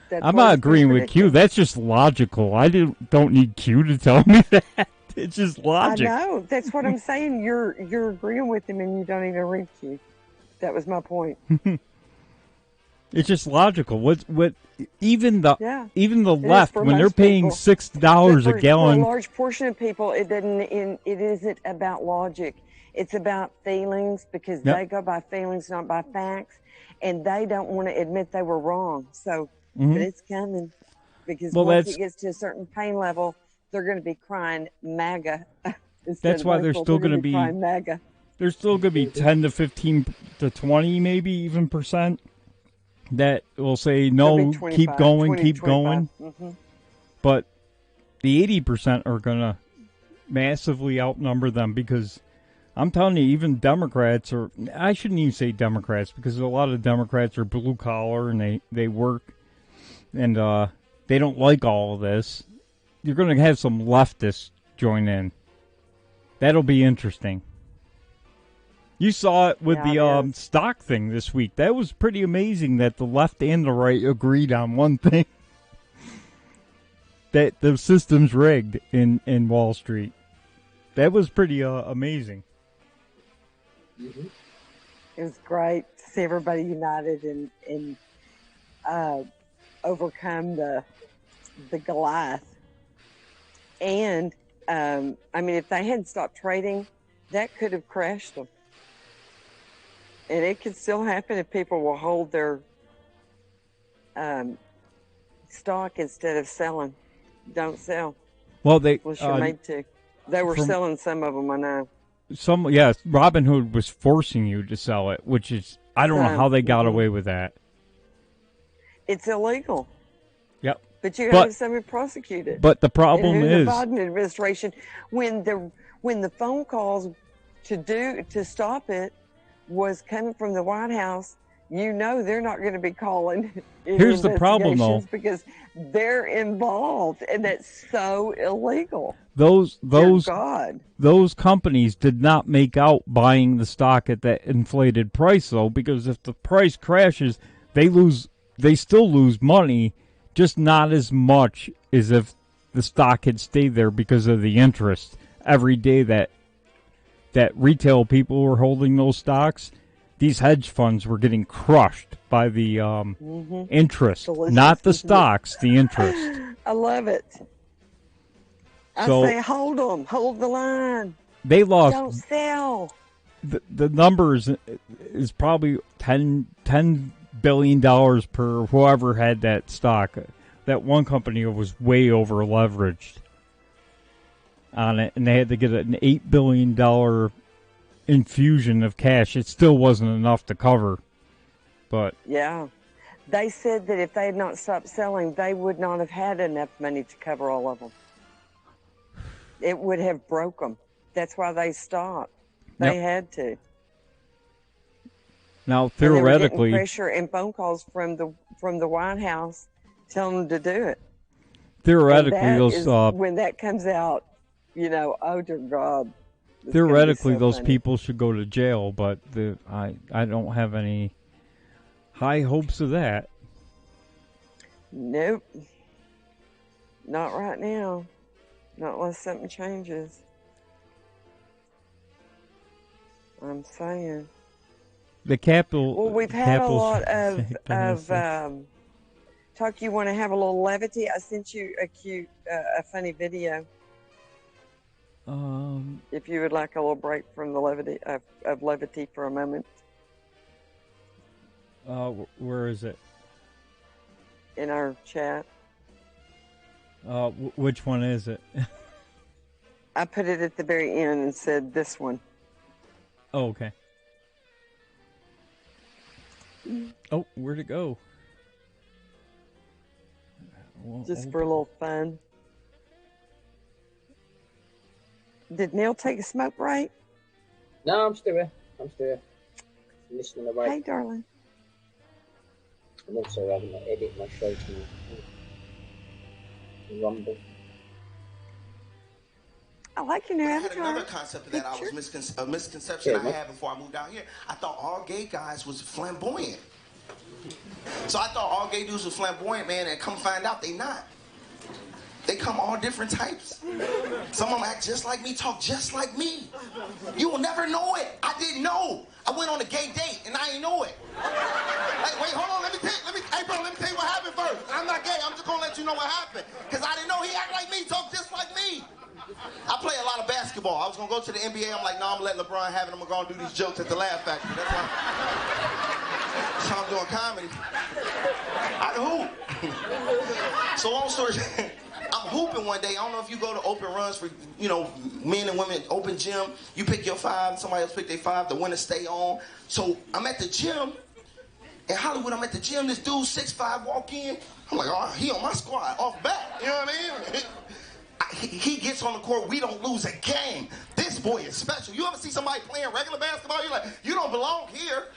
that's I'm not agreeing with Q. That's just logical. I don't need Q to tell me that. It's just logic. I know. That's what I'm saying. You're agreeing with him, and you don't even read Q. That was my point. It's just logical. What even the left, when they're paying $6 a gallon. For a large portion of people, it isn't about logic. It's about feelings, because they go by feelings, not by facts, and they don't want to admit they were wrong. So, but it's coming, because once it gets to a certain pain level, they're going to be crying MAGA. That's why they're still going to be crying MAGA. There's still going to be 10 to 15 to 20, maybe even percent that will say no, keep going, keep going. Mm-hmm. But the 80% are going to massively outnumber them, because I'm telling you, even Democrats, or I shouldn't even say Democrats, because a lot of Democrats are blue collar and they work, and they don't like all of this. You're going to have some leftists join in. That'll be interesting. You saw it with the stock thing this week. That was pretty amazing that the left and the right agreed on one thing. That the system's rigged in Wall Street. That was pretty amazing. Mm-hmm. It was great to see everybody united and overcome the Goliath. And, I mean, if they hadn't stopped trading, that could have crashed them. And it can still happen if people will hold their stock instead of selling. Don't sell. Well, they Unless you're made to. They were selling some of them, I know. Robinhood was forcing you to sell it, which is, I don't know how they got away with that. It's illegal. Yep. But you got to have somebody prosecute it. But the problem is the Biden administration, when the phone calls to stop it was coming from the White House, they're not going to be calling. Here's the problem, though, because they're involved, and that's so illegal. Those companies did not make out buying the stock at that inflated price, though, because if the price crashes, they still lose money, just not as much as if the stock had stayed there because of the interest. Every day that retail people were holding those stocks, these hedge funds were getting crushed by the interest, not the stocks, the interest. I love it. I say hold them, hold the line. They lost. Don't sell. The numbers is probably $10 billion per whoever had that stock. That one company was way over leveraged on it, and they had to get an $8 billion infusion of cash. It still wasn't enough to cover, but yeah, they said that if they had not stopped selling, they would not have had enough money to cover all of them. It would have broke them. That's why they stopped. They had to. Now, theoretically, and they were getting pressure and phone calls from the White House telling them to do it. Theoretically, those when that comes out, oh dear God. Theoretically, those people should go to jail, but I don't have any high hopes of that. Nope. Not right now. Not unless something changes. I'm saying. The Capitol. Well, we've had a lot of talk. You want to have a little levity? I sent you a funny video. If you would like a little break from the levity of levity for a moment. Where is it? In our chat. Which one is it? I put it at the very end and said this one. Oh, okay. Oh, where'd it go? Just for a little fun. Did Neil take a smoke break? No, I'm still here. I'm listening to right. Hey, darling. I'm also having to edit my show to Rumble. I like your new avatar. I had another concept of that. I was a misconception I had before I moved out here. I thought all gay guys was flamboyant. So I thought all gay dudes were flamboyant, man, and come find out they not. They come all different types. Some of them act just like me, talk just like me. You will never know it. I didn't know. I went on a gay date and I ain't know it. Like, wait, hold on, let me tell you what happened first. I'm not gay, I'm just gonna let you know what happened. Because I didn't know he act like me, talk just like me. I play a lot of basketball. I was gonna go to the NBA, I'm like, no, I'm gonna let LeBron have it, I'm gonna go do these jokes at the Laugh Factory. That's why I'm doing comedy. I can hoop. So long story short, I'm hooping one day. I don't know if you go to open runs for, men and women, open gym. You pick your 5, somebody else pick their 5, the winner stay on. So I'm at the gym. In Hollywood, I'm at the gym. This dude, 6'5", walk in. I'm like, oh, he on my squad, off back. You know what I mean? He gets on the court, we don't lose a game. This boy is special. You ever see somebody playing regular basketball? You're like, you don't belong here.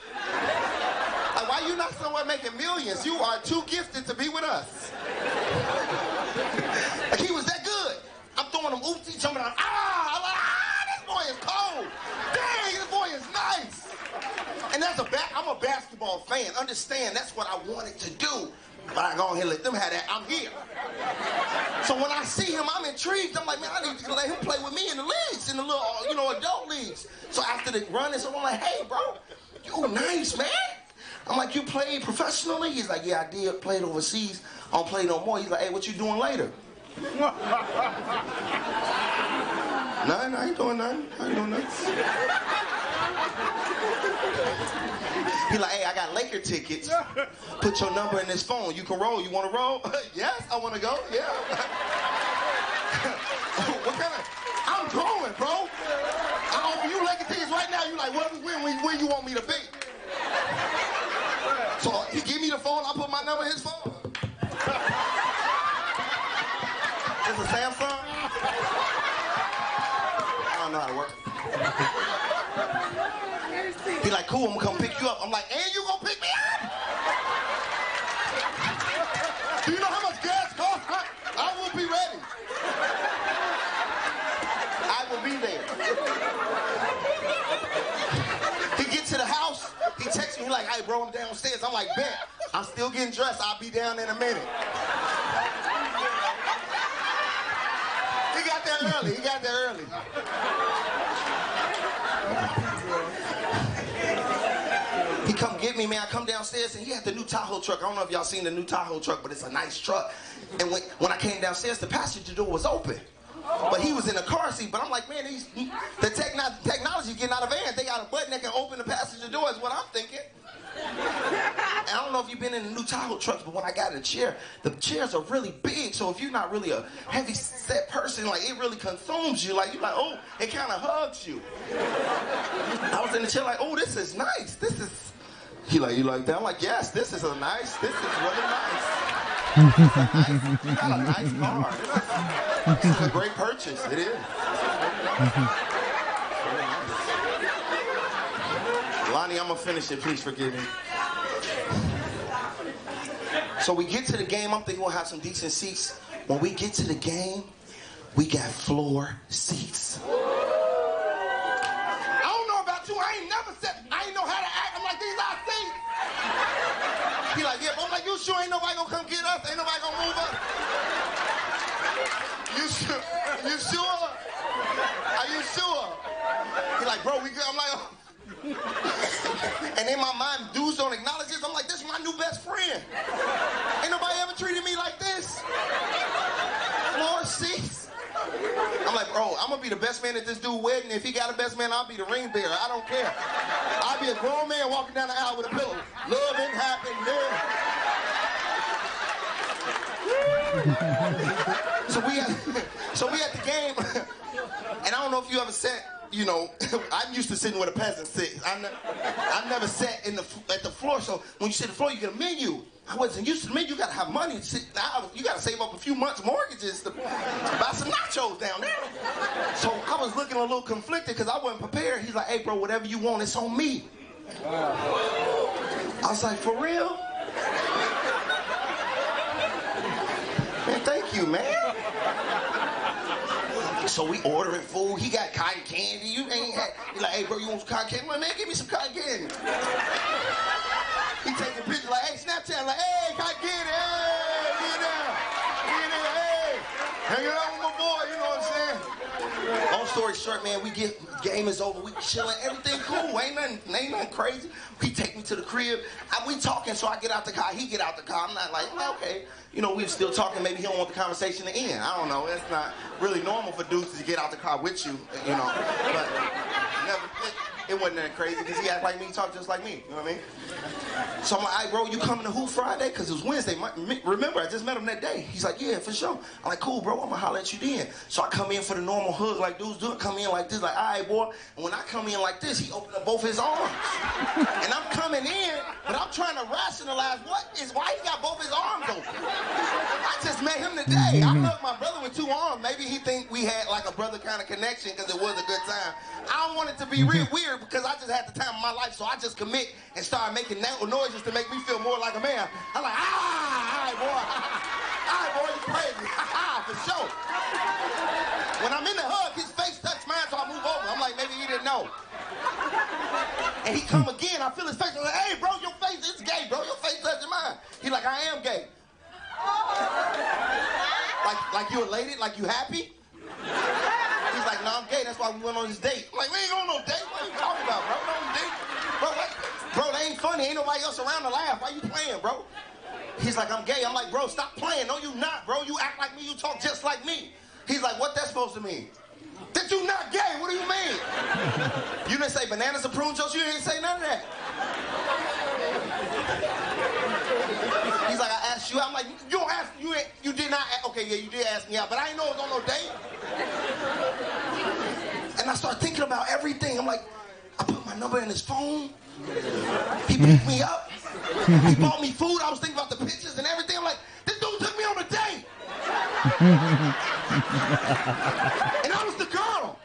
Like, why you not somewhere making millions? You are too gifted to be with us. Like, he was that good. I'm throwing him oopsie, jumping on, I'm like, this boy is cold. Dang, this boy is nice. And I'm a basketball fan. Understand, that's what I wanted to do. But I go ahead and let them have that. I'm here. So when I see him, I'm intrigued. I'm like, man, I need to let him play with me in the leagues, in the little, adult leagues. So after the run, I'm like, hey, bro, you nice, man. I'm like, you played professionally? He's like, yeah, I did. Played overseas. I don't play no more. He's like, hey, what you doing later? Nothing. I ain't doing nothing. He like, hey, I got Laker tickets. Put your number in this phone. You can roll. You want to roll? Yes, I want to go. Yeah. What kind of? I'm going, bro. I offer you Laker tickets right now. You like, where you want me to be? So he give me the phone. I put my number in his phone. It's a Samsung. I don't know how to work. He like, cool, I'm gonna come pick you up. I'm like, and you gonna pick me up? Do you know how much gas costs? I will be ready. I will be there. He gets to the house, he texts me, he like, hey bro, I'm downstairs. I'm like, bet. I'm still getting dressed, I'll be down in a minute. He got there early. He come get me, man. I come downstairs and he had the new Tahoe truck. I don't know if y'all seen the new Tahoe truck, but it's a nice truck. And when I came downstairs, the passenger door was open. But he was in a car seat. But I'm like, man, the technology's getting out of hand. They got a button that can open the passenger door is what I'm thinking. And I don't know if you've been in the new Tahoe trucks, but when I got in the chairs are really big. So if you're not really a heavy set person, like it really consumes you. Like you're like, oh, it kind of hugs you. I was in the chair like, oh, this is nice. You like that? I'm like, yes, this is really nice. You got a nice car. This is a great purchase. It is. Lonnie, I'm gonna finish it. Please forgive me. So we get to the game. I'm thinking we'll have some decent seats. When we get to the game, we got floor seats. I don't know about you. I ain't know how to act. I'm like, these are seats. He like, yeah. I'm like, you sure ain't nobody gonna come get us? Ain't nobody gonna move us? You sure? You sure? Are you sure? He like, bro, we good. I'm like, oh. And in my mind, dudes don't acknowledge this. I'm like, this is my new best friend. Ain't nobody ever treated me like this. Floor seats. I'm like, bro, I'm gonna be the best man at this dude's wedding. If he got a best man, I'll be the ring bearer. I don't care. I'll be a grown man walking down the aisle with a pillow. Love and happiness. So we at the game, and I don't know if you ever sat. You know, I'm used to sitting where the peasants sit. I've never sat at the floor, so when you sit at the floor, you get a menu. I wasn't used to the menu. You gotta have money to sit. You gotta save up a few months' mortgages to buy some nachos down there. So I was looking a little conflicted because I wasn't prepared. He's like, hey, bro, whatever you want, it's on me. I was like, for real? Man, thank you, man. So we ordering food. He got cotton candy. You ain't had. He like, hey, bro, you want some cotton candy? I'm like, man, give me some cotton candy. He taking pictures like, hey, Snapchat, like, hey, cotton candy, hey, get down, hey, hanging out with my boy, you know what I'm saying? Long story short, man, game is over, we chilling, everything cool, ain't nothing crazy. He take me to the crib, we talking, so I get out the car, he get out the car. I'm not like, okay, you know, we're still talking, maybe he don't want the conversation to end. I don't know, it's not really normal for dudes to get out the car with you, you know, but it wasn't that crazy, because he act like me, he talk just like me, you know what I mean? So I'm like, hey, bro, you coming to who Friday? Because it was Wednesday. Remember, I just met him that day. He's like, yeah, for sure. I'm like, cool, bro, I'm going to holler at you then. So I come in for the normal hug like dudes do. I come in like this, like, all right, boy. And when I come in like this, he opened up both his arms. And I'm coming in, but I'm trying to rationalize why he got both his arms open. I just met him today. I hugged my brother with two arms. Maybe he think we had like a brother kind of connection because it was a good time. I don't want it to be real weird because I just had the time of my life, so I just commit and start making noises to make me feel more like a man. I'm like, all right, boy, you crazy, for sure. When I'm in the hug, his face touched mine, so I move over. I'm like, maybe he didn't know. And he come again, I feel his face, I'm like, hey, bro, your face is gay, bro, your face touching mine. He like, I am gay. Like you elated, like you happy? He's like, no, I'm gay, that's why we went on this date. I'm like, we ain't going on no date, what are you talking about, bro? No date. Bro, that ain't funny. Ain't nobody else around to laugh. Why you playing, bro? He's like, I'm gay. I'm like, bro, stop playing. No, you not, bro. You act like me. You talk just like me. He's like, what that's supposed to mean? That you not gay. What do you mean? You didn't say bananas and prune juice. You didn't say none of that. He's like, I asked you. I'm like, you don't ask. You did not. Okay, yeah, you did ask me out, but I ain't know it was on no date. And I started thinking about everything. I'm like, I put my number in his phone. He picked me up. He bought me food. I was thinking about the pictures and everything. I'm like, this dude took me on a date. And I was the girl.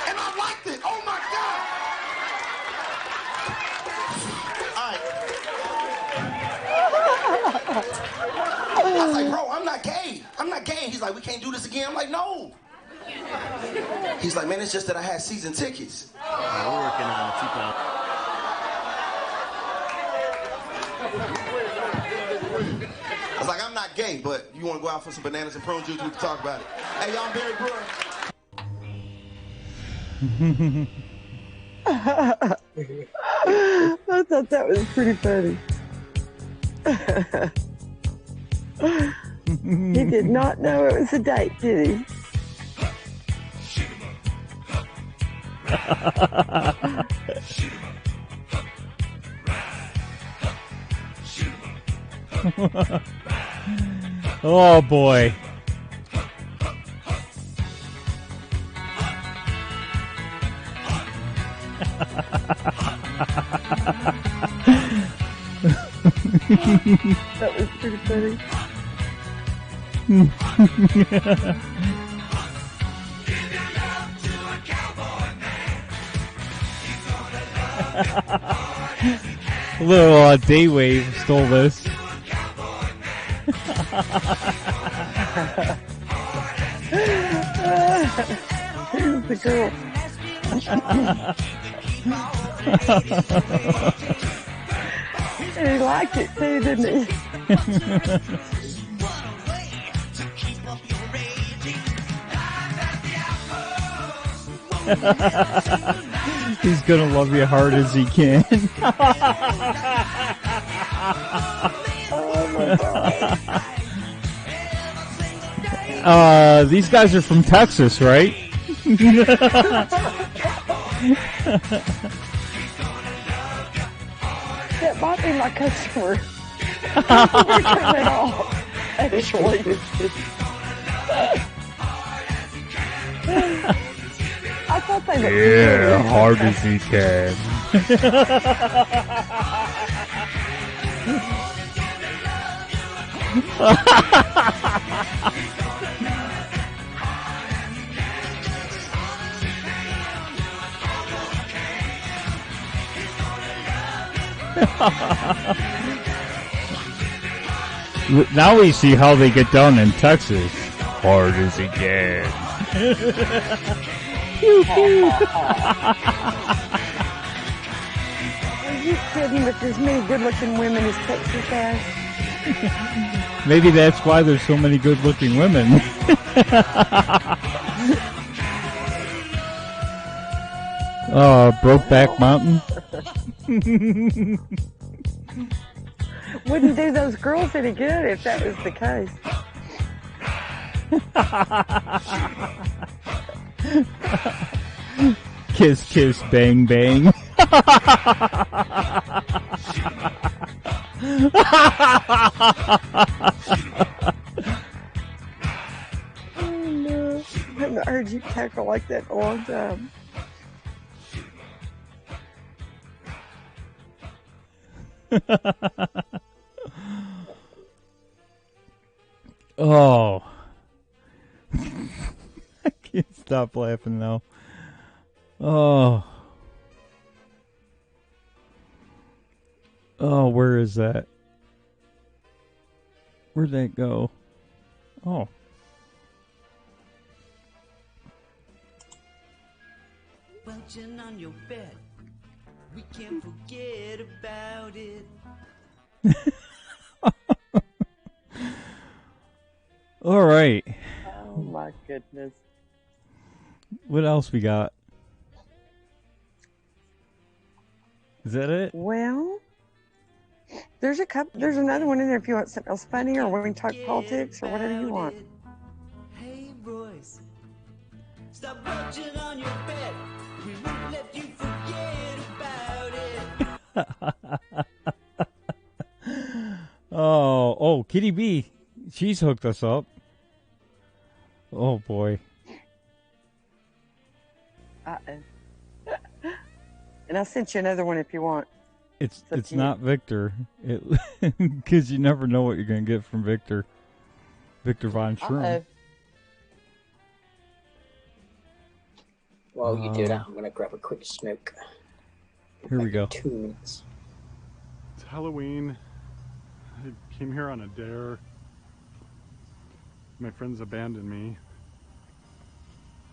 And I liked it. Oh my God. All right. I was like, bro, I'm not gay. I'm not gay. He's like, we can't do this again. I'm like, no. He's like, man, it's just that I had season tickets. We're working on a T-Pop. I was like, I'm not gay, but you want to go out for some bananas and prune juice, we can talk about it. Hey, y'all, I'm Barry Brewer. I thought that was pretty funny. He did not know it was a date, did he? Oh boy. That was pretty funny. Little Daywave stole this. Here's the girl. And he liked it too, didn't he? He's gonna love you hard as he can. Oh my God. These guys are from Texas, right? That might be my customer. They're coming off, actually. I thought they looked Yeah, hard as he can. Now we see how they get down in Texas. Hard as he can. Are you kidding with as many good-looking women as Texas has? Maybe that's why there's so many good-looking women. Brokeback Mountain. Wouldn't do those girls any good if that was the case. Kiss, kiss, bang, bang. Oh no, I haven't heard you cackle like that in a long time. Oh. I can't stop laughing now. Oh. Oh, where is that? Where'd that go? Oh. Welching on your bed. We can't forget about it. All right. Oh my goodness. What else we got? Is that it? Well, there's a couple. There's another one in there if you want something else funny, or we can talk politics or whatever you want. Hey Royce, Stop roaching on your bed. We won't let you forget about it. Oh, Kitty B. She's hooked us up. Oh, boy. Uh-oh. And I sent you another one if you want. It's not Victor. Because you never know what you're going to get from Victor. Victor Von Schroom. While you do that, I'm going to grab a quick smoke. Here we go. 2 minutes. It's Halloween. I came here on a dare. My friends abandoned me.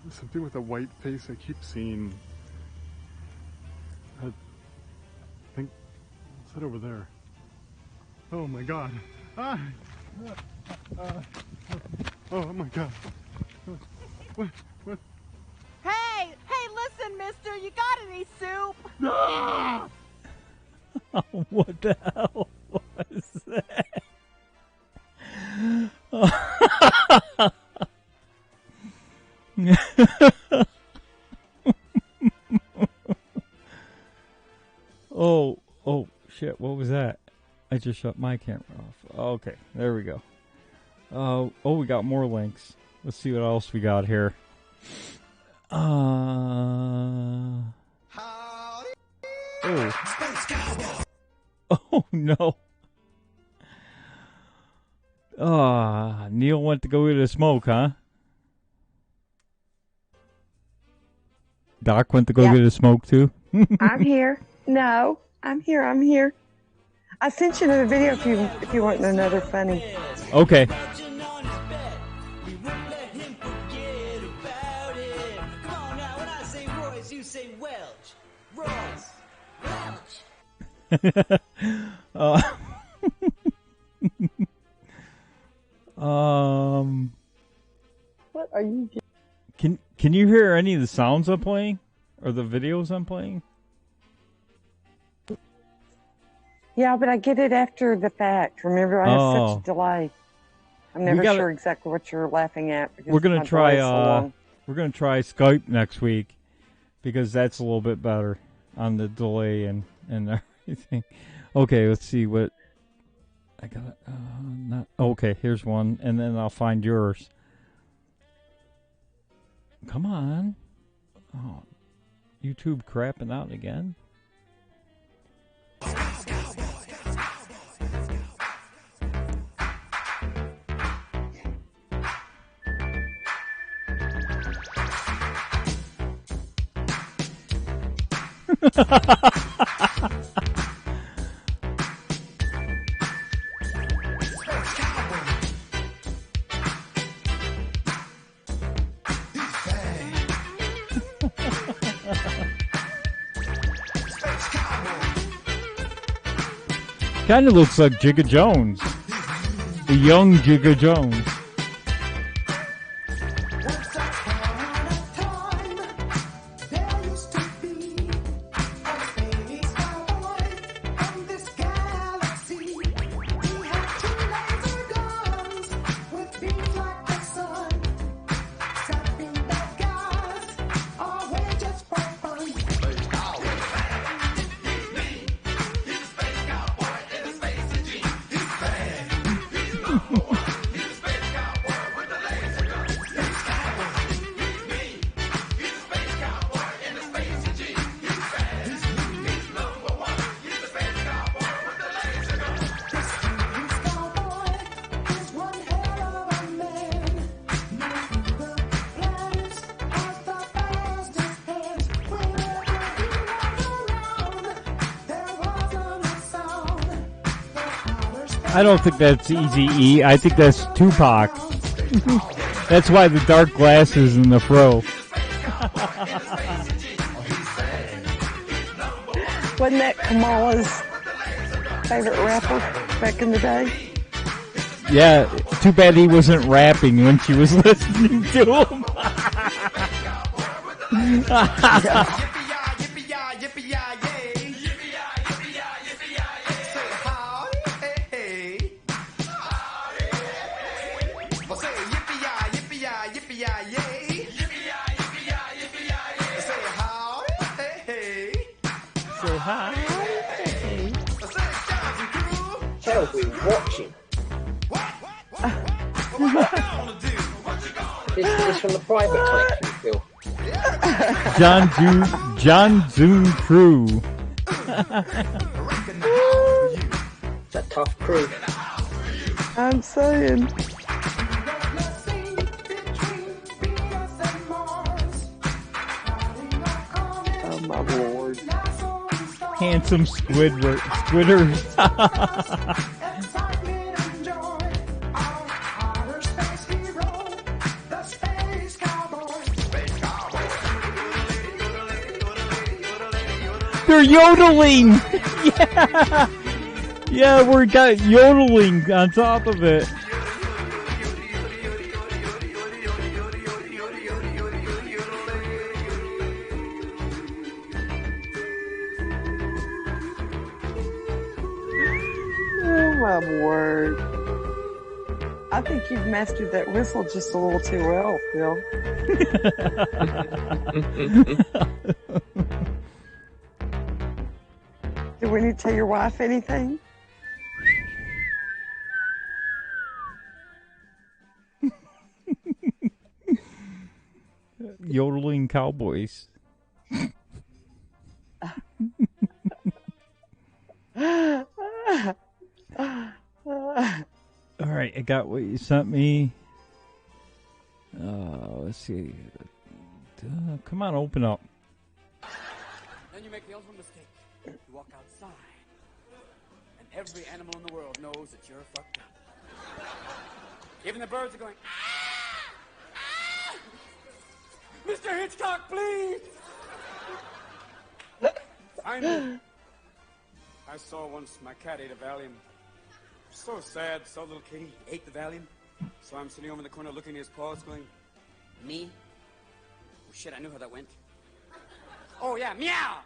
There's something with a white face I keep seeing. I think, what's that over there? Oh my god. Ah! Oh my god. What? Hey, listen, mister, you got any soup? Ah! Oh, what the hell was that? Oh, shit, what was that? I just shut my camera off. Okay, there we go. We got more links. Let's see what else we got here. Oh. Oh, no. Neil went to go get a smoke, huh? Doc went to go get a smoke, too? I'm here. No, I'm here. I sent you another video if you want another funny. Okay. Roaching on his bed. We won't let him forget about it. Come on now, when I say Royce, you say Welch. Royce. What are you doing? Can you hear any of the sounds I'm playing? Or the videos I'm playing? Yeah, but I get it after the fact. Remember, I have such a delay. I'm never sure exactly what you're laughing at. Because we're gonna try. So long. We're gonna try Skype next week because that's a little bit better on the delay and everything. Okay, let's see what I got. Not okay. Here's one, and then I'll find yours. Come on. Oh, YouTube crapping out again. Kind of looks like Jigga Jones, the young Jigga Jones. I don't think that's Eazy-E. I think that's Tupac. That's why the dark glasses and the fro. Wasn't that Kamala's favorite rapper back in the day? Yeah, too bad he wasn't rapping when she was listening to him. what we're watching. This from the private collection, Phil. John Zoom Crew. It's a tough crew. I'm saying. Oh my lord. Handsome Squidders. They're yodeling! Yeah! Yeah, we got yodeling on top of it. Oh my word. I think you've mastered that whistle just a little too well, Phil. Do we need to tell your wife anything? Yodeling cowboys. Alright, I got what you sent me. Let's see. Come on, open up. Then you make the ultimate mistake. You walk outside, and every animal in the world knows that you're fucked up. Even the birds are going, ah! Ah! Mr. Hitchcock, please! Finally, I saw once my cat ate a Valium. So sad, so little kitty ate the Valium. So I'm sitting over in the corner looking at his paws going, me? Oh shit, I knew how that went. Oh yeah, meow!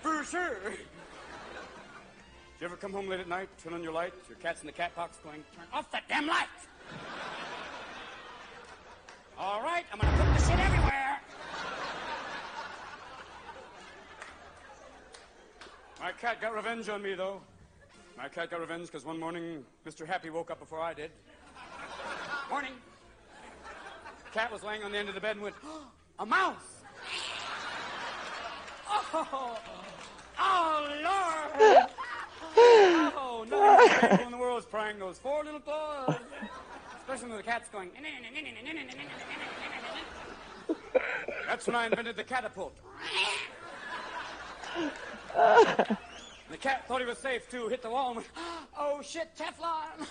For sure. Do you ever come home late at night, turn on your light, your cat's in the cat box going, turn off that damn light! All right, I'm gonna put the shit everywhere. My cat got revenge on me, though. My cat got revenge because one morning, Mr. Happy woke up before I did. Morning. Cat was laying on the end of the bed and went, oh, a mouse! Oh, Lord! Oh, nothing more painful in the world is prying those 4 little claws. Especially when the cat's going. That's when I invented the catapult. The cat thought he was safe, too. Hit the wall and went, oh, shit, Teflon.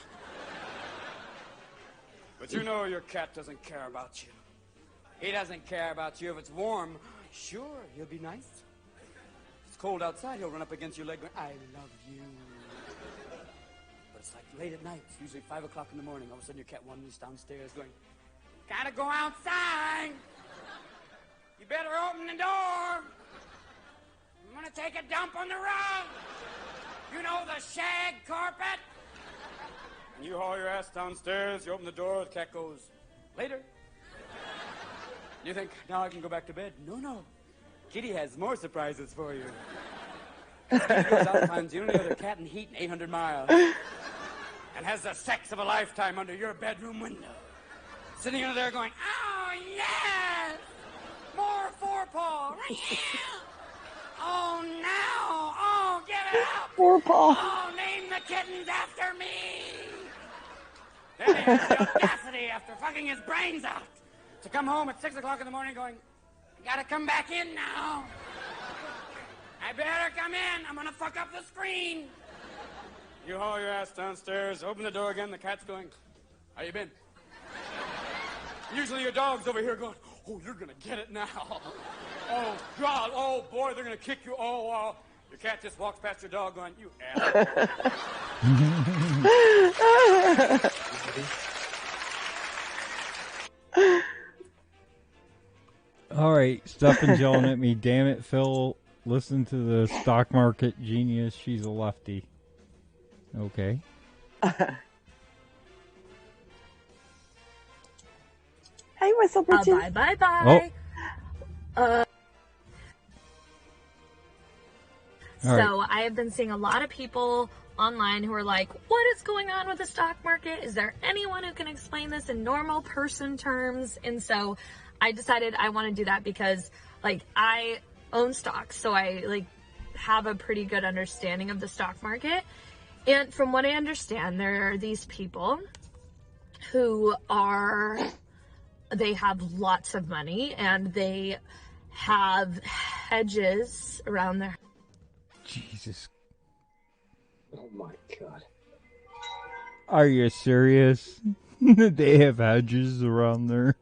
But you know your cat doesn't care about you. He doesn't care about you if it's warm. Sure, he'll be nice. If it's cold outside, he'll run up against your leg going, I love you. But it's like late at night. It's usually 5 o'clock in the morning. All of a sudden, your cat wanders downstairs going, gotta go outside. You better open the door. I'm gonna take a dump on the rug. You know, the shag carpet. And you haul your ass downstairs, you open the door, the cat goes, later. You think, now I can go back to bed. No. Kitty has more surprises for you. Kitty goes out and finds the only other cat in heat in 800 miles. And has the sex of a lifetime under your bedroom window. Sitting under there going, oh, yes! More forepaw. Oh, no! Oh, get it up! Forepaw. Oh, name the kittens after me! Then he has the audacity, after fucking his brains out, to come home at 6 o'clock in the morning going, I gotta come back in now. I better come in. I'm gonna fuck up the screen. You haul your ass downstairs, open the door again, the cat's going, how you been? Usually your dog's over here going, oh, you're gonna get it now. Oh, God, oh, boy, they're gonna kick you. Oh, wow. Your cat just walks past your dog going, you asshole. All right, Stephan's yelling at me. Damn it, Phil. Listen to the stock market genius. She's a lefty. Okay. Hey, Whistle Bridget. Bye. Oh. All right. So I have been seeing a lot of people online who are like, what is going on with the stock market? Is there anyone who can explain this in normal person terms? And so I decided I want to do that because like I own stocks. So I like have a pretty good understanding of the stock market. And from what I understand, there are these people who they have lots of money and they have hedges around their. Jesus. Oh my God. Are you serious? They have hedges around there.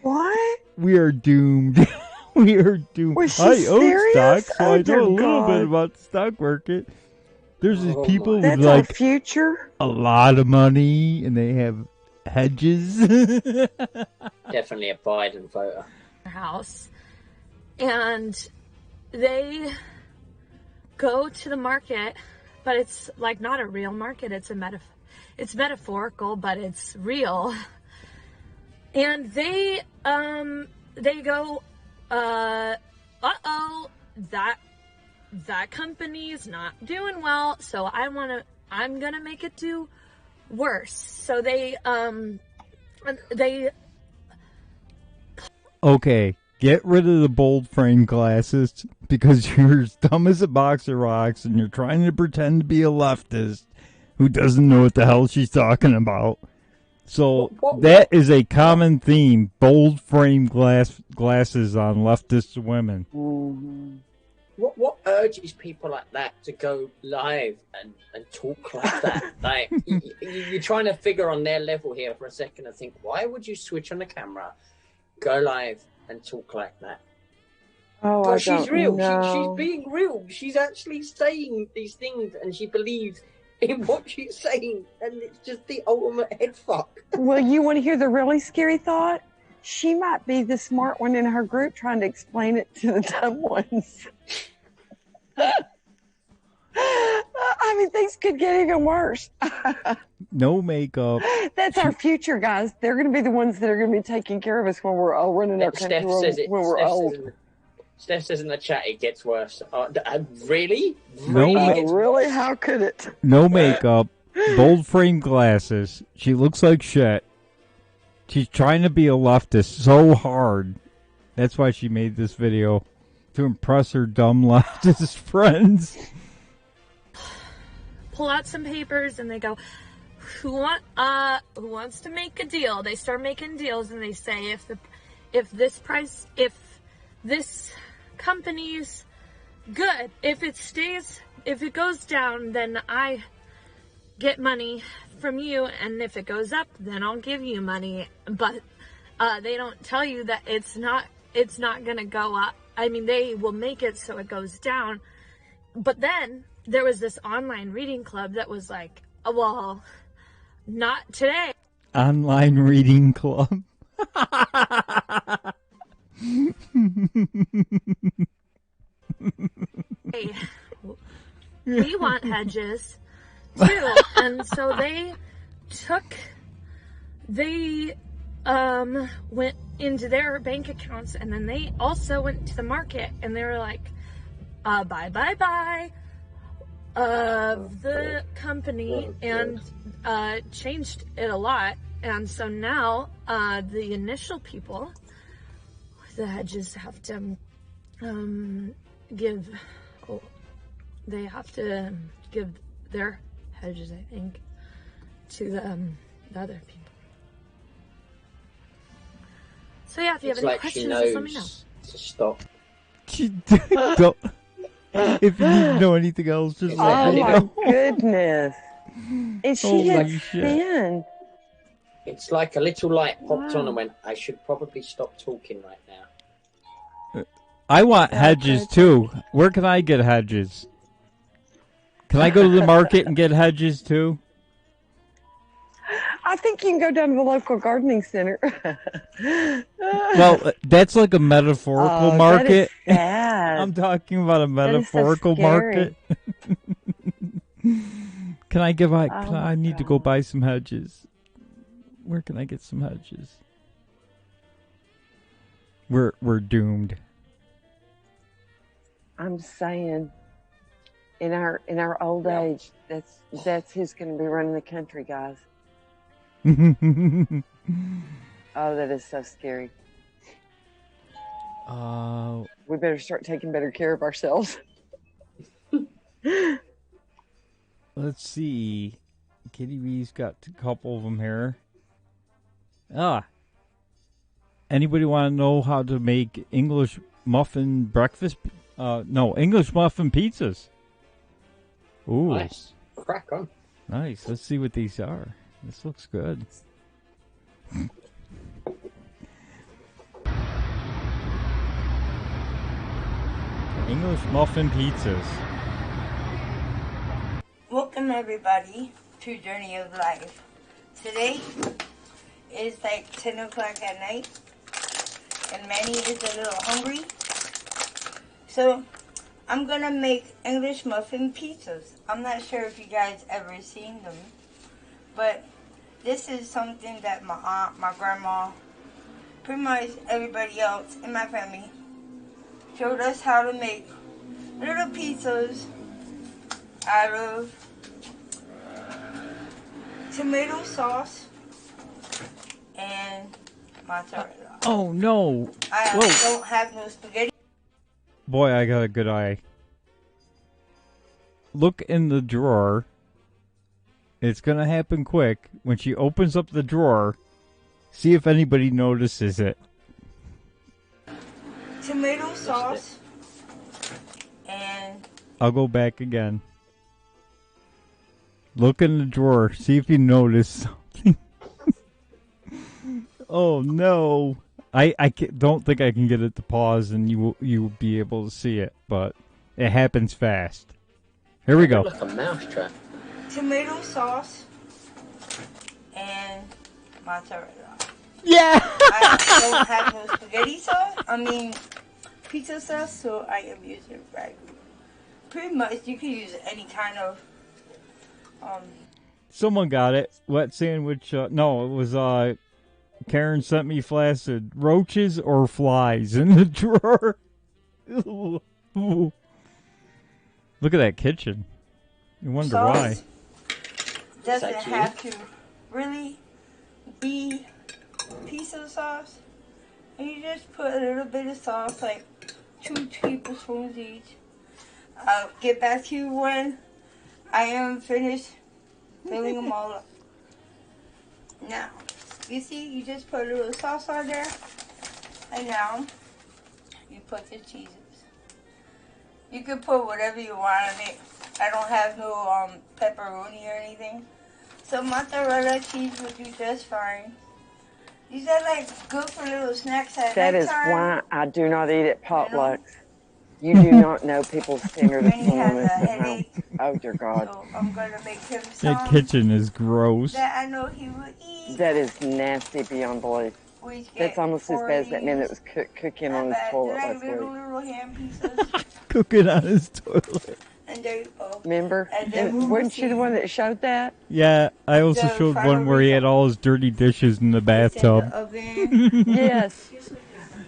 What? We are doomed. We are doomed. Was she I own serious? stocks, so Oh, I know dear a little bit God. about the stock market. There's these people with That's our like future. a lot of money, and they have hedges. Definitely a Biden voter. House, and they go to the market, but it's like not a real market. It's it's metaphorical, but it's real. And they go, uh-oh, that company is not doing well, so I'm gonna make it do worse. So they Okay, get rid of the bold frame glasses because you're as dumb as a box of rocks and you're trying to pretend to be a leftist who doesn't know what the hell she's talking about. So that is a common theme, bold frame glasses on leftist women. What urges people like that to go live and talk like that? Like you're trying to figure on their level here for a second and think, why would you switch on the camera, go live and talk like that? Oh, But I she's don't real. know. She's being real. She's actually saying these things and she believes in what she's saying, and it's just the ultimate head fuck. Well, you want to hear the really scary thought? She might be the smart one in her group trying to explain it to the dumb ones. I mean, things could get even worse. No makeup. That's our future, guys. They're going to be the ones that are going to be taking care of us when we're all running our country when we're old. Steph says in the chat it gets worse. Really? No, really? How could it? No makeup, bold frame glasses. She looks like shit. She's trying to be a leftist so hard. That's why she made this video, to impress her dumb leftist friends. pull out some papers and they go, who wants to make a deal? They start making deals and they say if this company's good, if it goes down, then I get money from you, and if it goes up, then I'll give you money. But they don't tell you that it's not gonna go up. I mean, they will make it so it goes down. But then there was this online reading club that was like, oh, well, not today. Online reading club. Hey, we want hedges too. And so they went into their bank accounts, and then they also went to the market, and they were like, bye of the company, and changed it a lot. And so now the initial people, the hedges, have to give their hedges, I think, to the other people. So yeah, if you have any questions, just let me know. To stop. Don't. If you need to know anything else, just let me know. Oh my goodness! And she had spin. It's like a little light popped on and went, I should probably stop talking right now. I want hedges too. Where can I get hedges? Can I go to the market and get hedges too? I think you can go down to the local gardening center. Well, that's like a metaphorical market. That is sad. I'm talking about a metaphorical market. Can I give? I need to go buy some hedges. Where can I get some hedges? We're doomed. I'm saying, in our old age, that's who's going to be running the country, guys. Oh, that is so scary. We better start taking better care of ourselves. Let's see. Kitty V's got a couple of them here. Anybody want to know how to make English muffin breakfast? No, English muffin pizzas. Ooh. Nice. Crack on. Nice. Let's see what these are. This looks good. English muffin pizzas. Welcome everybody to Journey of Life. Today is like 10 o'clock at night and Manny is a little hungry. So I'm gonna make English muffin pizzas. I'm not sure if you guys ever seen them, but this is something that my aunt, my grandma, pretty much everybody else in my family showed us how to make little pizzas out of tomato sauce and mozzarella. Oh no! I don't have no spaghetti. Boy, I got a good eye. Look in the drawer. It's gonna happen quick. When she opens up the drawer, see if anybody notices it. Tomato sauce and I'll go back again. Look in the drawer. See if you notice something. Oh no! I don't think I can get it to pause, and you will be able to see it, but it happens fast. Here we go. Like a mousetrap. tomato sauce and mozzarella. Yeah! I don't have no spaghetti sauce. I mean, pizza sauce, so I am using ragu. Pretty much, you can use any kind of. Someone got it. Wet sandwich. No, it was Karen sent me flaccid roaches or flies in the drawer. Ooh. Look at that kitchen. You wonder why. Doesn't have to really be pizza sauce. And you just put a little bit of sauce, like 2 tablespoons each. I'll get back to you when I am finished filling them all up. Now, you see, you just put a little sauce on there. And now, you put the cheeses. You can put whatever you want on it. I don't have no pepperoni or anything. So mozzarella cheese would do just fine. These are like good for little snacks at That is nighttime. why I do not eat at potlucks. You do not know people's standard of cleanliness at home. Oh, dear God. So I'm going to make him some That kitchen is gross. that I know he will eat. That is nasty beyond belief. That's almost as bad as that man that was cooking on his toilet like last week. little ham pieces. Cooking on his toilet. And there you go. Remember? And then And weren't you the one that showed that? Yeah, I also The showed final one where he had all his dirty dishes in the bathtub. Yes.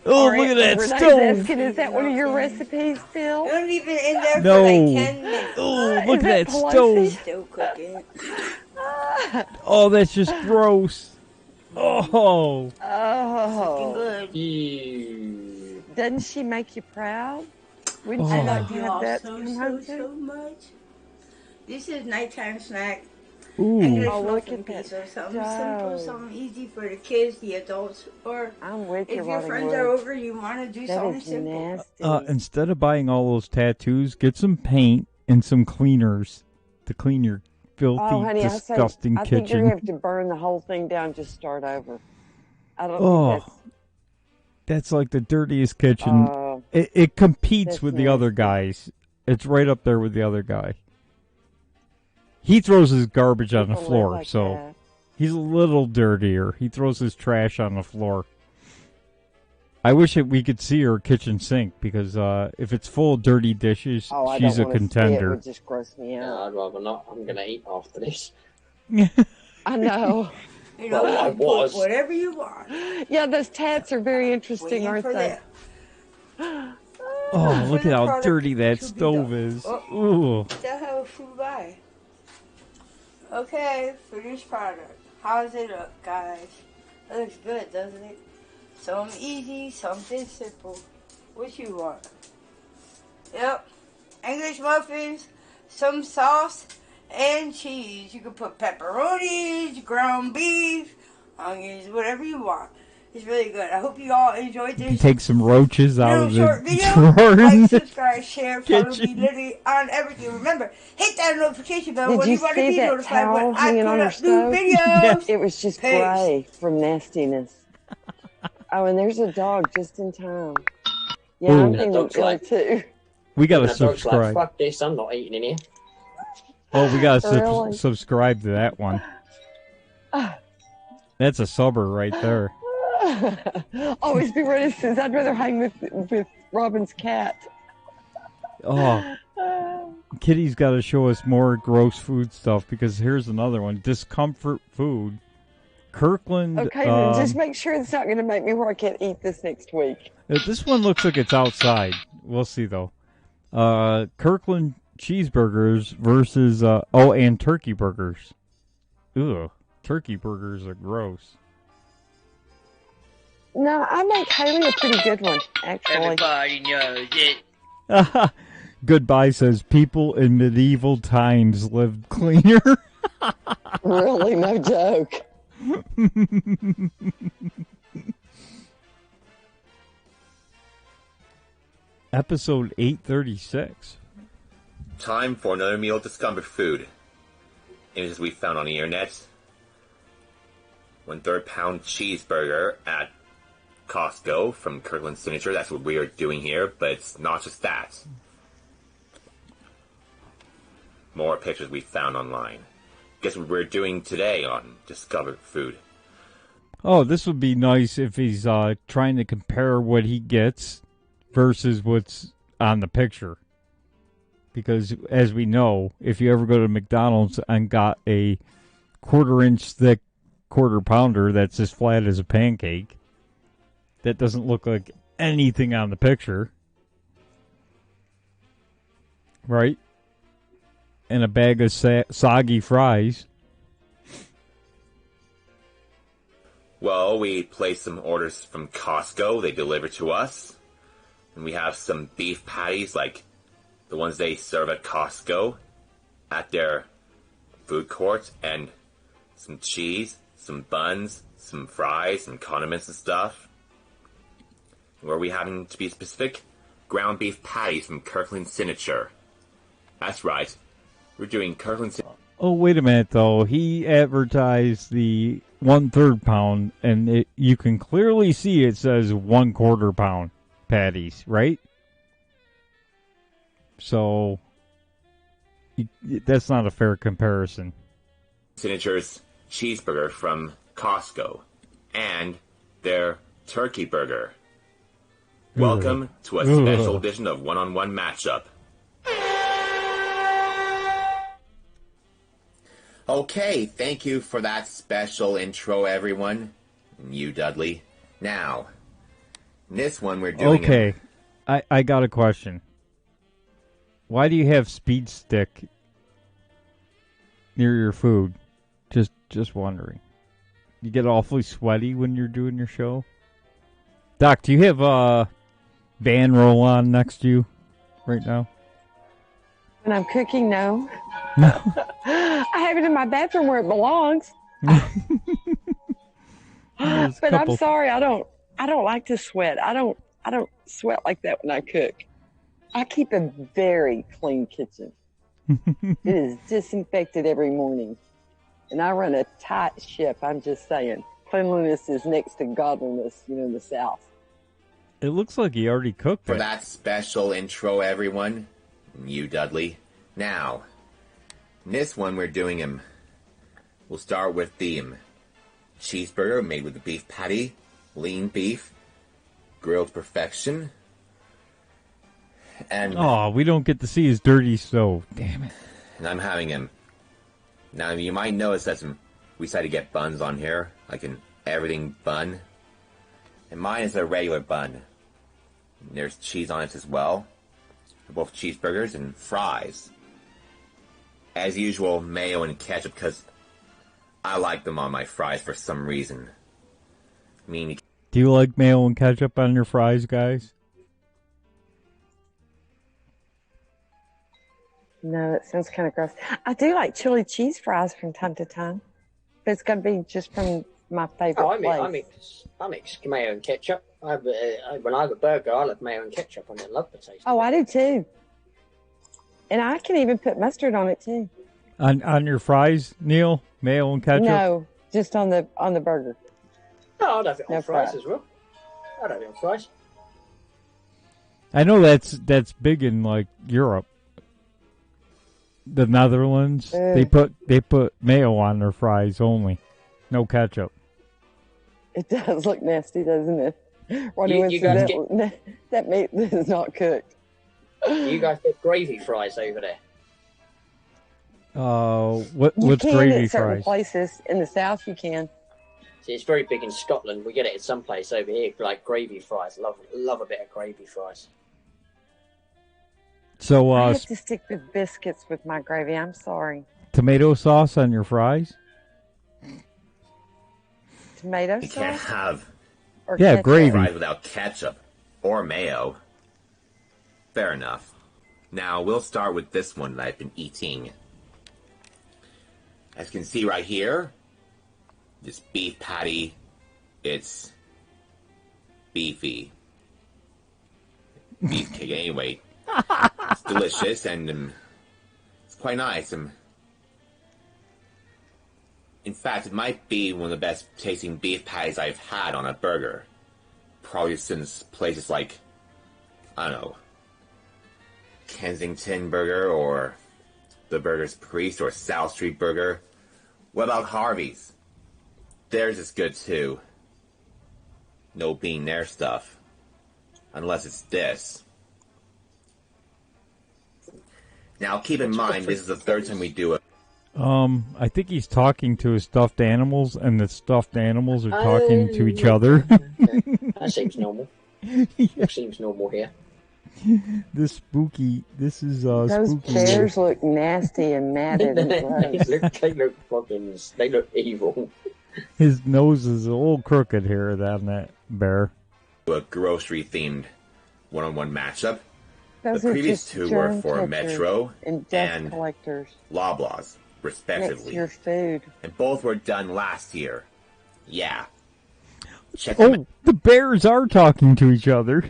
Oh, Or look at that Renee's stove. asking, is that one of your recipes, Phil? Don't leave it in there No. for like 10 minutes. Oh, look Is at that Pelosi? stove. Still cooking. Oh, that's just gross. Oh. Oh. Good. Doesn't she make you proud? Wouldn't Oh. you I like love to you have all that so, to come so, home so to? much. This is nighttime snack. Ooh. English Oh, look muffin at that pizza. Something simple, dough. something easy for the kids, the adults, or I'm with you, if your Roddy friends Wood. are over, you want to do That something is simple. nasty. Instead of buying all those tattoos, get some paint and some cleaners to clean your filthy, Oh, honey, disgusting I think you're kitchen. going to have to burn the whole thing down and just start over. I don't Oh, think that's like the dirtiest kitchen. Oh, It competes that's with the other nasty. guys. It's right up there with the other guy. He throws his garbage on the People live floor, like so that. he's a little dirtier. He throws his trash on the floor. I wish that we could see her kitchen sink, because if it's full of dirty dishes, Oh, I she's don't a wanna see it. It contender. would just gross me No, out. I'd rather not. I'm going to eat after this. I know. You know, Well, I you put was. whatever you want. Yeah, those tats are very interesting, Waiting aren't for they? that. Oh, look at how product dirty that to be stove done. is. Oh, Ooh. still have a food by. Okay, finished product. How does it look, guys? It looks good, doesn't it? Some easy, something simple. What you want? Yep. English muffins, some sauce, and cheese. You can put pepperonis, ground beef, onions, whatever you want. It's really good. I hope you all enjoyed You can this take some roaches out little of short the video. drawer in Like, the subscribe, share, follow me kitchen. literally on everything. Remember, hit that notification bell Did when you you want to see be that notified when towel I hanging put on her up new stove? videos. It was just Peace. gray from nastiness. Oh, and there's a dog just in time. Yeah, Ooh. I'm That feeling dog's ill like, too. We gotta that dog's like, subscribe. fuck this, I'm not eating in here. Oh, we gotta Really? subscribe to that one. That's a subber right there. Always be reticent. I'd rather hang with Robin's cat. Oh, Kitty's got to show us more gross food stuff because here's another one: discomfort food. Kirkland. Okay, then just make sure it's not going to make me where I can't eat this next week. This one looks like it's outside. We'll see though. Kirkland cheeseburgers versus and turkey burgers. Ugh, turkey burgers are gross. No, I make Haley a pretty good one, actually. Everybody knows it. Goodbye says people in medieval times lived cleaner. Really, no joke. Episode 836. Time for another meal of discomfort food. Images we found on the internet. 1/3 pound cheeseburger at Costco from Kirkland Signature. That's what we are doing here, but it's not just that. More pictures we found online. Guess what we're doing today on Discovered Food? Oh, this would be nice if he's trying to compare what he gets versus what's on the picture. Because, as we know, if you ever go to McDonald's and got a 1/4-inch thick quarter pounder that's as flat as a pancake, that doesn't look like anything on the picture. Right? And a bag of soggy fries. Well, we placed some orders from Costco. They delivered to us. And we have some beef patties like the ones they serve at Costco at their food court, and some cheese, some buns, some fries, some condiments and stuff. Where are we having, to be specific? Ground beef patties from Kirkland Signature. That's right. We're doing Kirkland Signature. Oh, wait a minute, though. He advertised the 1/3 pound, and you can clearly see it says 1/4 pound patties, right? So, that's not a fair comparison. Signature's cheeseburger from Costco and their turkey burger. Welcome to a special edition of One-on-One Matchup. Okay, thank you for that special intro, everyone. And you, Dudley. Now, this one we're doing... Okay, I got a question. Why do you have Speed Stick near your food? Just wondering. You get awfully sweaty when you're doing your show? Doc, do you have a van roll on next to you right now? When I'm cooking, no. I have it in my bathroom where it belongs. But I'm sorry, I don't like to sweat. I don't sweat like that when I cook. I keep a very clean kitchen. It is disinfected every morning. And I run a tight ship, I'm just saying. Cleanliness is next to godliness, in the South. It looks like he already cooked For it. that special intro, everyone. And you, Dudley. Now, this one we're doing him. We'll start with the cheeseburger made with the beef patty, lean beef, grilled to perfection. And Oh, we don't get to see his dirty stove. Damn it. And I'm having him. Now, you might notice that we decided to get buns on here, like an everything bun. And mine is a regular bun. There's cheese on it as well. Both cheeseburgers and fries. As usual, mayo and ketchup, because I like them on my fries for some reason. I mean, Do you like mayo and ketchup on your fries, guys? No, that sounds kind of gross. I do like chili cheese fries from time to time, but it's got to be just from my favorite place. I mix mayo and ketchup. When I have a burger, I love mayo and ketchup on it. I love the taste. Oh, I do too. And I can even put mustard on it too. On your fries, Neil? Mayo and ketchup? No, just on the burger. No, I'd have it on No fries fries. as well. I'd have it on fries. I know that's big in like Europe. The Netherlands, they put mayo on their fries only, no ketchup. It does look nasty, doesn't it? Ronnie You Winston, guys that meat is not cooked. You guys get gravy fries over there. What's You can gravy at certain fries? places in the South. You can. See, it's very big in Scotland. We get it at some place over here, like gravy fries. Love a bit of gravy fries. So I have to stick with biscuits with my gravy. I'm sorry. tomato sauce on your fries? Tomato you sauce? can't have Or Yeah, ketchup? gravy. fries without ketchup or mayo. Fair enough. Now we'll start with this one that I've been eating. As you can see right here, this beef patty, it's beefy. Beefcake anyway. It's delicious and it's quite nice. In fact, it might be one of the best tasting beef patties I've had on a burger. Probably since places like, I don't know, Kensington Burger or the Burger's Priest or South Street Burger. What about Harvey's? Theirs is good too. No being their stuff. Unless it's this. Now keep in mind, this is the third time we do it. I think he's talking to his stuffed animals, and the stuffed animals are talking to each other. That seems normal. Seems normal here. This is Those spooky. bears look nasty and matted and gross. They look evil. His nose is a little crooked here on that bear. A grocery themed one-on-one matchup. Those the are previous just two germ were for catchers Metro and dust and collectors Loblaws, next to respectively. your food. And both were done last year. Yeah. Check them Oh, the bears are talking to each other.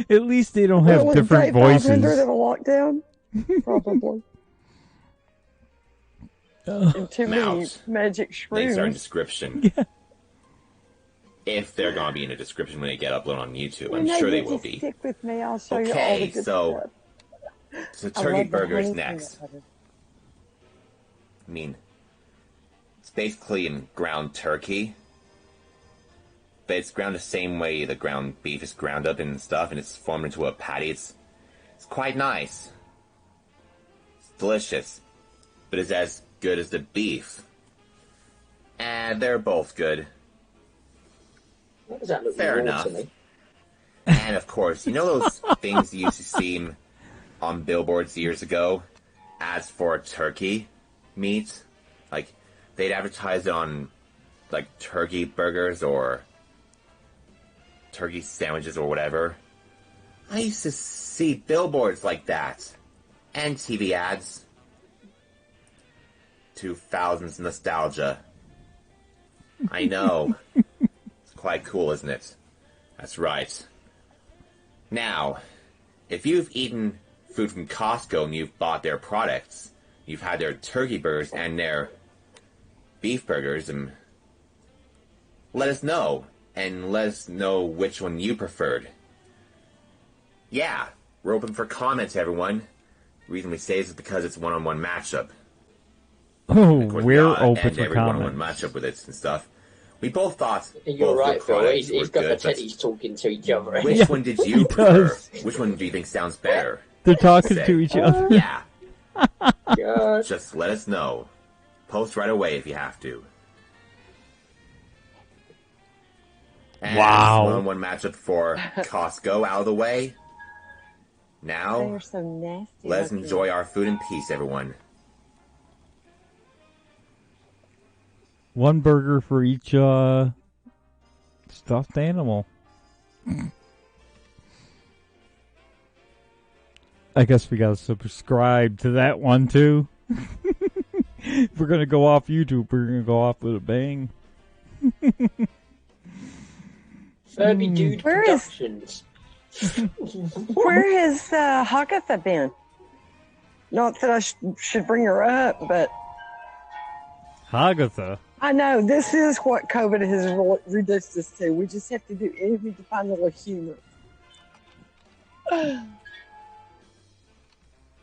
At least they don't have Was different Day 500 voices. in a lockdown? Probably. And too many Mouse. magic Links are in shrooms. description. If they're going to be in the description when they get uploaded on YouTube. I'm sure they will be. Stick with me. I'll show you all the Okay, good so stuff. I turkey love the burger is honey next. peanut butter. I mean, it's basically in ground turkey, but it's ground the same way the ground beef is ground up and stuff, and it's formed into a patty. It's quite nice. It's delicious, but it's as good as the beef. And they're both good. What does that look Fair raw enough. to me? And of course, you know those things you used to see on billboards years ago? Ads for turkey meat? Like, they'd advertise it on, like, turkey burgers or turkey sandwiches or whatever. I used to see billboards like that. And TV ads. 2000s nostalgia. I know. It's quite cool, isn't it? That's right. Now, if you've eaten food from Costco and you've bought their products, you've had their turkey burgers and their beef burgers, and let us know. And let us know which one you preferred. Yeah, we're open for comments, everyone. The reason we say this is because it's a one-on-one matchup. Oh, Of course, we're not open end for every one-on-one comments. matchup with it and stuff. We both thought You're both right, the Phil. products He's were got the good, but teddies talking to each other. which one did you He prefer? does. Which one do you think sounds better? They're talking Say. to each other. Yeah. God. Just let us know. Post right away if you have to. And Wow. 1-on-1 matchup for Costco out of the way. They Now, are so nasty. let's looking. enjoy our food in peace, everyone. One burger for each stuffed animal. I guess we gotta subscribe to that one too. If we're gonna go off YouTube, we're gonna go off with a bang. Furby Dude Where is- Productions. Where has Hagatha been? Not that I should bring her up, but Hagatha. I know this is what COVID has reduced us to. We just have to do anything to find a little humor.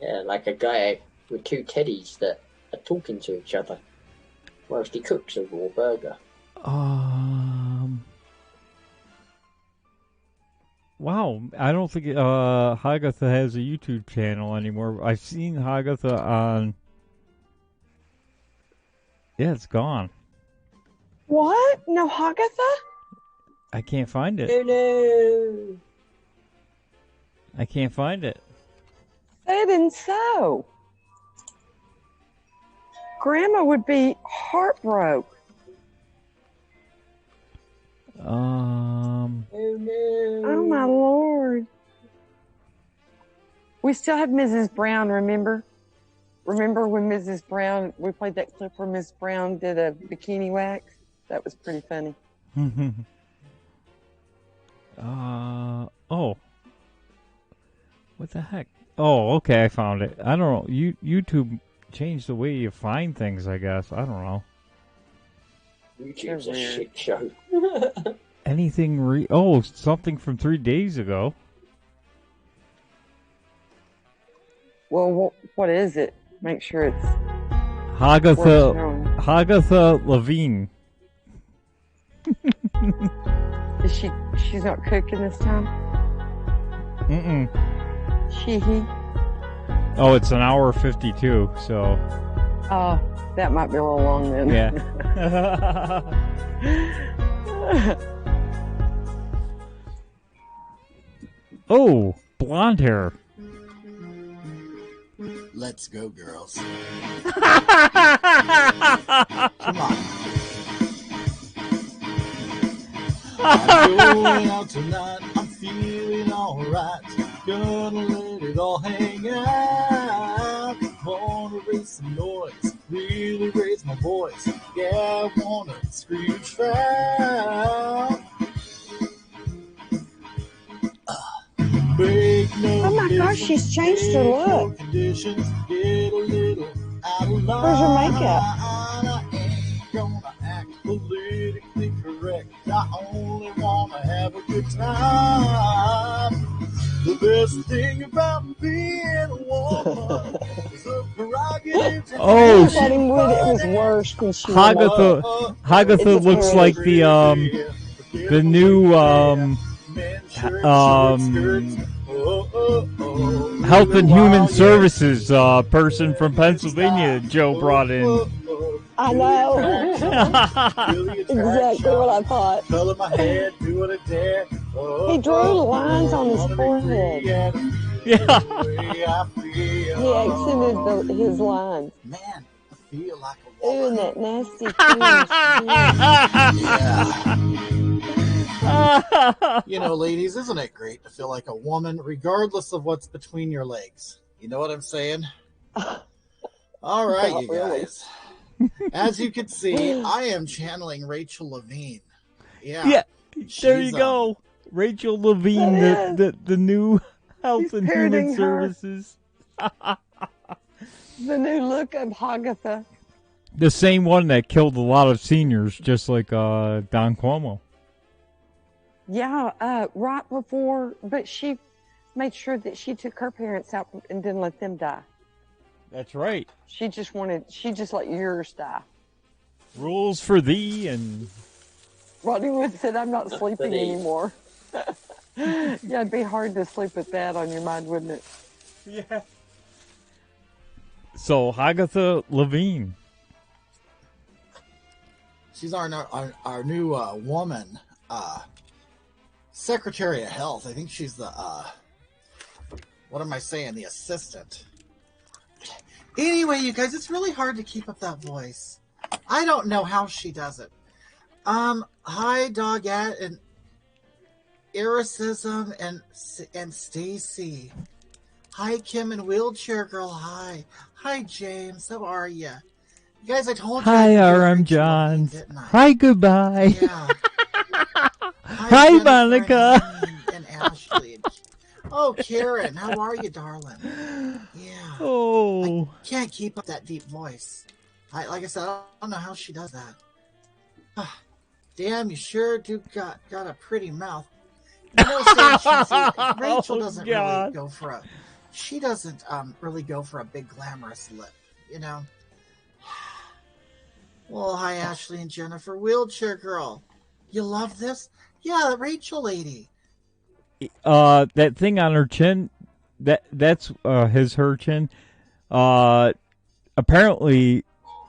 Yeah, like a guy with two teddies that are talking to each other whilst he cooks a raw burger. Wow, I don't think Hagatha has a YouTube channel anymore. I've seen Hagatha on. Yeah, it's gone. What? No Hagatha? I can't find it. Oh no! I can't find it. That isn't so. Grandma would be heartbroken. Oh no! Oh my Lord. We still have Mrs. Brown, remember? Remember when Mrs. Brown, we played that clip where Mrs. Brown did a bikini wax? That was pretty funny. Oh. What the heck? Oh, okay, I found it. I don't know. YouTube changed the way you find things, I guess. I don't know. YouTube's a shit show. Anything something from 3 days ago. Well, what is it? Make sure it's Hagatha Levine. Is she's not cooking this time? Mm-mm. He? Oh, it's an hour 52, so. Oh, that might be a little long then. Yeah. Oh, blonde hair. Let's go, girls. Come on. I'm going out tonight. I'm feeling alright. Gonna let it all hang out. Wanna raise some noise, really raise my voice. Yeah, I wanna scream and shout. Oh my gosh, she's changed her look. Where's her makeup? Gonna act politically correct. I only wanna have a good time. The best thing about being a woman is the prerogatives. Oh, it was worse when she Hagatha looks like the new Health and Human Services person from Pennsylvania Joe brought in. I know. Exactly what I thought. Color my hair, do what I dare. He drew lines on his forehead. Yeah. He accented his lines. Man, I feel like a woman. Ooh, and that nasty You know, ladies, isn't it great to feel like a woman regardless of what's between your legs? You know what I'm saying? All right, you guys. As you can see, I am channeling Rachel Levine. Yeah. There you go. Rachel Levine, the new Health and Human Services. The new look of Hagatha. The same one that killed a lot of seniors, just like Don Cuomo. Yeah, right before, but she made sure that she took her parents out and didn't let them die. That's right. She just let yours die. Rules for thee and... Rodney Wood said, I'm not sleeping anymore. Yeah, it'd be hard to sleep with that on your mind, wouldn't it? Yeah. So, Hagatha Levine. She's our new woman Secretary of Health. I think she's the, what am I saying? The assistant. Anyway, you guys, it's really hard to keep up that voice. I don't know how she does it. Hi, Dogette and Iricism and Stacy. Hi, Kim and Wheelchair Girl. Hi. Hi, James. How are you? You guys, I told you. Hi, RM Johns. Didn't I? Hi, goodbye. Yeah. Hi, Jennifer Monica. and Ashley. Oh, Karen, how are you, darling? Yeah. Oh. I can't keep up that deep voice. Like I said, I don't know how she does that. Damn, you sure do got a pretty mouth. You know, Rachel doesn't really go for a. She doesn't really go for a big glamorous lip, you know. Well, hi, Ashley and Jennifer. Wheelchair Girl. You love this? Yeah, the Rachel lady. That thing on her chin, that's her chin. Apparently,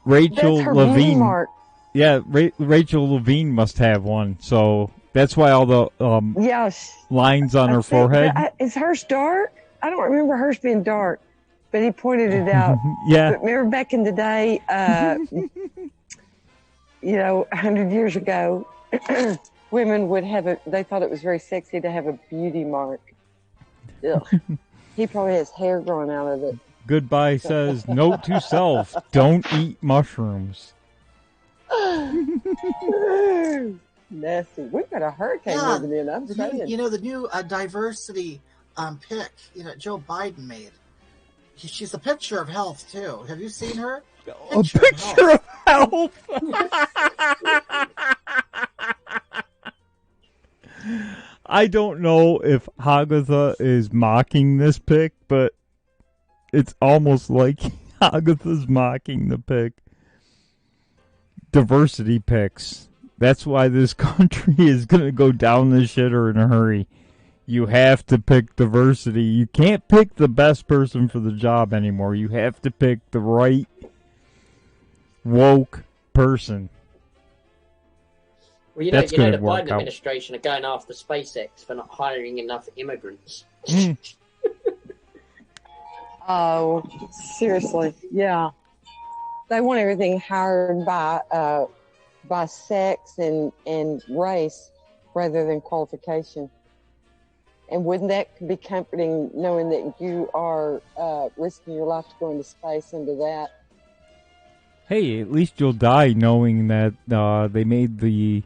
Rachel That's her Levine. beauty mark. Yeah, Rachel Levine must have one. So that's why all the lines on her forehead. Is hers dark? I don't remember hers being dark, but he pointed it out. Yeah. But remember back in the day, 100 years ago, women would have they thought it was very sexy to have a beauty mark. Ugh. He probably has hair growing out of it. Goodbye says, note to self, don't eat mushrooms. Nasty. We've got a hurricane moving in. I'm saying. The new diversity pick, Joe Biden made. She's a picture of health, too. Have you seen her? A picture of health. I don't know if Hagatha is mocking this pick, but it's almost like Hagatha's mocking the pick. Diversity picks. That's why this country is going to go down the shitter in a hurry. You have to pick diversity. You can't pick the best person for the job anymore. You have to pick the right woke person. Well, the Biden administration are going after SpaceX for not hiring enough immigrants. Oh, seriously, yeah. They want everything hired by sex and race rather than qualification. And wouldn't that be comforting, knowing that you are risking your life to go into space into that? Hey, at least you'll die knowing that they made the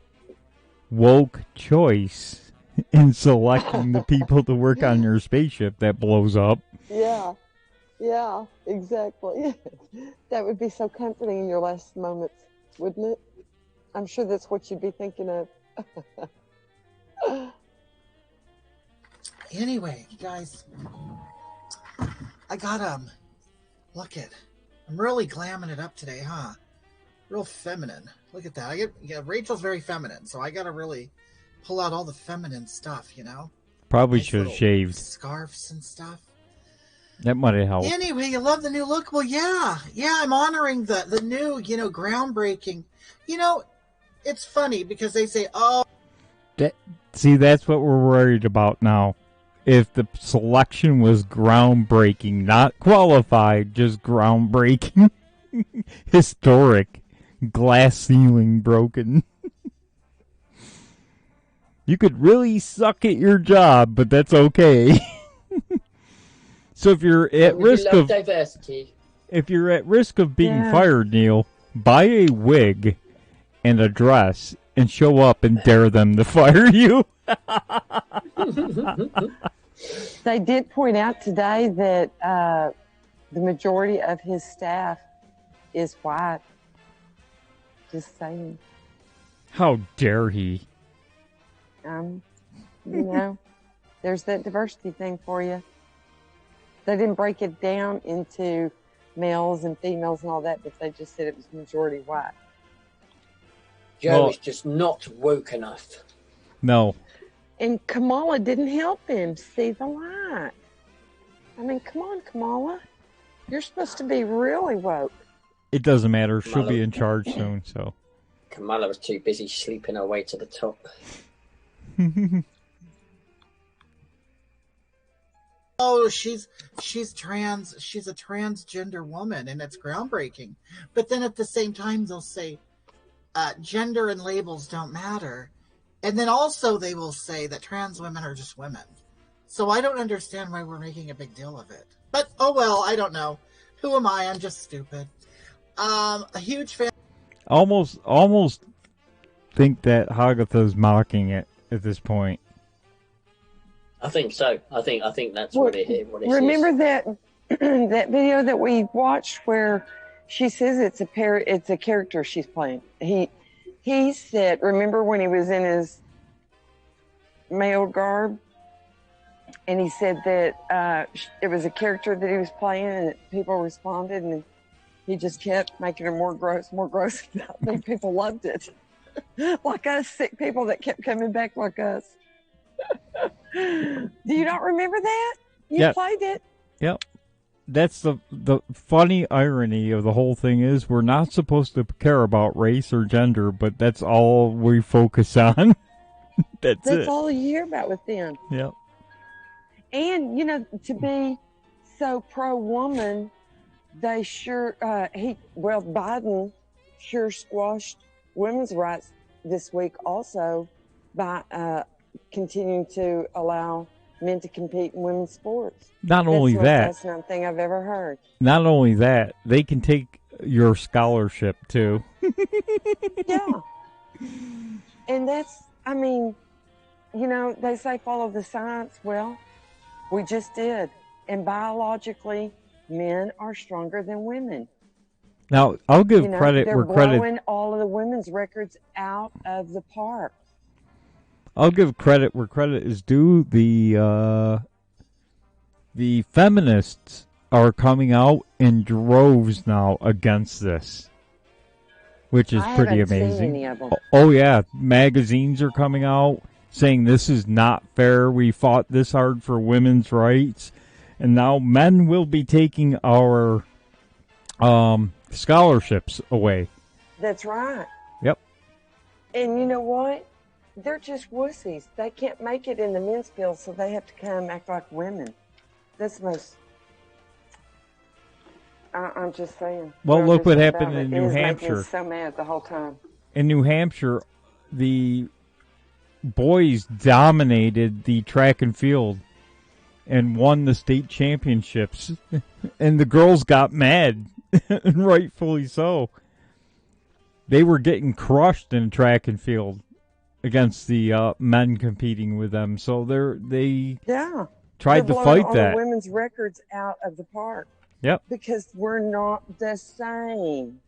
woke choice in selecting the people to work on your spaceship that blows up. Yeah, exactly. That would be so comforting in your last moments, wouldn't it? I'm sure that's what you'd be thinking of. Anyway, you guys, I got look it. I'm really glamming it up today, huh? Real feminine. Look at that. Rachel's very feminine, so I gotta really pull out all the feminine stuff, Probably nice should have little shaved. Scarves and stuff. That might have helped. Anyway, you love the new look? Well, yeah, I'm honoring the new, groundbreaking. It's funny because they say, oh. That's what we're worried about now. If the selection was groundbreaking, not qualified, just groundbreaking, historic, glass ceiling broken. You could really suck at your job, but that's okay. So if you're at risk of diversity, if you're at risk of being fired, Neil, buy a wig and a dress and show up and dare them to fire you. They did point out today that the majority of his staff is white. Just saying. How dare he? There's that diversity thing for you. They didn't break it down into males and females and all that, but they just said it was majority white. Joe is just not woke enough. No. And Kamala didn't help him see the light. I mean, come on, Kamala. You're supposed to be really woke. It doesn't matter. She'll be in charge soon, so. Kamala was too busy sleeping her way to the top. oh, she's trans, she's a transgender woman, and it's groundbreaking. But then at the same time, they'll say gender and labels don't matter, and then also they will say that trans women are just women. So I don't understand why we're making a big deal of it. But oh well, I don't know. Who am I? I'm just stupid. A huge fan. Almost think that Hagatha's mocking it at this point. I think so. I think that's what it is. Remember that that video that we watched where she says it's a character she's playing. He said, remember when he was in his male garb, and he said that it was a character that he was playing, and that people responded, and he just kept making it more gross. I think people loved it, like us sick people that kept coming back like us. Do you not remember that? You played it. Yep. That's the funny irony of the whole thing is we're not supposed to care about race or gender, but that's all we focus on. That's it. all you hear about with them. Yep. And, to be so pro-woman, they Biden sure squashed women's rights this week also by continuing to allow men to compete in women's sports. Not only that. That's the best thing I've ever heard. Not only that, they can take your scholarship too. Yeah. And that's, they say follow the science. Well, we just did. And biologically, men are stronger than women. Now, I'll give credit they're where credit. blowing all of the women's records out of the park. I'll give credit where credit is due. The feminists are coming out in droves now against this, which is pretty amazing. Seen any of them. Oh yeah, magazines are coming out saying this is not fair. We fought this hard for women's rights, and now men will be taking our scholarships away. That's right. Yep. And you know what? They're just wussies. They can't make it in the men's field, so they have to come act like women. That's most. I'm just saying. Well, look what happened in New It was making Hampshire. me so mad the whole time. In New Hampshire, the boys dominated the track and field and won the state championships, and the girls got mad, and rightfully so. They were getting crushed in track and field against the men competing with them, so they tried to fight all that. The women's records out of the park. Yep. Because we're not the same.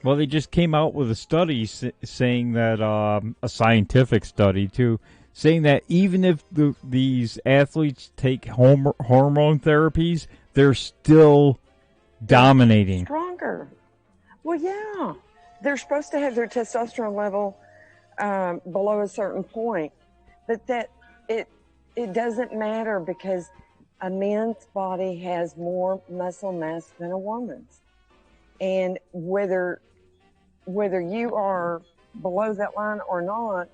Well, they just came out with a study saying that a scientific study too, saying that even if these athletes take hormone therapies, they're still dominating. Stronger. Well, yeah, they're supposed to have their testosterone level below a certain point, but that it doesn't matter because a man's body has more muscle mass than a woman's, and whether you are below that line or not,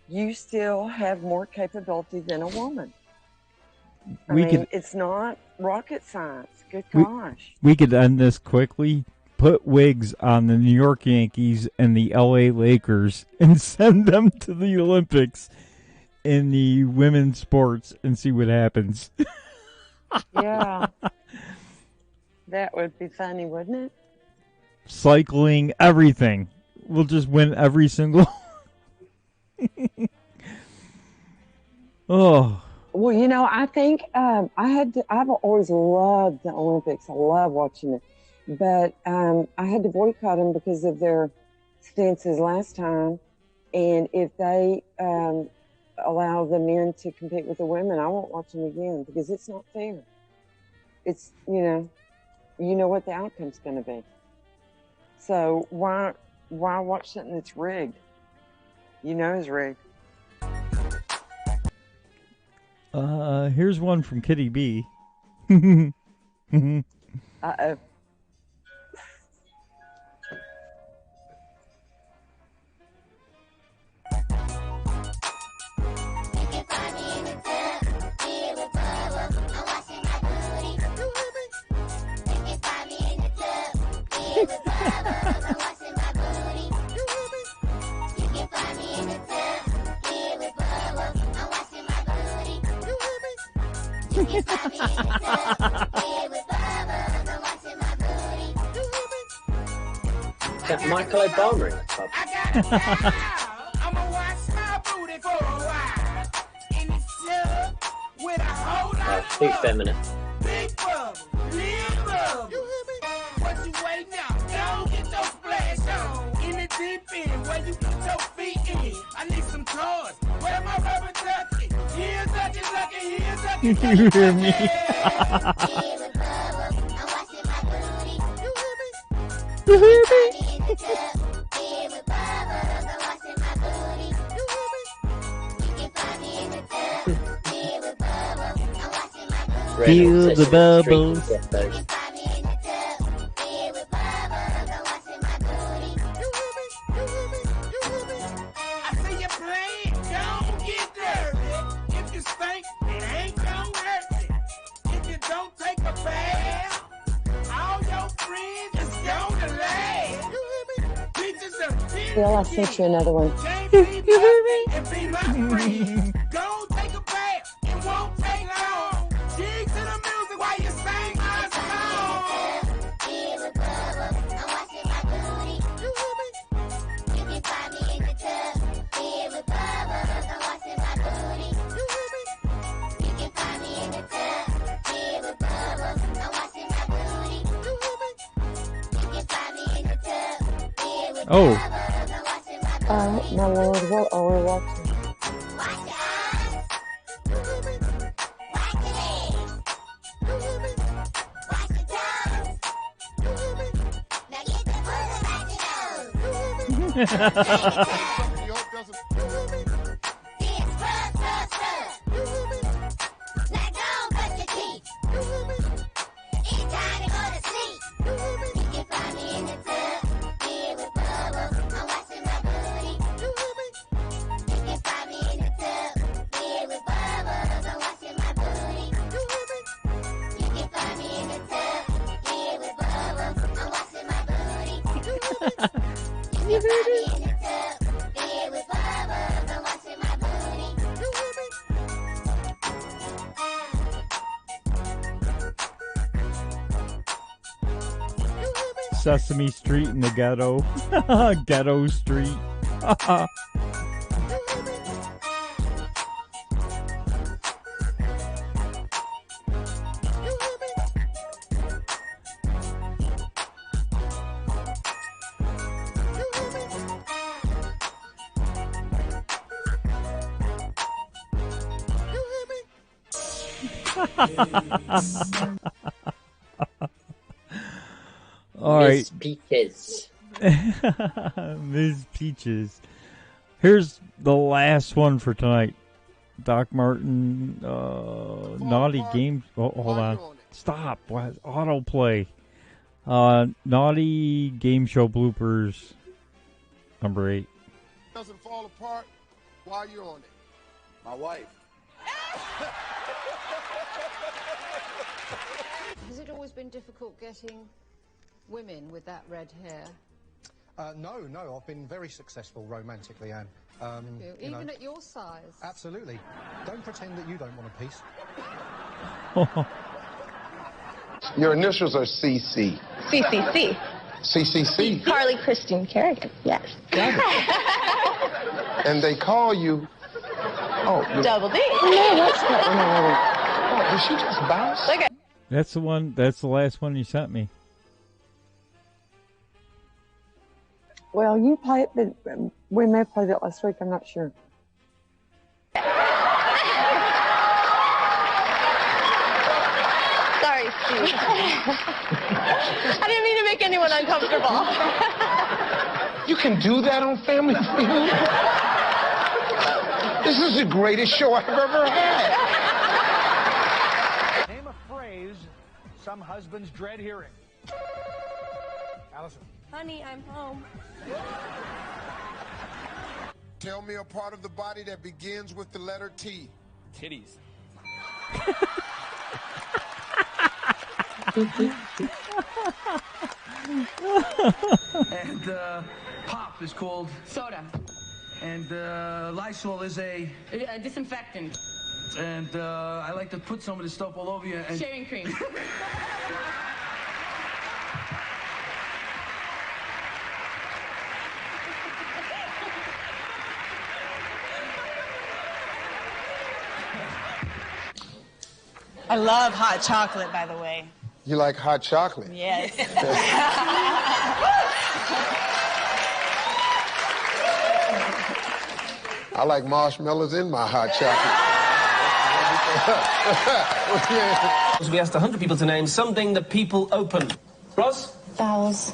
you still have more capability than a woman. It's not rocket science. Good gosh. We could end this quickly. Put wigs on the New York Yankees and the LA Lakers and send them to the Olympics in the women's sports and see what happens. Yeah. That would be funny, wouldn't it? Cycling, everything. We'll just win every single. Oh. Well, I think I've always loved the Olympics. I love watching it. But I had to boycott them because of their stances last time. And if they allow the men to compete with the women, I won't watch them again because it's not fair. It's, you know what the outcome's going to be. So why watch something that's rigged? It's rigged. Here's one from Kitty B. Uh-oh. That Michael Obama in the pub. I'ma watch my booty for a while. In the club with a whole lot of Too feminine. big bubble, little bubble. What you waiting out? Don't get your splash on. In the deep end, where you put your feet in. I need some toys. Where my rubber ducky? Here's ducky, ducky, here's ducky. You hear me? You hear me? Feel the bubbles. I see you playing, don't get dirty. If you stink, it ain't gonna hurt you. If you don't take a bath, all your friends is gonna laugh. Bitches are Bill, I sent you another one. and be my friend. Go take a bath, it won't take long. Jig to the music while you sing my song. Oh. My lord, what are we watching? Sesame Street in the ghetto. Ghetto Street. All right. Miss Peaches. Ms. Peaches. Here's the last one for tonight. Doc Martin, Naughty Games. Oh, hold on. Stop. What? Autoplay. Naughty Game Show Bloopers. Number 8. Doesn't fall apart while you're on it. My wife. Has it always been difficult getting women with that red hair? No, I've been very successful romantically, Anne. Even at your size? Absolutely. Don't pretend that you don't want a piece. Your initials are CC. CCC. CCC. Carly Christine Kerrigan, yes. And they call you... Oh. Double D. No, that's not Naughty. Oh, did she just bounce? Look at... That's the one. That's the last one you sent me. Well, you played it, but we may have played it last week. I'm not sure. Sorry, Steve. I didn't mean to make anyone uncomfortable. You can do that on Family Feud? This is the greatest show I've ever had. Name a phrase some husbands dread hearing. Allison. Honey, I'm home. Tell me a part of the body that begins with the letter T. Titties. And pop is called Soda. And Lysol is a Disinfectant. And I like to put some of this stuff all over you. And Shaving cream. I love hot chocolate, by the way. You like hot chocolate? Yes. I like marshmallows in my hot chocolate. We asked 100 people to name something that people open. Ross? Vowels.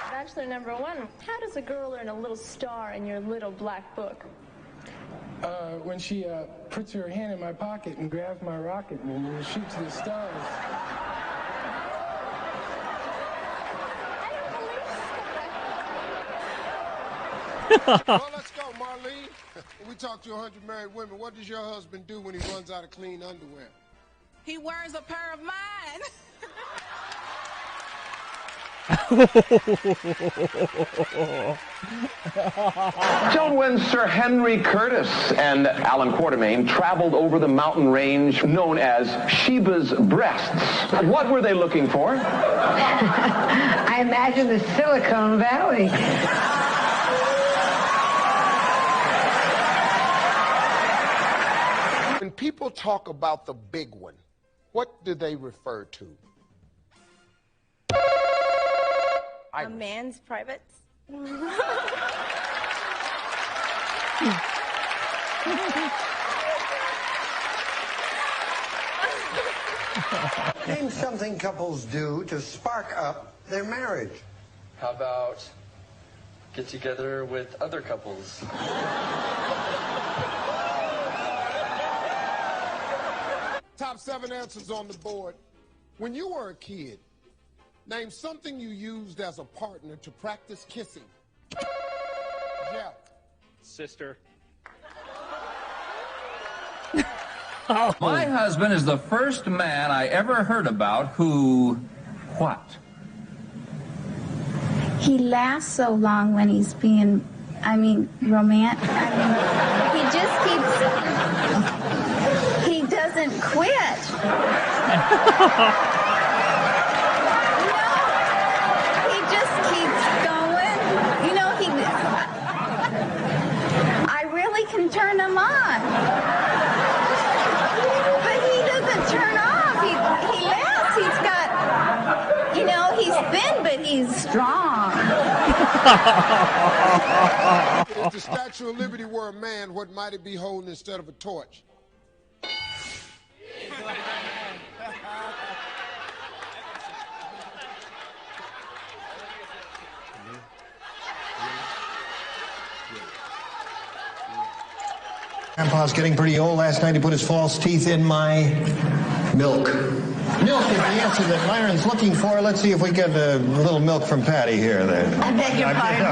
Bachelor number 1, how does a girl earn a little star in your little black book? When she puts her hand in my pocket and grabs my rocket and shoots the stars. Well, let's go, Marlene. We talked to 100 married women. What does your husband do when he runs out of clean underwear? He wears a pair of mine. Joan, when Sir Henry Curtis and Alan Quatermain traveled over the mountain range known as Sheba's Breasts, what were they looking for? I imagine the Silicon Valley. When people talk about the big one, what do they refer to? A man's privates. Name something couples do to spark up their marriage. How about get together with other couples? Top 7 answers on the board. When you were a kid, name something you used as a partner to practice kissing. Jeff. Sister. My husband is the first man I ever heard about who, what? He lasts so long when he's being, romantic. He just keeps, he doesn't quit. He just keeps going. I really can turn him on. But he doesn't turn off. He lasts. He's got, he's thin, but he's strong. If the Statue of Liberty were a man, what might it be holding instead of a torch? Grandpa's getting pretty old. Last night he put his false teeth in my milk. Milk is the answer that Myron's looking for. Let's see if we get a little milk from Patty here then. I beg your pardon.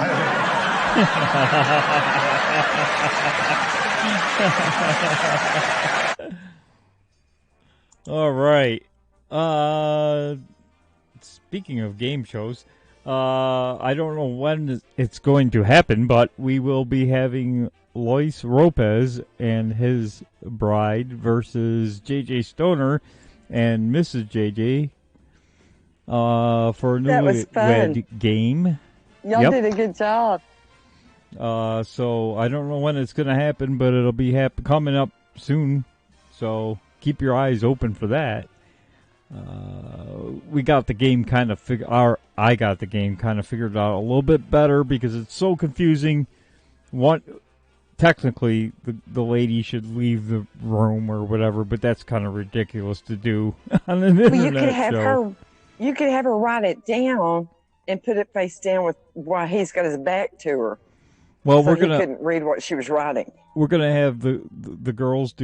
All right. Speaking of game shows, I don't know when it's going to happen, but we will be having Luis Lopez and his bride versus JJ Stoner and Mrs. JJ for a newlywed game. Y'all did a good job. So I don't know when it's going to happen, but it'll be coming up soon. So keep your eyes open for that. We got the game kind of I got the game kind of figured out a little bit better because it's so confusing. Technically, the lady should leave the room or whatever, but that's kind of ridiculous to do on an internet you could have show. You could have her write it down and put it face down while he's got his back to her. Well, so he couldn't read what she was writing. We're gonna have the girls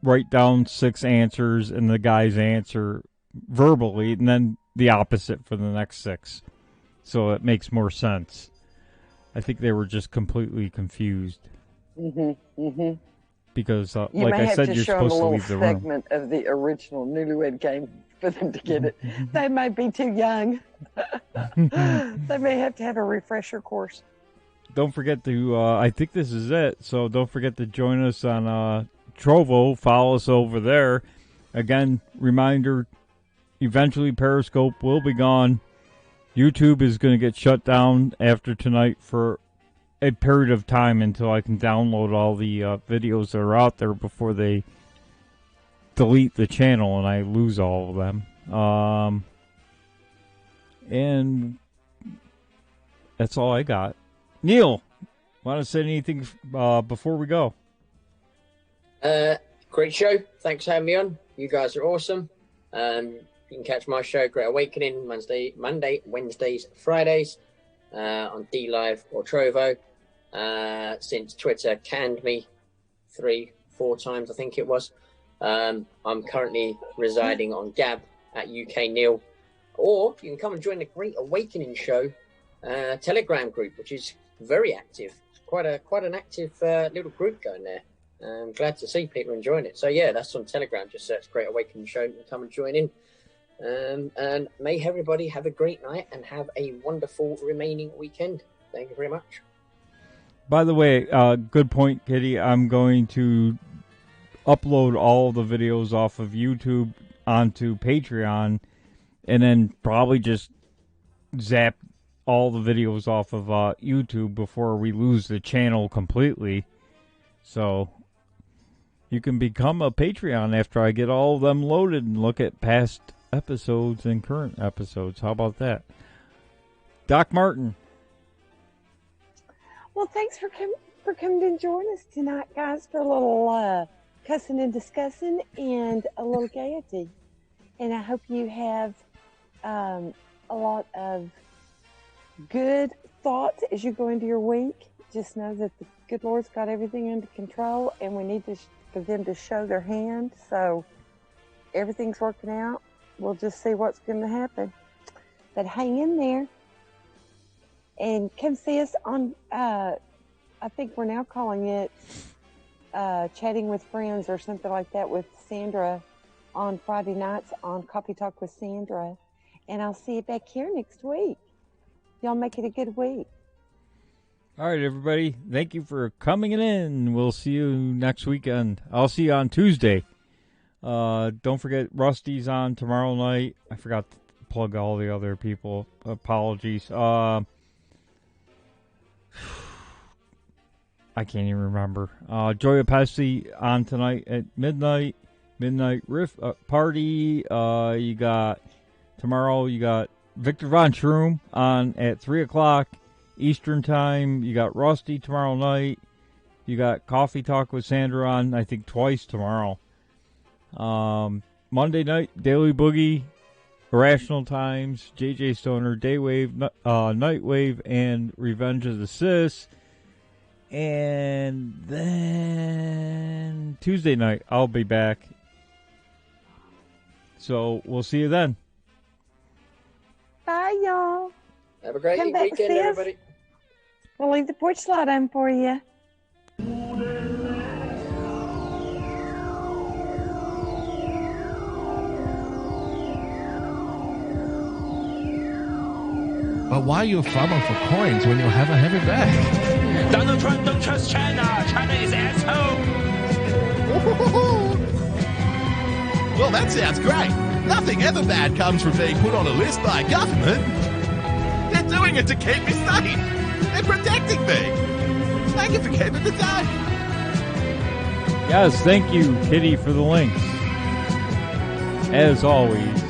write down 6 answers and the guys answer verbally, and then the opposite for the next 6. So it makes more sense. I think they were just completely confused. because, You like may I have said, to you're show them supposed a to little leave the room. segment of the original Newlywed Game for them to get it. They may be too young. They may have to have a refresher course. Don't forget to, I think this is it, so don't forget to join us on Trovo. Follow us over there. Again, reminder, eventually Periscope will be gone. YouTube is going to get shut down after tonight for a period of time until I can download all the videos that are out there before they delete the channel and I lose all of them. And that's all I got. Neil, want to say anything before we go? Great show. Thanks for having me on. You guys are awesome. You can catch my show, Great Awakening, Monday, Wednesdays, Fridays, on DLive or Trovo. Since Twitter canned me 3-4 times, I think it was. I'm currently residing on Gab at UK Neil. Or you can come and join the Great Awakening show Telegram group, which is very active. It's quite an active little group going there. I'm glad to see people enjoying it. So yeah, that's on Telegram. Just search Great Awakening show and come and join in. And may everybody have a great night and have a wonderful remaining weekend. Thank you very much. By the way, good point, Kitty. I'm going to upload all the videos off of YouTube onto Patreon and then probably just zap all the videos off of YouTube before we lose the channel completely. So you can become a Patreon after I get all of them loaded and look at past episodes and current episodes. How about that? Doc Martin. Well, thanks for coming to join us tonight, guys, for a little cussing and discussing and a little gaiety. And I hope you have a lot of good thoughts as you go into your week. Just know that the good Lord's got everything under control, and we need for them to show their hand. So everything's working out. We'll just see what's going to happen. But hang in there. And come see us on, I think we're now calling it Chatting with Friends or something like that with Sandra on Friday nights on Coffee Talk with Sandra. And I'll see you back here next week. Y'all make it a good week. All right, everybody. Thank you for coming in. We'll see you next weekend. I'll see you on Tuesday. Don't forget, Rusty's on tomorrow night. I forgot to plug all the other people. Apologies. I can't even remember. Joya Pesci on tonight at midnight. Midnight Riff Party. You got tomorrow. You got Victor Von Schroom on at 3 o'clock Eastern Time. You got Rusty tomorrow night. You got Coffee Talk with Sandra on, I think, twice tomorrow. Monday night, Daily Boogie, Irrational Times, JJ Stoner, Daywave, Nightwave, and Revenge of the Sis. And then Tuesday night, I'll be back. So we'll see you then. Bye, y'all. Have a great Come back, weekend, sis. everybody. We'll leave the porch light on for you. But why you fumble for coins when you have a heavy bag? Donald Trump don't trust China. China is asshole. Well, that sounds great. Nothing ever bad comes from being put on a list by a government. They're doing it to keep me sane. They're protecting me. Thank you for keeping the day. Yes, thank you, Kitty, for the links. As always.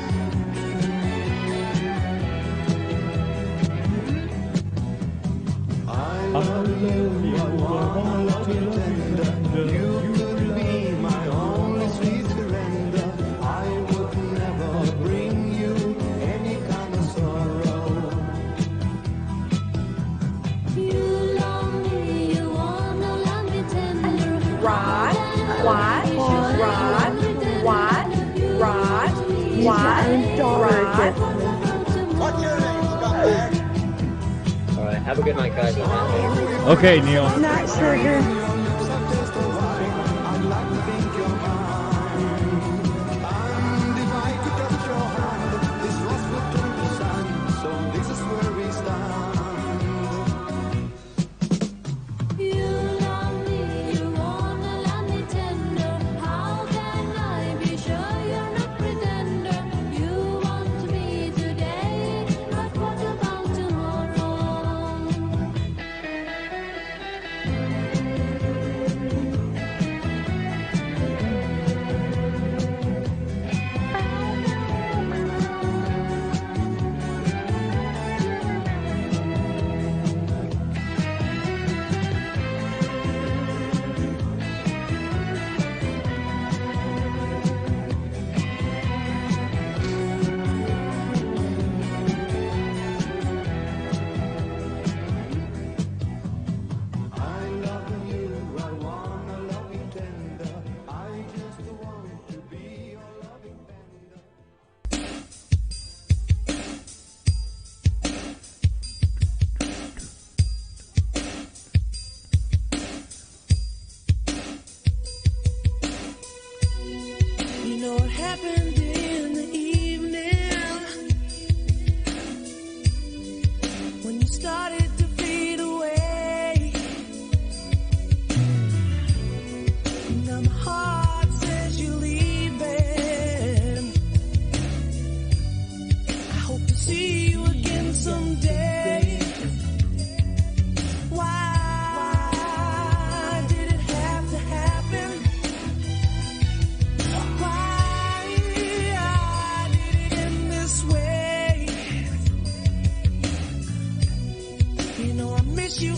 Alright, have a good night, guys. Okay, Neil. Night, sugar. happened in the evening when you started to fade away. Now my heart says you're leaving. I hope to see you again someday. Why did it have to happen? Why did it end this way? You know I miss you.